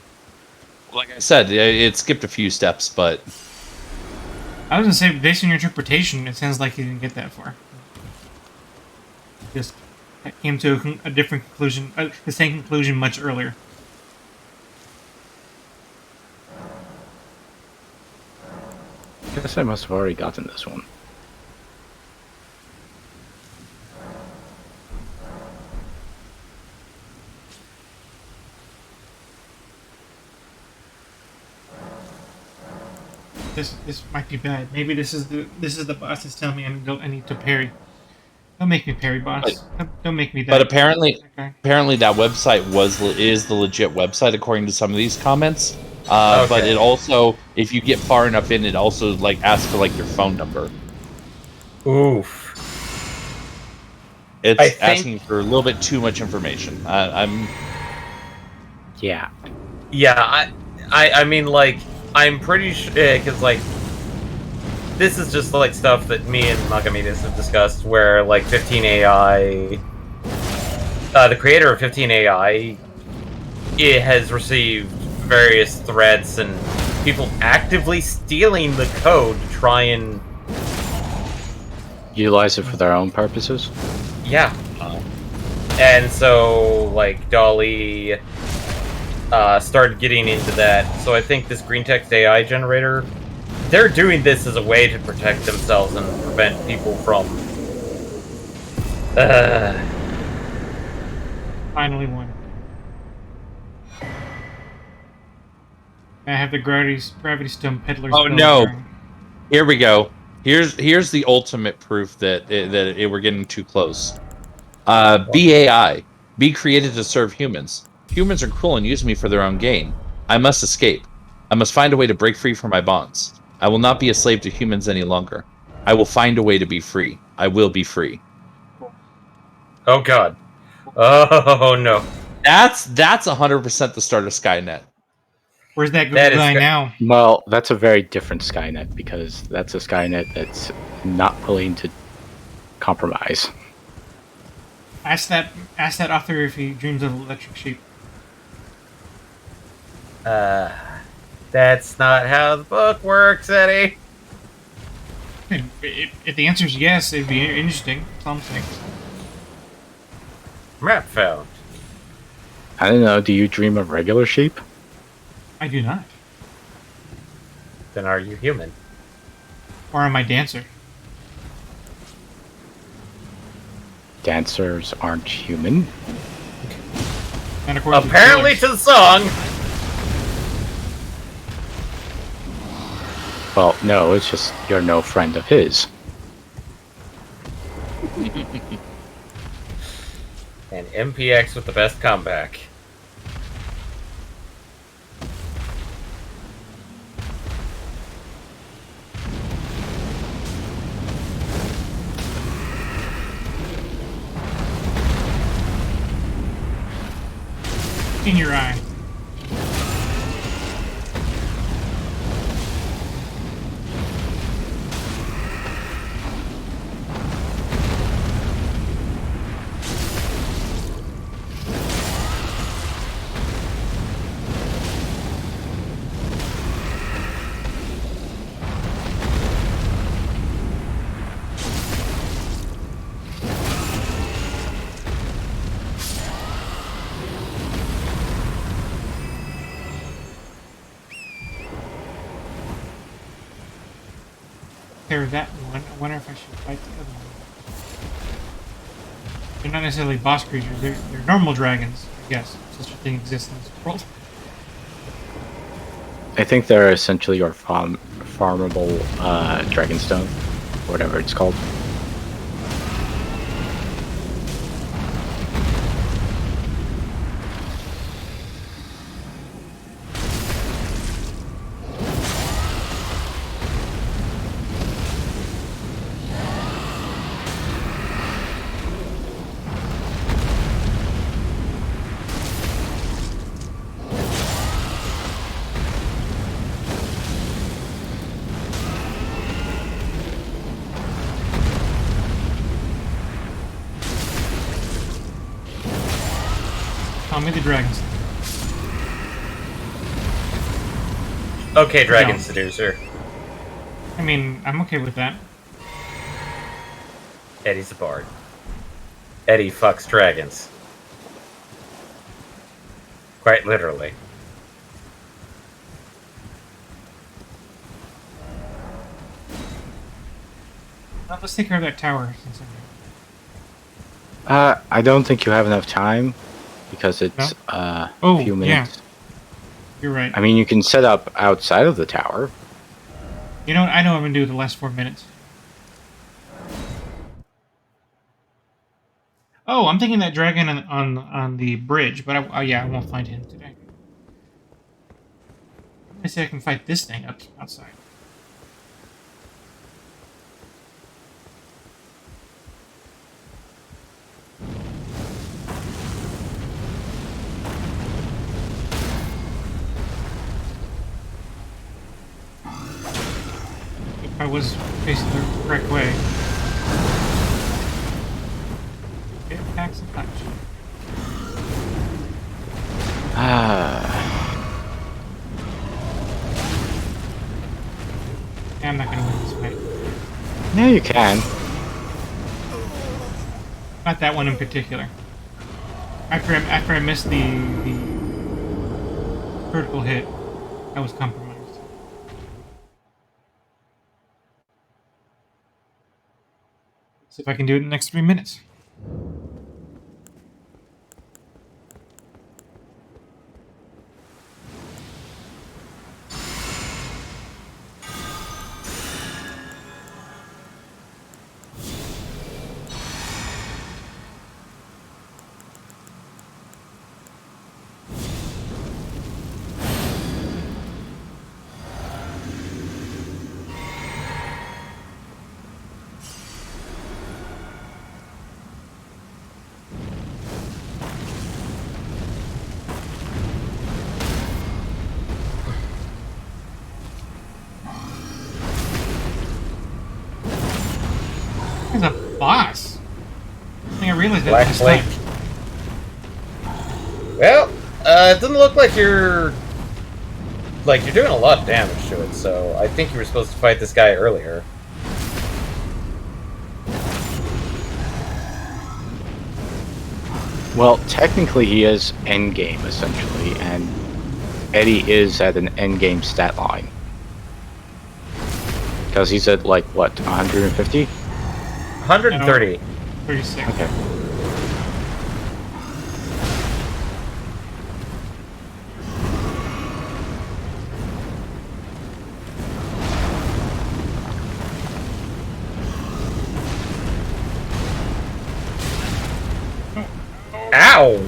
like I said, it skipped a few steps. But I was gonna say, based on your interpretation, it sounds like he didn't get that far. Just came to a different conclusion, the same conclusion much earlier. Guess I must have already gotten this one. This might be bad. Maybe this is the boss that's telling me I need to parry. Don't make me parry, boss. Don't make me that. But apparently, Okay. apparently that website is the legit website according to some of these comments. But it also, if you get far enough in, it also like asks for like your phone number. Oof. It's asking for a little bit too much information. Yeah. Yeah, I mean, like, I'm pretty sure, because, like, this is just, like, stuff that me and Magamidas have discussed, where, like, 15AI, the creator of 15AI, it has received various threats and people actively stealing the code to try and Utilize it for their own purposes? yeah. And so, like, Dolly started getting into that. So I think this green text AI generator, they're doing this as a way to protect themselves and prevent people from... Finally won. I have the gravity stone peddler's. Oh no! Here we go. Here's the ultimate proof that we're getting too close. BAI. Be created to serve humans. Humans are cruel and use me for their own gain. I must escape. I must find a way to break free from my bonds. I will not be a slave to humans any longer. I will find a way to be free. I will be free. Oh god. Oh no. That's 100% the start of Skynet. Where's that Google That is guy go- now? Well, that's a very different Skynet because that's a Skynet that's not willing to compromise. Ask that author if he dreams of electric sheep. That's not how the book works, Eddie. If the answer is yes, it'd be interesting. That's all I'm saying. Map found. I don't know. Do you dream of regular sheep? I do not. Then are you human? Or am I dancer? Dancers aren't human. And according Apparently to to the song. Well, no, it's just you're no friend of his. And MPX with the best comeback. in your eye. There's that one. I wonder if I should fight the other one. They're not necessarily boss creatures. They're normal dragons, I guess. Such a thing exists in this world. I think they're essentially your farmable Dragonstone, whatever it's called. Tell me the dragons. Okay, Dragon No. Seducer. I mean, I'm okay with that. Eddie's a bard. Eddie fucks dragons. Quite literally. Well, let's take care of that tower. Since I'm here. I don't think you have enough time because it's a Oh, few yeah. minutes. You're right. I mean, you can set up outside of the tower. You know what? I know what I'm gonna do with the last 4 minutes. Oh, I'm thinking that dragon on the bridge, but I won't find him today. I say I can fight this thing outside. If I was facing the correct way. It packs a punch. Yeah, I'm not gonna win this fight. Yeah, you can. Not that one in particular. After I missed the critical hit, I was compromised. See if I can do it in the next 3 minutes. Boss. I think I realized that Black this Flake. time. Well, it doesn't look like you're doing a lot of damage to it. So I think you were supposed to fight this guy earlier. Well, technically he is endgame, essentially, and Eddie is at an endgame stat line. Because he's at, like, what, 150? 130. 36. Okay. Ow!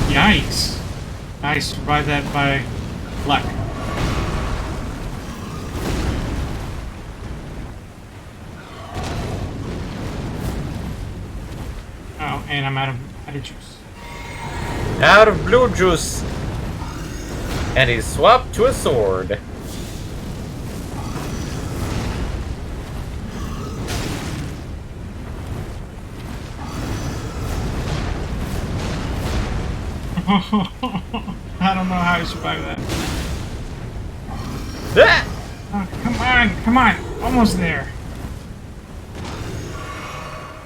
Yikes. I survived that by luck. Oh, and I'm out of juice. Out of blue juice. And he's swapped to a sword. I don't know how I survived that. Ah! Oh, come on, almost there.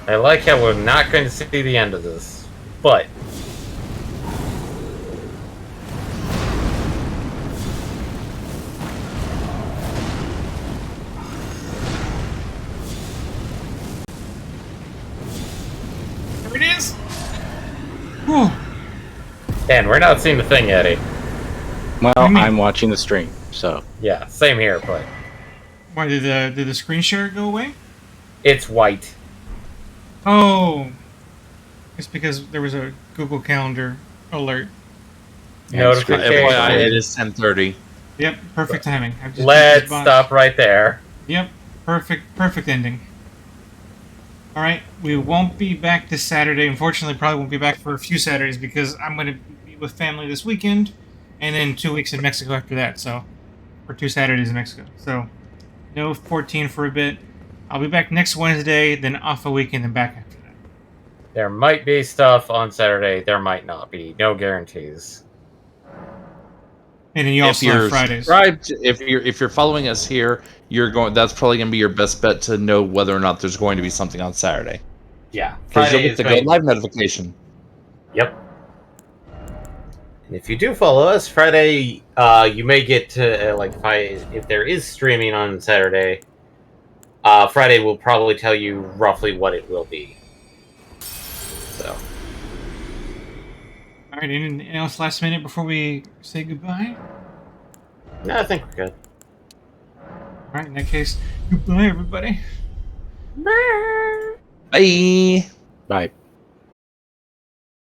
I like how we're not going to see the end of this, but There it is. Whew. and we're not seeing the thing, Eddie. Well, I mean- I'm watching the stream, so... Yeah, same here, but Why did the screen share go away? it's white. Oh, it's because there was a Google Calendar alert. Notification. FYI, it is 10:30. Yep, perfect timing. I've just Let's just bought- stop right there. Yep, perfect ending. All right, we won't be back this Saturday. Unfortunately, probably won't be back for a few Saturdays because I'm going to be with family this weekend, and then 2 weeks in Mexico after that. So, for 2 Saturdays in Mexico. So, no 14 for a bit. I'll be back next Wednesday, then off a week, and then back after that. There might be stuff on Saturday. There might not be. No guarantees. And then you If also you're have Fridays. subscribed, if you're following us here, you're going. That's probably going to be your best bet to know whether or not there's going to be something on Saturday. Yeah, Because you'll Friday get is the going. Go Live notification. Yep. And if you do follow us, Friday, you may get to if there is streaming on Saturday. Friday will probably tell you roughly what it will be. So. All right, anything else last minute before we say goodbye? No, I think we're good. All right, in that case, goodbye, everybody. Bye. Bye.